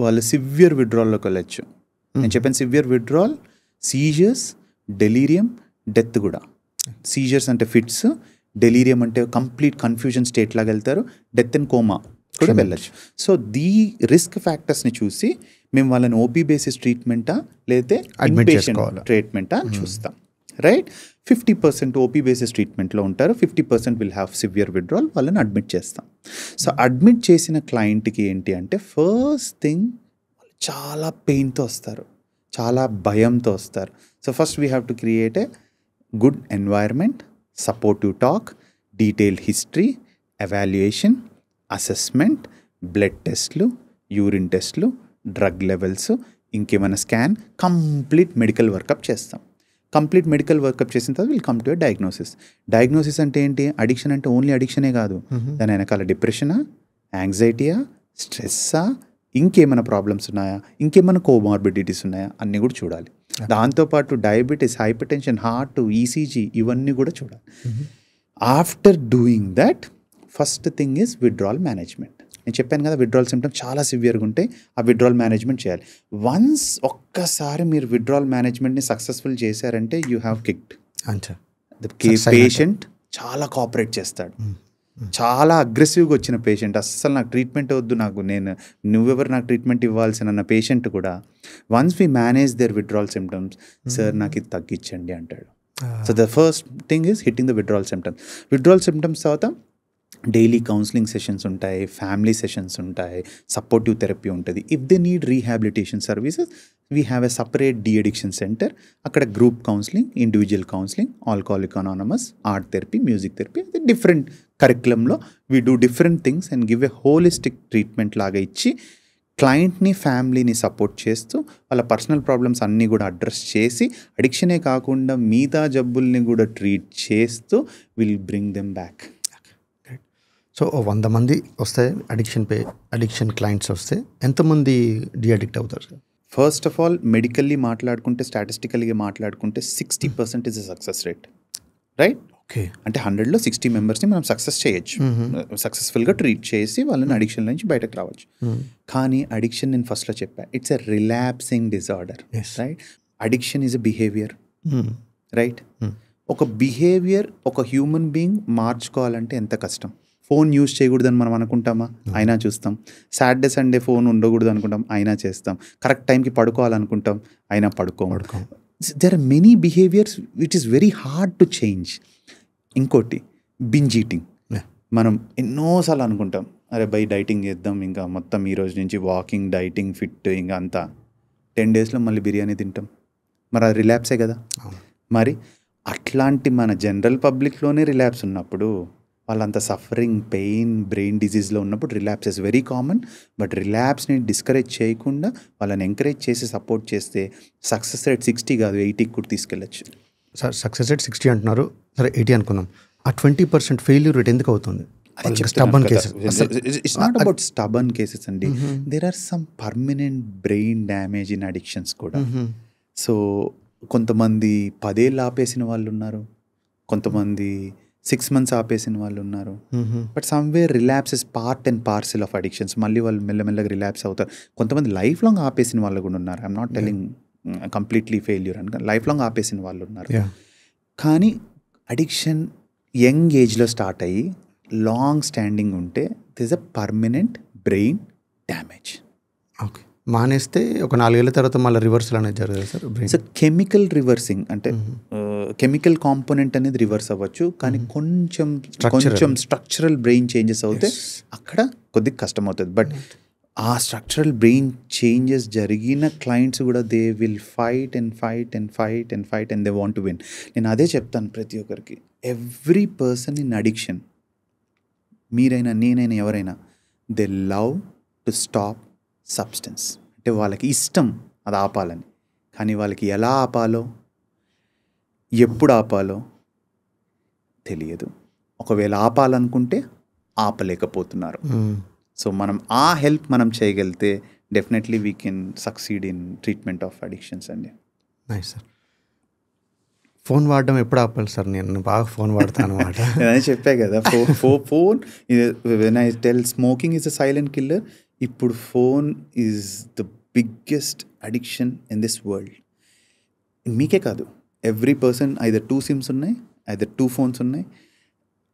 S2: వాళ్ళు సివియర్ విత్డ్రాల్లోకి వెళ్ళచ్చు. నేను చెప్పాను severe withdrawal, seizures, delirium, death కూడా. సీజర్స్ అంటే ఫిట్స్, డెలీరియం అంటే కంప్లీట్ కన్ఫ్యూజన్ స్టేట్ లాగా వెళ్తారు, డెత్ అండ్ కోమా కూడా వెళ్ళచ్చు. సో దీ రిస్క్ ఫ్యాక్టర్స్ని చూసి మేము వాళ్ళని ఓపీ బేసిస్ ట్రీట్మెంటా లేదా ఇన్పేషెంట్ ట్రీట్మెంటా చూస్తాం. రైట్. 50% ఓపీ బేసిస్ ట్రీట్మెంట్లో ఉంటారు, 50% విల్ హ్యావ్ సివియర్ విత్డ్రాల్, వాళ్ళని అడ్మిట్ చేస్తాం. సో అడ్మిట్ చేసిన క్లయింట్కి ఏంటి అంటే, ఫస్ట్ థింగ్ వాళ్ళు చాలా పెయిన్తో వస్తారు, చాలా భయంతో వస్తారు. So first we have to create a good environment, supportive talk, detailed history, evaluation, assessment, blood టెస్ట్లు, యూరిన్ టెస్ట్లు, డ్రగ్ లెవెల్స్, ఇంకేమైనా స్కాన్, కంప్లీట్ మెడికల్ వర్కప్ చేస్తాం. కంప్లీట్ మెడికల్ వర్కప్ చేసిన తర్వాత will come to a diagnosis అంటే ఏంటి? అడిక్షన్ అంటే ఓన్లీ అడిక్షనే కాదు, దాని వెనకాల డిప్రెషనా, యాంగ్జైటీయా, స్ట్రెస్సా, ఇంకేమైనా ప్రాబ్లమ్స్ ఉన్నాయా, ఇంకేమైనా కోమార్బిడిటీస్ ఉన్నాయా అన్నీ కూడా చూడాలి. దాంతోపాటు diabetes, hyper tension, heart, ECG ఇవన్నీ కూడా చూడాలి. After doing that, first thing is withdrawal management. నేను చెప్పాను కదా, విత్డ్రాల్ సిమ్టమ్స్ చాలా సివియర్గా ఉంటాయి, ఆ విత్డ్రాల్ మేనేజ్మెంట్ చేయాలి. వన్స్ ఒక్కసారి మీరు విత్డ్రాల్ మేనేజ్మెంట్ని సక్సెస్ఫుల్ చేశారంటే యూ హ్యావ్ కిక్డ్. పేషెంట్ చాలా కోఆపరేట్ చేస్తాడు. చాలా అగ్రెసివ్గా వచ్చిన పేషెంట్, అస్సలు నాకు ట్రీట్మెంట్ వద్దు, నువ్వెవరు నాకు ట్రీట్మెంట్ ఇవ్వాల్సిన పేషెంట్ కూడా once we manage there withdrawal symptoms, sir నాకు ఇది తగ్గించండి అంటాడు. So the first thing is hitting the withdrawal symptoms. తర్వాత డైలీ కౌన్సిలింగ్ సెషన్స్ ఉంటాయి, ఫ్యామిలీ సెషన్స్ ఉంటాయి, సపోర్టివ్ థెరపీ ఉంటుంది. If they need rehabilitation services, we have a separate de addiction centre. అక్కడ group counselling, individual counselling, alcoholic anonymous, art therapy, music therapy, different కరిక్యులంలో we do different things and give a holistic treatment లాగా ఇచ్చి క్లయింట్ని, ఫ్యామిలీని సపోర్ట్ చేస్తూ వాళ్ళ పర్సనల్ ప్రాబ్లమ్స్ అన్నీ కూడా అడ్రస్ చేసి, అడిక్షనే కాకుండా మిగతా జబ్బుల్ని కూడా ట్రీట్ చేస్తూ will bring them back.
S1: So 100 మంది వస్తే అడిక్షన్ క్లయింట్స్ వస్తే ఎంతమంది అడిక్ట్ అవుతారు sir?
S2: First of all medically మాట్లాడుకుంటే, స్టాటిస్టికల్గా మాట్లాడుకుంటే 60% is success rate. Right.
S1: Okay.
S2: అంటే 100లో 60 మెంబర్స్ని మనం సక్సెస్ చేయొచ్చు, సక్సెస్ఫుల్గా ట్రీట్ చేసి వాళ్ళని అడిక్షన్ నుంచి బయటకు రావచ్చు. కానీ అడిక్షన్ నేను ఫస్ట్లో చెప్పా, it's a relapsing disorder. Right. Addiction is a behaviour. Right. ఒక బిహేవియర్ ఒక హ్యూమన్ బీయింగ్ మార్చుకోవాలంటే ఎంత కష్టం. ఫోన్ యూజ్ చేయకూడదని మనం అనుకుంటామా, అయినా చూస్తాం. సాటర్డే సండే ఫోన్ ఉండకూడదు అనుకుంటాం, అయినా చేస్తాం. కరెక్ట్ టైంకి పడుకోవాలనుకుంటాం, అయినా పడుకోం. There are many behaviours which is very hard to change. ఇంకోటి బింజ్ ఈటింగ్. మనం ఎన్నోసార్లు అనుకుంటాం, అరే బై డైటింగ్ చేద్దాం, ఇంకా మొత్తం ఈ రోజు నుంచి వాకింగ్, డైటింగ్, ఫిట్, ఇంకా అంతా 10 daysలో మళ్ళీ బిర్యానీ తింటాం. మరి అది రిలాప్సే కదా. మరి అట్లాంటి మన జనరల్ పబ్లిక్లోనే రిలాప్స్ ఉన్నప్పుడు, వాళ్ళంత సఫరింగ్, పెయిన్, బ్రెయిన్ డిజీజ్లో ఉన్నప్పుడు relapse is very common. But రిలాప్స్ని డిస్కరేజ్ చేయకుండా వాళ్ళని ఎంకరేజ్ చేసి సపోర్ట్ చేస్తే సక్సెస్ రేట్ 60 కాదు 80కి కూడా తీసుకెళ్ళచ్చు.
S1: సార్ సక్సెస్ రేట్ 60 అంటున్నారు, సరే 80 అనుకున్నాం. ఆ 20% ఫెయిల్యూర్ రేట్ ఎందుకు అవుతుంది?
S2: Stubborn cases. It's not about stubborn cases అండి. There are some permanent brain damage in addictions కూడా. సో కొంతమంది 10 ఏళ్ళు ఆపేసిన వాళ్ళు ఉన్నారు, కొంతమంది 6 months ఆపేసిన వాళ్ళు ఉన్నారు. But somewhere relapse is part and parcel of addictions. మళ్ళీ వాళ్ళు మెల్లమెల్లగా రిలాప్స్ అవుతారు. కొంతమంది లైఫ్ లాంగ్ ఆపేసిన వాళ్ళు కూడా ఉన్నారు. I'm not telling completely failure అని, లైఫ్ లాంగ్ ఆపేసిన వాళ్ళు ఉన్నారు. కానీ అడిక్షన్ యంగ్ ఏజ్లో స్టార్ట్ అయ్యి లాంగ్ స్టాండింగ్ ఉంటే this is a permanent brain damage.
S1: Okay, మానేస్తే ఒక 4 ఏళ్ళ తర్వాత మళ్ళీ రివర్సల్ అనేది జరగదు సార్?
S2: సో కెమికల్ రివర్సింగ్ అంటే కెమికల్ కాంపోనెంట్ అనేది రివర్స్ అవ్వచ్చు, కానీ కొంచెం స్ట్రక్చరల్ బ్రెయిన్ చేంజెస్ అవుతే అక్కడ కొద్దిగా కష్టం అవుతుంది. బట్ ఆ స్ట్రక్చరల్ బ్రెయిన్ చేంజెస్ జరిగిన క్లయింట్స్ కూడా they will fight and fight and fight and fight and they want to win. నేను అదే చెప్తాను ప్రతి ఒక్కరికి, ఎవ్రీ పర్సన్ ఇన్ అడిక్షన్, మీరైనా నేనైనా ఎవరైనా, they love to stop substance. అంటే వాళ్ళకి ఇష్టం అది ఆపాలని, కానీ వాళ్ళకి ఎలా ఆపాలో, ఎప్పుడు ఆపాలో తెలియదు. ఒకవేళ ఆపాలనుకుంటే ఆపలేకపోతున్నారు. సో మనం ఆ హెల్ప్ మనం చేయగలిగితే definitely we can succeed in treatment of addictions అండి.
S1: Nice sir. ఫోన్ వాడడం ఎప్పుడు ఆపాలి సార్? నేను బాగా ఫోన్ వాడతాను అనమాట.
S2: నేను చెప్పా కదా, phone when I tell smoking is a silent killer, ఇప్పుడు phone is the biggest addiction in this world. మీకే కాదు, ఎవ్రీ పర్సన్ ఐదర్ 2 SIMs ఉన్నాయి, ఐదర్ 2 phones ఉన్నాయి.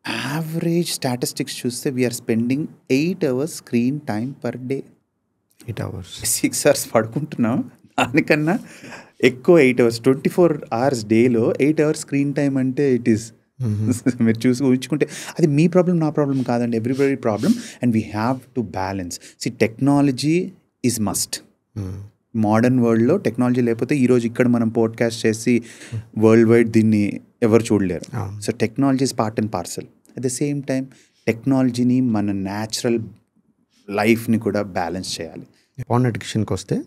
S2: యావరేజ్ స్టాటిస్టిక్స్ చూస్తే we are spending 8 hours screen time per day.
S1: 8 hours,
S2: 6 hours పడుకుంటున్నాం, దానికన్నా ఎక్కువ 8 hours, 24 hours డేలో 8 hours స్క్రీన్ టైం అంటే ఇట్ ఈస్ మీరు చూసి ఊహించుకుంటే అది మీ ప్రాబ్లం, నా ప్రాబ్లం కాదండి, everybody problem. And we have to balance. See technology is must. Modern వరల్డ్లో టెక్నాలజీ లేకపోతే ఈరోజు ఇక్కడ మనం పోడ్కాస్ట్ చేసి వరల్డ్ వైడ్ దీన్ని ఎవరు చూడలేరు. So technology is part and parcel. At the same time టెక్నాలజీని మన న్యాచురల్ లైఫ్ని కూడా బ్యాలెన్స్ చేయాలి.
S1: పాన్ అడిక్షన్కి వస్తే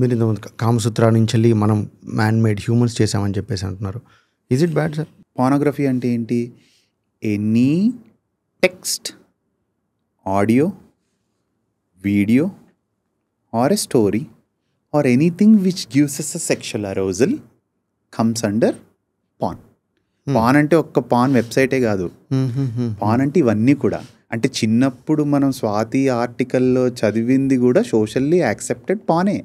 S1: మీరు ఇంత కామసూత్ర నుంచి వెళ్ళి మనం మ్యాన్ మేడ్ హ్యూమన్స్ చేసామని చెప్పేసి అంటున్నారు. Is it bad sir?
S2: Pornography అంటే ఏంటి? Any text, audio, video or a story or anything which gives us a sexual arousal comes under porn. Pan అంటే ఒక్క పాన్ వెబ్సైటే కాదు, పాన్ అంటే ఇవన్నీ కూడా. అంటే చిన్నప్పుడు మనం స్వాతి ఆర్టికల్లో చదివింది కూడా సోషల్లీ యాక్సెప్టెడ్ పానే.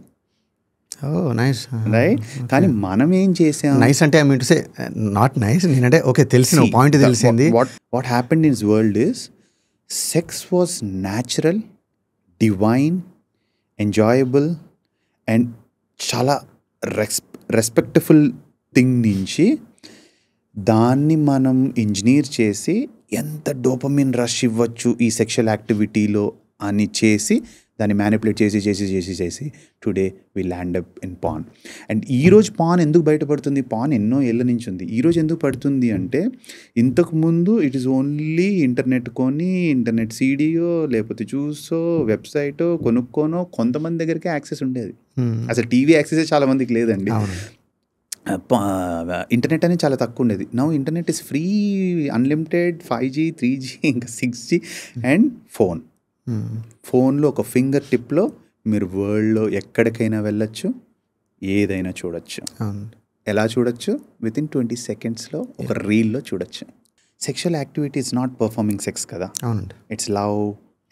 S1: Nice
S2: right. కానీ మనం ఏం చేసాం?
S1: నైస్ అంటే I mean to say not nice. నేనంటే ఓకే తెలిసిన పాయింట్ తెలిసింది.
S2: What happened in this world is sex was natural, divine, enjoyable and చాలా రెస్పెక్ట్ఫుల్ థింగ్ నుంచి దాన్ని మనం ఇంజనీర్ చేసి ఎంత డోపమిన్ రష్ ఇవ్వచ్చు ఈ సెక్షువల్ యాక్టివిటీలో అని చేసి దాన్ని మ్యానిపులేట్ చేసి today we land up in porn. And ఈరోజు పాన్ ఎందుకు బయటపడుతుంది? పాన్ ఎన్నో ఏళ్ళ నుంచి ఉంది. ఈరోజు ఎందుకు పడుతుంది అంటే ఇంతకుముందు ఇట్ ఈస్ ఓన్లీ ఇంటర్నెట్ సీడీయో లేకపోతే చూసో వెబ్సైటో కొనుక్కోనో కొంతమంది దగ్గరికి యాక్సెస్ ఉండేది. అసలు టీవీ యాక్సెస్ చాలా మందికి లేదండి. ఇంటర్నెట్ అనేది చాలా తక్కువ ఉండేది. Now internet is free, unlimited, 5G 3G ఇంకా 6G అండ్ ఫోన్లో ఒక ఫింగర్ టిప్లో మీరు వరల్డ్లో ఎక్కడికైనా వెళ్ళొచ్చు, ఏదైనా చూడొచ్చు. ఎలా చూడొచ్చు? వితిన్ 20 secondsలో ఒక రీల్లో చూడొచ్చు. Sexual activity is not performing sex కదా, it's love,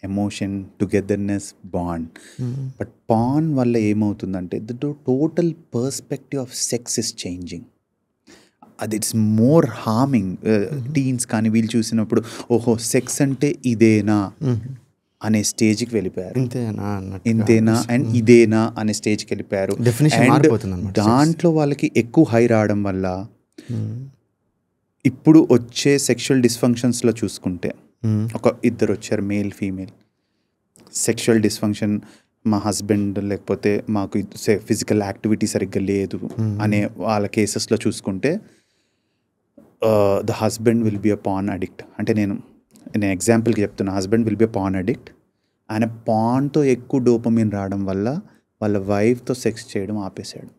S2: emotion, togetherness, bond. But porn వల్ల ఏమవుతుందంటే the total perspective of sex is changing. అది ఇట్స్ మోర్ హార్మింగ్. టీన్స్ కానీ వీళ్ళు చూసినప్పుడు ఓహో సెక్స్ అంటే ఇదేనా అనే స్టేజ్కి వెళ్ళిపోయారు. ఇంతేనా అండ్ ఇదేనా అనే స్టేజ్కి వెళ్ళిపోయారు. దాంట్లో వాళ్ళకి ఎక్కువ హై రావడం వల్ల ఇప్పుడు వచ్చే సెక్షువల్ డిస్ఫంక్షన్స్లో చూసుకుంటే ఒక ఇద్దరు వచ్చారు, మేల్ ఫీమేల్, సెక్షువల్ డిస్ఫంక్షన్, మా హస్బెండ్ లేకపోతే మాకు ఫిజికల్ యాక్టివిటీ సరిగ్గా లేదు అనే వాళ్ళ కేసెస్లో చూసుకుంటే the husband will be a pan addict. అంటే నేను ఎగ్జాంపుల్కి చెప్తున్నా, husband will be a pan addict. ఆయన పాన్తో ఎక్కువ డోపమిన్ రావడం వల్ల వాళ్ళ వైఫ్తో సెక్స్ చేయడం ఆపేశాడు.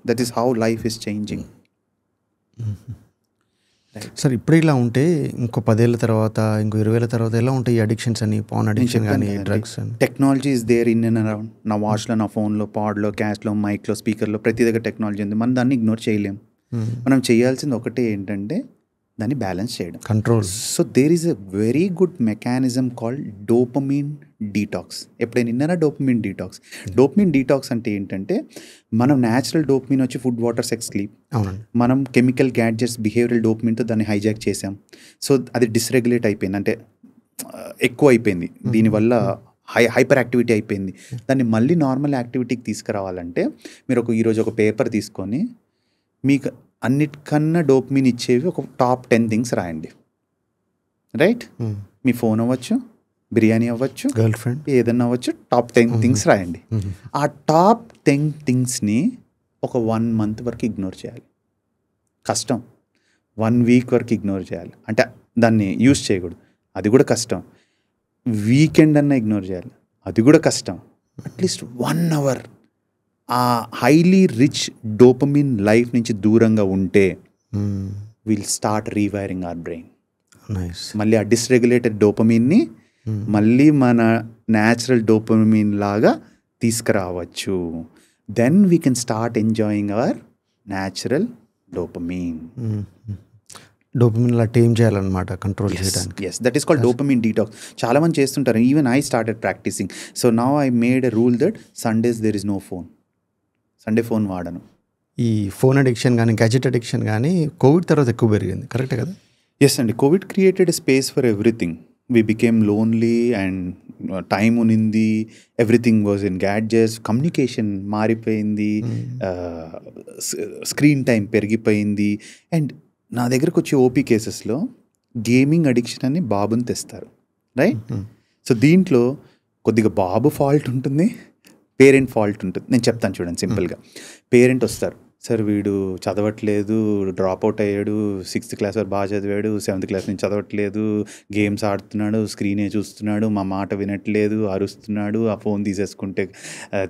S2: That is how life is changing.
S1: Sir ఇప్పుడు ఇలా ఉంటే ఇంకో 10 ఏళ్ళ తర్వాత, ఇంకో 20 ఏళ్ళ తర్వాత ఎలా ఉంటాయి అడిక్షన్స్ అని, పాన్ అడిక్షన్ కానీ, డ్రగ్స్ అని?
S2: Technology is there in and around. నా వాచ్లో, నా ఫోన్లో, పాడ్లో, క్యాష్లో, మైక్లో, స్పీకర్లో, ప్రతి దగ్గర టెక్నాలజీ ఉంది. మనం దాన్ని ఇగ్నోర్ చేయలేం. మనం చేయాల్సింది ఒకటే ఏంటంటే దాన్ని బ్యాలెన్స్ చేయడం, control. So there is a very good mechanism called dopamine detox. ఎప్పుడైనా విన్నారా డోపమిన్ డీటాక్స్? డోపమిన్ డీటాక్స్ అంటే ఏంటంటే మనం న్యాచురల్ డోపమిన్ వచ్చి ఫుడ్, వాటర్, సెక్స్, స్లీప్. మనం కెమికల్ గ్యాడ్జెట్స్, బిహేవియరల్ డోపమిన్తో దాన్ని హైజాక్ చేసాం. సో అది డిస్రెగ్యులేట్ అయిపోయింది, అంటే ఎక్కువ అయిపోయింది. దీనివల్ల హైపర్ యాక్టివిటీ అయిపోయింది. దాన్ని మళ్ళీ నార్మల్ యాక్టివిటీకి తీసుకురావాలంటే మీరు ఈరోజు ఒక పేపర్ తీసుకొని మీకు అన్నిటికన్నా డోపమిన్ ఇచ్చేవి ఒక టాప్ 10 థింగ్స్ రాయండి. రైట్? మీ ఫోన్ అవ్వచ్చు, బిర్యానీ అవ్వచ్చు, గర్ల్ ఫ్రెండ్, ఏదన్నా అవ్వచ్చు, టాప్ 10 థింగ్స్ రాయండి. ఆ టాప్ 10 థింగ్స్ని ఒక 1 month వరకు ఇగ్నోర్ చేయాలి. కష్టం. 1 week వరకు ఇగ్నోర్ చేయాలి, అంటే దాన్ని యూజ్ చేయకూడదు, అది కూడా కష్టం. వీకెండ్ అన్నా ఇగ్నోర్ చేయాలి, అది కూడా కష్టం. అట్లీస్ట్ 1 hour ఆ హైలీ రిచ్ డోపమిన్ లైఫ్ నుంచి దూరంగా ఉంటే will start rewiring our brain. మళ్ళీ ఆ డిస్రెగ్యులేటెడ్ డోపమిన్ని మళ్ళీ మన న్యాచురల్ డోపమిన్ లాగా తీసుకురావచ్చు. Then we can start enjoying our natural dopamine.
S1: Dopamine అలా టేమ్ చేయాలన్నమాట, కంట్రోల్ చేయడానికి.
S2: Yes, that is called dopamine detox. చాలా మంది చేస్తుంటారు. Even I started practising. So now I made a rule that Sundays there is no phone. Sunday phone వాడను.
S1: ఈ ఫోన్ అడిక్షన్ కానీ, గ్యాజెట్ అడిక్షన్ కానీ కోవిడ్ తర్వాత ఎక్కువ పెరిగింది, కరెక్టే కదా?
S2: ఎస్ అండి, Covid created a space for everything. We became lonely and time ఉనింది, everything was in gadgets, communication మారిపోయింది, స్క్రీన్ టైం పెరిగిపోయింది. అండ్ నా దగ్గరకు వచ్చే ఓపీ కేసెస్లో గేమింగ్ అడిక్షన్ అని బాబుని తెస్తారు, రైట్? సో దీంట్లో కొద్దిగా బాబు ఫాల్ట్ ఉంటుంది, పేరెంట్ ఫాల్ట్ ఉంటుంది. నేను చెప్తాను చూడండి సింపుల్గా. పేరెంట్ వస్తారు, సార్ వీడు చదవట్లేదు, డ్రాప్ అవుట్ అయ్యాడు, 6th class వరకు బాగా చదివాడు, 7th class నుంచి చదవట్లేదు, గేమ్స్ ఆడుతున్నాడు, స్క్రీనే చూస్తున్నాడు, మా మాట వినట్లేదు, అరుస్తున్నాడు, ఆ ఫోన్ తీసేసుకుంటే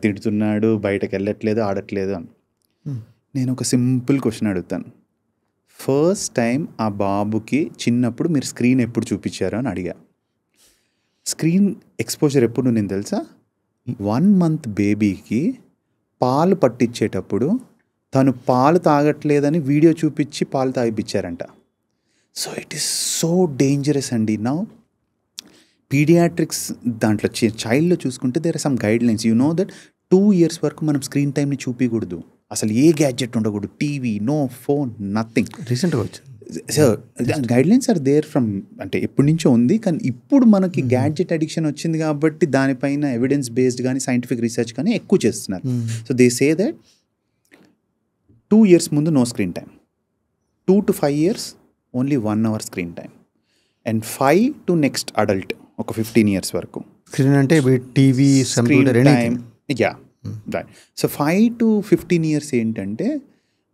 S2: తిడుతున్నాడు, బయటకు వెళ్ళట్లేదు, ఆడట్లేదు అని. నేను ఒక సింపుల్ క్వశ్చన్ అడుగుతాను. ఫస్ట్ టైం ఆ బాబుకి చిన్నప్పుడు మీరు స్క్రీన్ ఎప్పుడు చూపించారో అని అడిగా. స్క్రీన్ ఎక్స్పోజర్ ఎప్పుడు నేను తెలుసా? 1 month బేబీకి పాలు పట్టించేటప్పుడు తను పాలు తాగట్లేదని వీడియో చూపించి పాలు తాగిపించారంట. So it is so dangerous అండి. నౌ పీడియాట్రిక్స్ దాంట్లో చైల్డ్లో చూసుకుంటే there are some guidelines. You know that 2 years వరకు మనం స్క్రీన్ టైంని చూపించకూడదు, అసలు ఏ గ్యాడ్జెట్ ఉండకూడదు, టీవీ, నో ఫోన్, నథింగ్.
S1: రీసెంట్గా వచ్చింది
S2: sir, guidelines are there from, అంటే ఎప్పటి నుంచో ఉంది, కానీ ఇప్పుడు మనకి గ్యాడ్జెట్ అడిక్షన్ వచ్చింది కాబట్టి దానిపైన ఎవిడెన్స్ బేస్డ్ కానీ సైంటిఫిక్ రీసెర్చ్ కానీ ఎక్కువ చేస్తున్నారు. So they say that 2 years ముందు no screen time, 2 to 5 years only 1 hour screen time, and 5 to next adult ఒక 15 years వరకు
S1: స్క్రీన్ అంటే TV,
S2: screen time. Yeah, right. So 5 to 15 years ఏంటంటే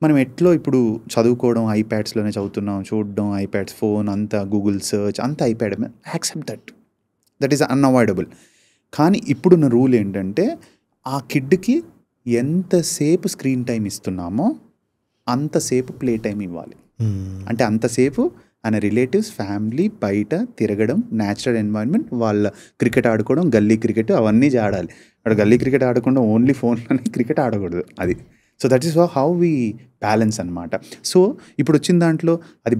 S2: మనం ఎట్లో ఇప్పుడు చదువుకోవడం ఐప్యాడ్స్లోనే చదువుతున్నాం, చూడడం ఐప్యాడ్స్, ఫోన్ అంతా, గూగుల్ సర్చ్ అంతా iPad, accept that is unavoidable. కానీ ఇప్పుడున్న రూల్ ఏంటంటే ఆ కిడ్కి ఎంతసేపు స్క్రీన్ టైం ఇస్తున్నామో అంతసేపు ప్లే టైం ఇవ్వాలి. అంటే అంతసేపు ఆయన రిలేటివ్స్, ఫ్యామిలీ, బయట తిరగడం, న్యాచురల్ ఎన్వైరన్మెంట్, వాళ్ళ క్రికెట్ ఆడుకోవడం, గల్లీ క్రికెట్ అవన్నీ ఆడాలి. అక్కడ గల్లీ క్రికెట్ ఆడకుండా ఓన్లీ ఫోన్లోనే క్రికెట్ ఆడకూడదు అది. So that is how we balance అనమాట. సో ఇప్పుడు వచ్చిన దాంట్లో అది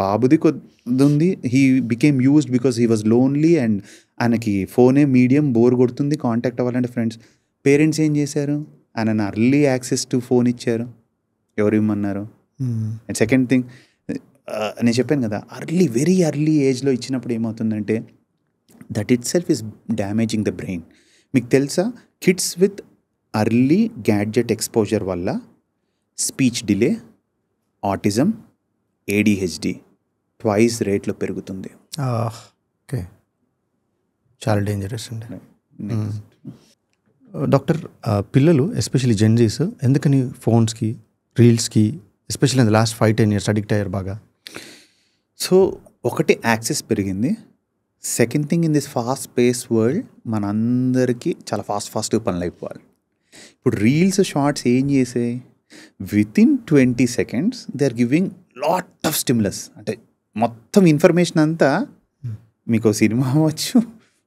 S2: బాబుది కొద్ది ఉంది. He became used because he was lonely and ఆయనకి ఫోనే మీడియం, బోర్ కొడుతుంది, కాంటాక్ట్ అవ్వాలంటే ఫ్రెండ్స్. పేరెంట్స్ ఏం చేశారు? ఆయనను అర్లీ యాక్సెస్ టు ఫోన్ ఇచ్చారు. ఎవరు ఇవ్వమన్నారు? అండ్ సెకండ్ థింగ్, నేను చెప్పాను కదా, వెరీ ఎర్లీ ఏజ్లో ఇచ్చినప్పుడు ఏమవుతుందంటే that itself is damaging the brain. మీకు తెలుసా, kids with early gadget exposure వల్ల speech delay, autism, ADHD twice రేట్లో పెరుగుతుంది.
S1: ఓకే, చాలా డేంజరస్ అండి. డాక్టర్, పిల్లలు ఎస్పెషల్లీ జెన్జీస్ ఎందుకని ఫోన్స్కి, రీల్స్కి especially in the last 5-10 years addict అయ్యారు బాగా?
S2: సో ఒకటి యాక్సెస్ పెరిగింది. Second thing, in this fast pace world మనందరికీ చాలా ఫాస్ట్గా పనులు అయిపోవాలి. ఇప్పుడు రీల్స్, షార్ట్స్ ఏం చేసాయి, within 20 seconds they are giving lot of stimulus. అంటే మొత్తం ఇన్ఫర్మేషన్ అంతా, మీకు సినిమా అవ్వచ్చు,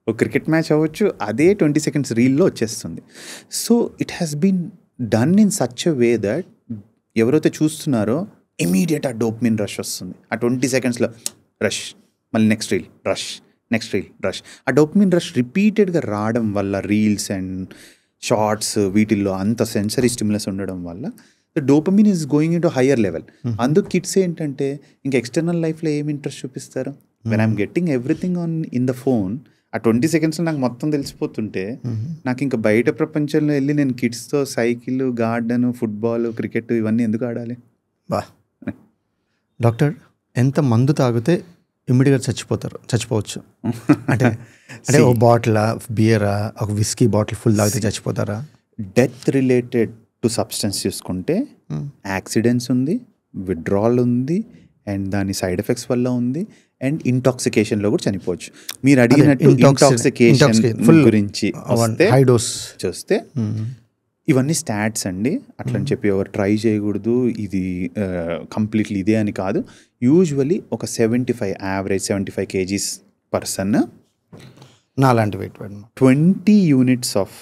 S2: ఒక క్రికెట్ మ్యాచ్ అవ్వచ్చు, అదే 20 seconds రీల్లో వచ్చేస్తుంది. So it has been done in such a way that ఎవరైతే చూస్తున్నారో ఇమీడియట్ ఆ డోపమిన్ రష్ వస్తుంది. ఆ 20 secondsలో రష్, మళ్ళీ next reel rush, next reel rush. ఆ డోపమిన్ రష్ రిపీటెడ్గా రావడం వల్ల, రీల్స్ అండ్ షార్ట్స్ వీటిల్లో అంత సెన్సరీ స్టిమ్యులస్ ఉండడం వల్ల the dopamine is going in to higher level. అందుకు కిడ్స్ ఏంటంటే ఇంకా ఎక్స్టర్నల్ లైఫ్లో ఏం ఇంట్రెస్ట్ చూపిస్తారు? When I'm getting everything in the phone, ఆ 20 secondsలో నాకు మొత్తం తెలిసిపోతుంటే నాకు ఇంకా బయట ప్రపంచంలో వెళ్ళి నేను కిడ్స్తో సైకిల్, గార్డెన్, ఫుట్బాల్, క్రికెట్ ఇవన్నీ ఎందుకు ఆడాలి?
S1: బా డాక్టర్, ఎంత మందు తాగితే ఇమ్మీడియట్గా చచ్చిపోవచ్చు అంటే ఒక బాటిల్ బియరా, ఒక విస్కీ బాటిల్ ఫుల్ తాగితే చచ్చిపోతారా?
S2: డెత్ రిలేటెడ్ టు సబ్స్టెన్స్ చూసుకుంటే యాక్సిడెంట్స్ ఉంది, విత్డ్రాల్ ఉంది, అండ్ దాని సైడ్ ఎఫెక్ట్స్ వల్ల ఉంది, అండ్ ఇంటాక్సికేషన్లో కూడా చనిపోవచ్చు. మీరు అడిగినట్టు ఇంటాక్సికేషన్ గురించి
S1: హై డోస్
S2: చూస్తే ఇవన్నీ స్టాట్స్ అండి. అట్లని చెప్పి ఎవరు ట్రై చేయకూడదు, ఇది కంప్లీట్లీ ఇదే అని కాదు. యూజువలీ ఒక 75 kgs పర్సన్
S1: నాలాంటి weight
S2: 20 units of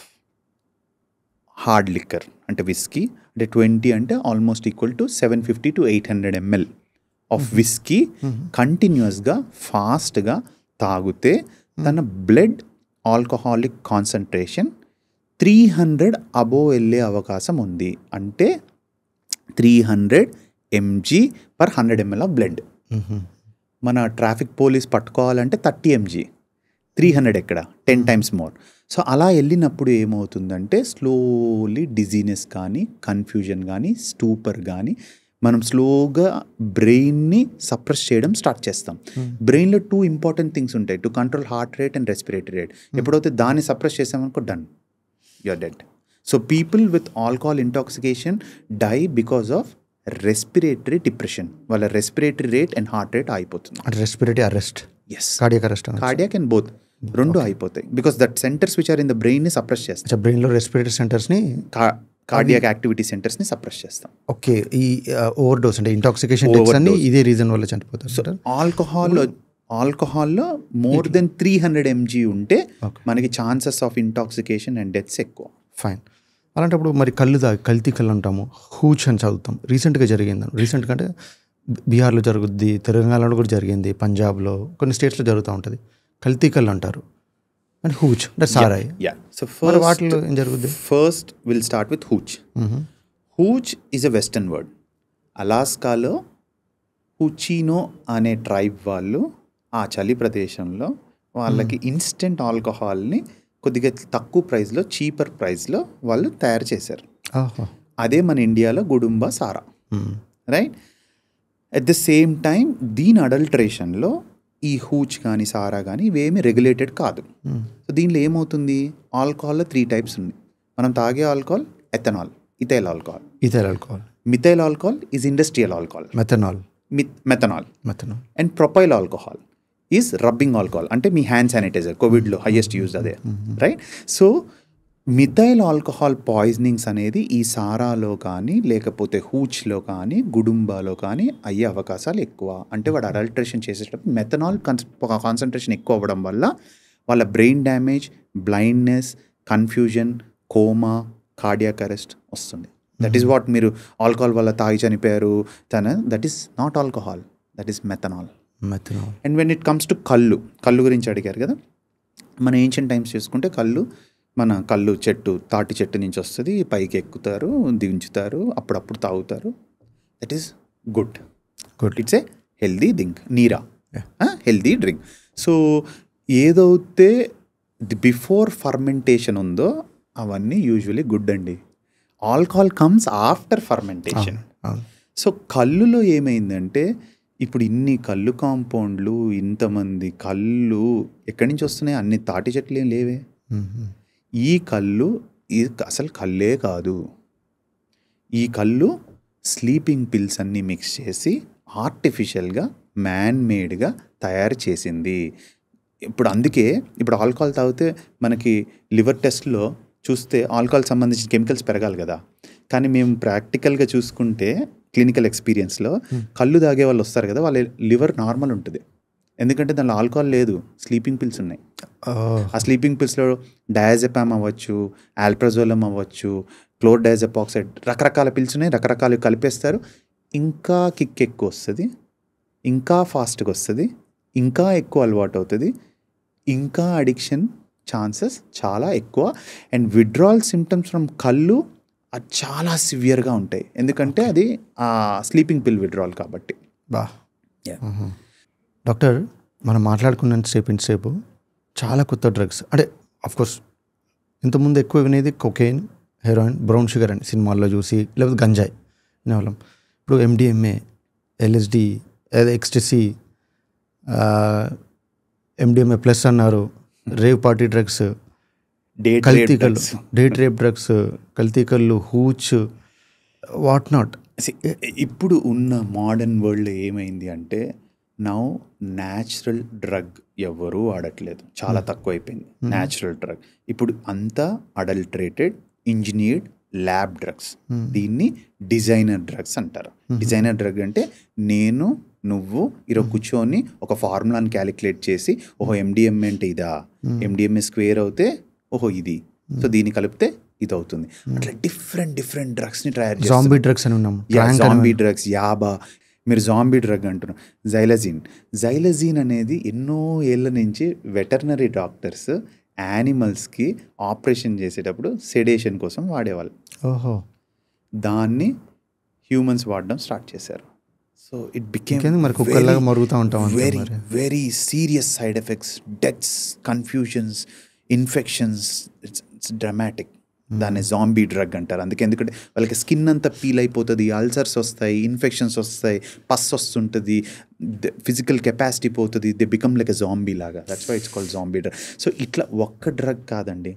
S2: hard liquor అంటే విస్కీ, అంటే 20 అంటే almost equal to 750 to 800 ml of whisky కంటిన్యూస్గా ఫాస్ట్గా తాగితే తన బ్లడ్ ఆల్కహాలిక్ కాన్సన్ట్రేషన్ 300 అబోవ్ వెళ్ళే అవకాశం ఉంది. అంటే 300 mg per 100 ml of blood. మన ట్రాఫిక్ పోలీస్ పట్టుకోవాలంటే 30 mg, 300 ఎక్కడ, 10 times మోర్. సో అలా వెళ్ళినప్పుడు ఏమవుతుందంటే స్లోలీ డిజీనెస్ కానీ, కన్ఫ్యూజన్ కానీ, స్టూపర్ కానీ, మనం స్లోగా బ్రెయిన్ని సప్రెస్ చేయడం స్టార్ట్ చేస్తాం. బ్రెయిన్లో 2 important థింగ్స్ ఉంటాయి, to control heart rate and respiratory rate. ఎప్పుడైతే దాన్ని సప్రెస్ చేసామనుకో done, you're dead. So people with alcohol intoxication die because of respiratory depression. వాళ్ళ respiratory rate and heart rate అయిపోతుంది.
S1: Respiratory arrest,
S2: yes,
S1: cardiac arrest,
S2: cardiac and both రెండు అయిపోతాయి. Because that centres which are in the బ్రెయిన్ని సప్రెస్ చేస్తాం.
S1: బ్రెయిన్లో రెస్పిరేటరీ సెంటర్స్ని,
S2: కార్డియాక్ యాక్టివిటీ సెంటర్స్ని సప్రెస్ చేస్తాం.
S1: ఓకే, ఈ ఓవర్ డోస్ అంటే ఇంటాక్సికేషన్ అన్ని ఇదే రీజన్ వల్ల చనిపోతారు.
S2: సో ఆల్కహాల్లో మోర్ దెన్ 300 mg ఉంటే మనకి chances of intoxication and deaths ఎక్కువ.
S1: ఫైన్. అలాంటప్పుడు మరి కల్తీ కళ్ళు అంటాము, హూచ్ అని చదువుతాం. రీసెంట్గా రీసెంట్గా అంటే బీహార్లో జరుగుద్ది, తెలంగాణలో కూడా జరిగింది, పంజాబ్లో కొన్ని స్టేట్స్లో జరుగుతూ ఉంటుంది. కల్తీ కళ్ళు అంటారు అండ్ హూచ్ అంటే సారాయి.
S2: సో
S1: వాటిలో ఏం జరుగుద్ది?
S2: First will start with hooch. Hooch is a western word. అలాస్కాలో హుచీనో అనే ట్రైబ్ వాళ్ళు ఆ చలి ప్రదేశంలో వాళ్ళకి ఇన్స్టెంట్ ఆల్కహాల్ని కొద్దిగా తక్కువ ప్రైస్లో, చీపర్ ప్రైస్లో వాళ్ళు తయారు చేశారు. అదే మన ఇండియాలో గుడుంబా సారా, right? At the same time దీని అడల్టరేషన్లో ఈ హూచ్ కానీ, సారా కానీ ఇవేమీ రెగ్యులేటెడ్ కాదు. సో దీనిలో ఏమవుతుంది, ఆల్కహాల్లో 3 types ఉంది. మనం తాగే alcohol ethanol, ethyl alcohol. Methyl alcohol is industrial alcohol. Methanol and propyl alcohol is rubbing alcohol, అంటే మీ హ్యాండ్ శానిటైజర్, కోవిడ్లో హైయెస్ట్ యూజ్ అదే, right? So methyl alcohol poisonings అనేది ఈ సారాలో కానీ, లేకపోతే హూచ్లో కానీ, గుడుంబాలో కానీ అయ్యే అవకాశాలు ఎక్కువ. అంటే వాడు అడల్టరేషన్ చేసేటప్పుడు మెథనాల్ కాన్సన్ట్రేషన్ ఎక్కువ అవ్వడం వల్ల వాళ్ళ brain damage, blindness, confusion, coma, cardiac arrest వస్తుంది. దట్ ఈస్ వాట్ మీరు ఆల్కహాల్ వల్ల తాగి చనిపోయారు that is not alcohol, that is methanol. And when it comes to కళ్ళు గురించి అడిగారు కదా, మన ఏన్షియంట్ టైమ్స్ చూసుకుంటే కళ్ళు చెట్టు, తాటి చెట్టు నుంచి వస్తుంది, పైకి ఎక్కుతారు, దించుతారు, అప్పుడప్పుడు తాగుతారు, that is good.
S1: Good.
S2: It's a healthy drink. Neera healthy drink. So ఏదైతే బిఫోర్ ఫర్మెంటేషన్ ఉందో అవన్నీ యూజువలీ గుడ్ అండి. Alcohol comes after fermentation. So కళ్ళులో ఏమైందంటే ఇప్పుడు ఇన్ని కళ్ళు కాంపౌండ్లు, ఇంతమంది కళ్ళు ఎక్కడి నుంచి వస్తున్నాయి? అన్ని తాటి చెట్లు ఏం లేవే. ఈ కళ్ళు ఇది అసలు కళ్ళే కాదు. ఈ కళ్ళు స్లీపింగ్ పిల్స్ అన్నీ మిక్స్ చేసి ఆర్టిఫిషియల్గా మ్యాన్ మేడ్గా తయారు చేసింది. ఇప్పుడు అందుకే ఇప్పుడు ఆల్కహాల్ తాగితే మనకి లివర్ టెస్ట్లో చూస్తే ఆల్కహాల్ సంబంధించిన కెమికల్స్ పెరగాలి కదా. కానీ మేము ప్రాక్టికల్గా చూసుకుంటే క్లినికల్ ఎక్స్పీరియన్స్లో కళ్ళు తాగే వాళ్ళు వస్తారు కదా, వాళ్ళ లివర్ నార్మల్ ఉంటుంది. ఎందుకంటే దానిలో ఆల్కహాల్ లేదు, స్లీపింగ్ పిల్స్ ఉన్నాయి. ఆ స్లీపింగ్ పిల్స్లో డయాజెపామ్ అవ్వచ్చు, ఆల్ప్రజోలం అవ్వచ్చు, క్లోర్డయాజెపాక్సైడ్, రకరకాల పిల్స్ ఉన్నాయి. రకరకాలు కలిపేస్తారు. ఇంకా కిక్ ఎక్కువ వస్తుంది, ఇంకా ఫాస్ట్గా వస్తుంది, ఇంకా ఎక్కువ అలవాటు అవుతుంది, ఇంకా అడిక్షన్ ఛాన్సెస్ చాలా ఎక్కువ. అండ్ విడ్రాల్ సిమ్టమ్స్ ఫ్రమ్ కళ్ళు అది చాలా సివియర్గా ఉంటాయి. ఎందుకంటే అది ఆ స్లీపింగ్ పిల్ విడ్రాల్ కాబట్టి.
S1: డాక్టర్, మనం ఇంతసేపు చాలా కొత్త డ్రగ్స్, అంటే ఆఫ్కోర్స్ ఇంతకుముందు ఎక్కువ వినేది కొకైన్, హెరాయిన్, బ్రౌన్ షుగర్ అని సినిమాల్లో చూసి, లేకపోతే గంజాయి వినేవాళ్ళం. ఇప్పుడు MDMA, LSD, ecstasy, MDMA plus అన్నారు, రేవ్ పార్టీ డ్రగ్స్, కల్తీకళ్ళు, డేట్ రేప్ డ్రగ్స్, కల్తీకళ్ళు, హూచ్, వాట్ నాట్.
S2: ఇప్పుడు ఉన్న మోడర్న్ వరల్డ్ ఏమైంది అంటే నౌ న్యాచురల్ డ్రగ్ ఎవరూ వాడట్లేదు, చాలా తక్కువ అయిపోయింది న్యాచురల్ డ్రగ్. ఇప్పుడు అంతా అడల్టరేటెడ్, ఇంజనీర్డ్ ల్యాబ్ డ్రగ్స్. దీన్ని డిజైనర్ డ్రగ్స్ అంటారు. డిజైనర్ డ్రగ్ అంటే నువ్వు ఈరోజు కూర్చొని ఒక ఫార్ములాని క్యాలిక్యులేట్ చేసి, ఓహో MDMA అంటే ఇదా, MDMA స్క్వేర్ అవుతే ఓహో ఇది, సో దీన్ని కలిపితే ఇది అవుతుంది. అట్లా డిఫరెంట్ డ్రగ్స్ని తయారు చేస్తారు.
S1: జాంబీ డ్రగ్స్ అని ఉన్నాం.
S2: Zombie drugs, yaba. మీరు జాంబీ డ్రగ్ అంటున్నారు. జైలజీన్ అనేది ఎన్నో ఏళ్ళ నుంచి వెటర్నరీ డాక్టర్స్ యానిమల్స్కి ఆపరేషన్ చేసేటప్పుడు సెడేషన్ కోసం వాడేవాళ్ళు.
S1: ఓహో.
S2: దాన్ని హ్యూమన్స్ వాడడం స్టార్ట్ చేశారు. So it became very serious side effects, deaths, confusions, infections. It's dramatic. దాన్ని జాంబీ డ్రగ్ అంటారు. ఎందుకంటే వాళ్ళకి స్కిన్ అంతా పీల్ అయిపోతుంది, అల్సర్స్ వస్తాయి, ఇన్ఫెక్షన్స్ వస్తాయి, పస్ వస్తుంటుంది, ఫిజికల్ కెపాసిటీ పోతుంది, they become like a zombie లాగా. That's why it's called zombie drug. So ఇట్లా ఒక్క డ్రగ్ కాదండి,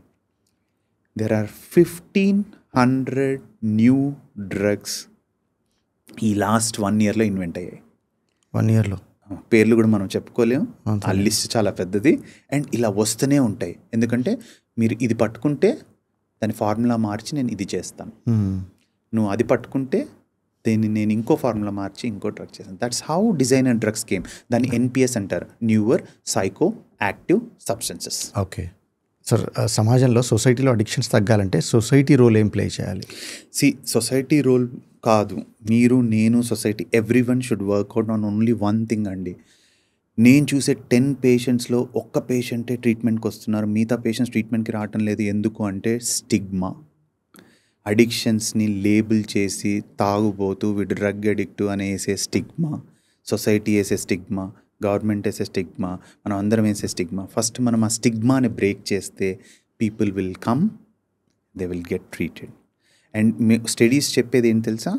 S2: దెర్ ఆర్ 1500 న్యూ డ్రగ్స్ ఈ లాస్ట్ 1 yearలో ఇన్వెంట్ అయ్యాయి.
S1: 1 yearలో
S2: పేర్లు కూడా మనం చెప్పుకోలేము, ఆ లిస్ట్ చాలా పెద్దది. అండ్ ఇలా వస్తూనే ఉంటాయి. ఎందుకంటే మీరు ఇది పట్టుకుంటే దాని ఫార్ములా మార్చి నేను ఇది చేస్తాను, నువ్వు అది పట్టుకుంటే దీన్ని నేను ఇంకో ఫార్ములా మార్చి ఇంకో డ్రగ్ చేస్తాను. That's how designer drugs came. దాన్ని NPS అంటారు, newer psychoactive substances.
S1: Okay sir, సమాజంలో సొసైటీలో అడిక్షన్స్ తగ్గాలంటే సొసైటీ రోల్ ఏం ప్లే చేయాలి?
S2: సొసైటీ రోల్ కాదు, మీరు, నేను, society, everyone should work out on only one thing అండి. నేను చూసే 10 పేషెంట్స్లో ఒక్క పేషెంటే ట్రీట్మెంట్కి వస్తున్నారు, మిగతా పేషెంట్స్ ట్రీట్మెంట్కి రావటం లేదు. ఎందుకు అంటే స్టిగ్మా. అడిక్షన్స్ని లేబుల్ చేసి తాగుబోతూ వీడు డ్రగ్ అడిక్టు అని వేసే స్టిగ్మా, సొసైటీ వేసే స్టిగ్మా, గవర్నమెంట్ వేసే స్టిగ్మా, మనం అందరం వేసే స్టిగ్మా. ఫస్ట్ మనం ఆ స్టిగ్మాని బ్రేక్ చేస్తే people will come, they will get treated. And studies చెప్పేది ఏంటి తెలుసా,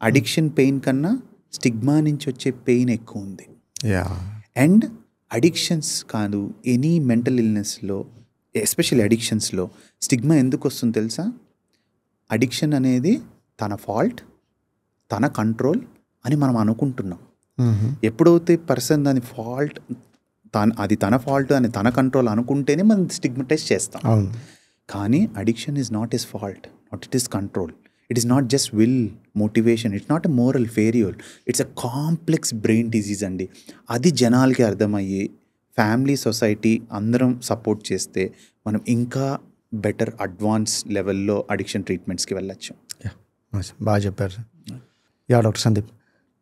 S2: అడిక్షన్ పెయిన్ కన్నా స్టిగ్మా నుంచి వచ్చే పెయిన్ ఎక్కువ ఉంది. అండ్ అడిక్షన్స్ కాదు, ఎనీ మెంటల్ ఇల్నెస్లో, ఎస్పెషల్లీ అడిక్షన్స్లో స్టిగ్మా ఎందుకు వస్తుంది తెలుసా? అడిక్షన్ అనేది తన ఫాల్ట్, తన కంట్రోల్ అని మనం అనుకుంటున్నాం. ఎప్పుడైతే పర్సన్ దాని ఫాల్ట్, అది తన ఫాల్ట్ అని తన కంట్రోల్ అనుకుంటేనే మనం స్టిగ్మటైజ్ చేస్తాం. కానీ addiction is not his fault, not it is control. It is not just will, motivation, it's not a moral failure, it's a complex brain disease అండి. అది జనాలకి అర్థమయ్యి ఫ్యామిలీ, సొసైటీ అందరం సపోర్ట్ చేస్తే మనం ఇంకా బెటర్ అడ్వాన్స్ లెవెల్లో అడిక్షన్ ట్రీట్మెంట్స్కి వెళ్ళచ్చు.
S1: బాగా చెప్పారు సార్. డాక్టర్ సందీప్,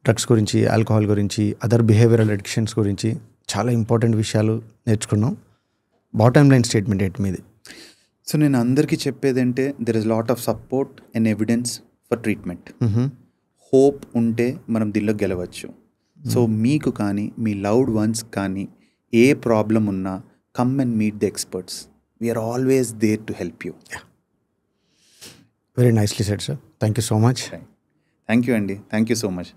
S1: డ్రగ్స్ గురించి, ఆల్కహాల్ గురించి, అదర్ బిహేవియరల్ అడిక్షన్స్ గురించి చాలా ఇంపార్టెంట్ విషయాలు నేర్చుకున్నాం. బాటమ్ లైన్ స్టేట్మెంట్ ఏంటి మీది?
S2: సో నేను అందరికీ చెప్పేది అంటే there is lot of support and evidence for treatment. Hope ఉంటే మనం దీనిలో గెలవచ్చు. సో మీకు కానీ మీ లవ్డ్ వన్స్ కానీ ఏ ప్రాబ్లం ఉన్నా come and meet the experts. We are always there to help you.
S1: Very nicely said sir. Thank you so much.
S2: Thank you అండి. Thank you so much.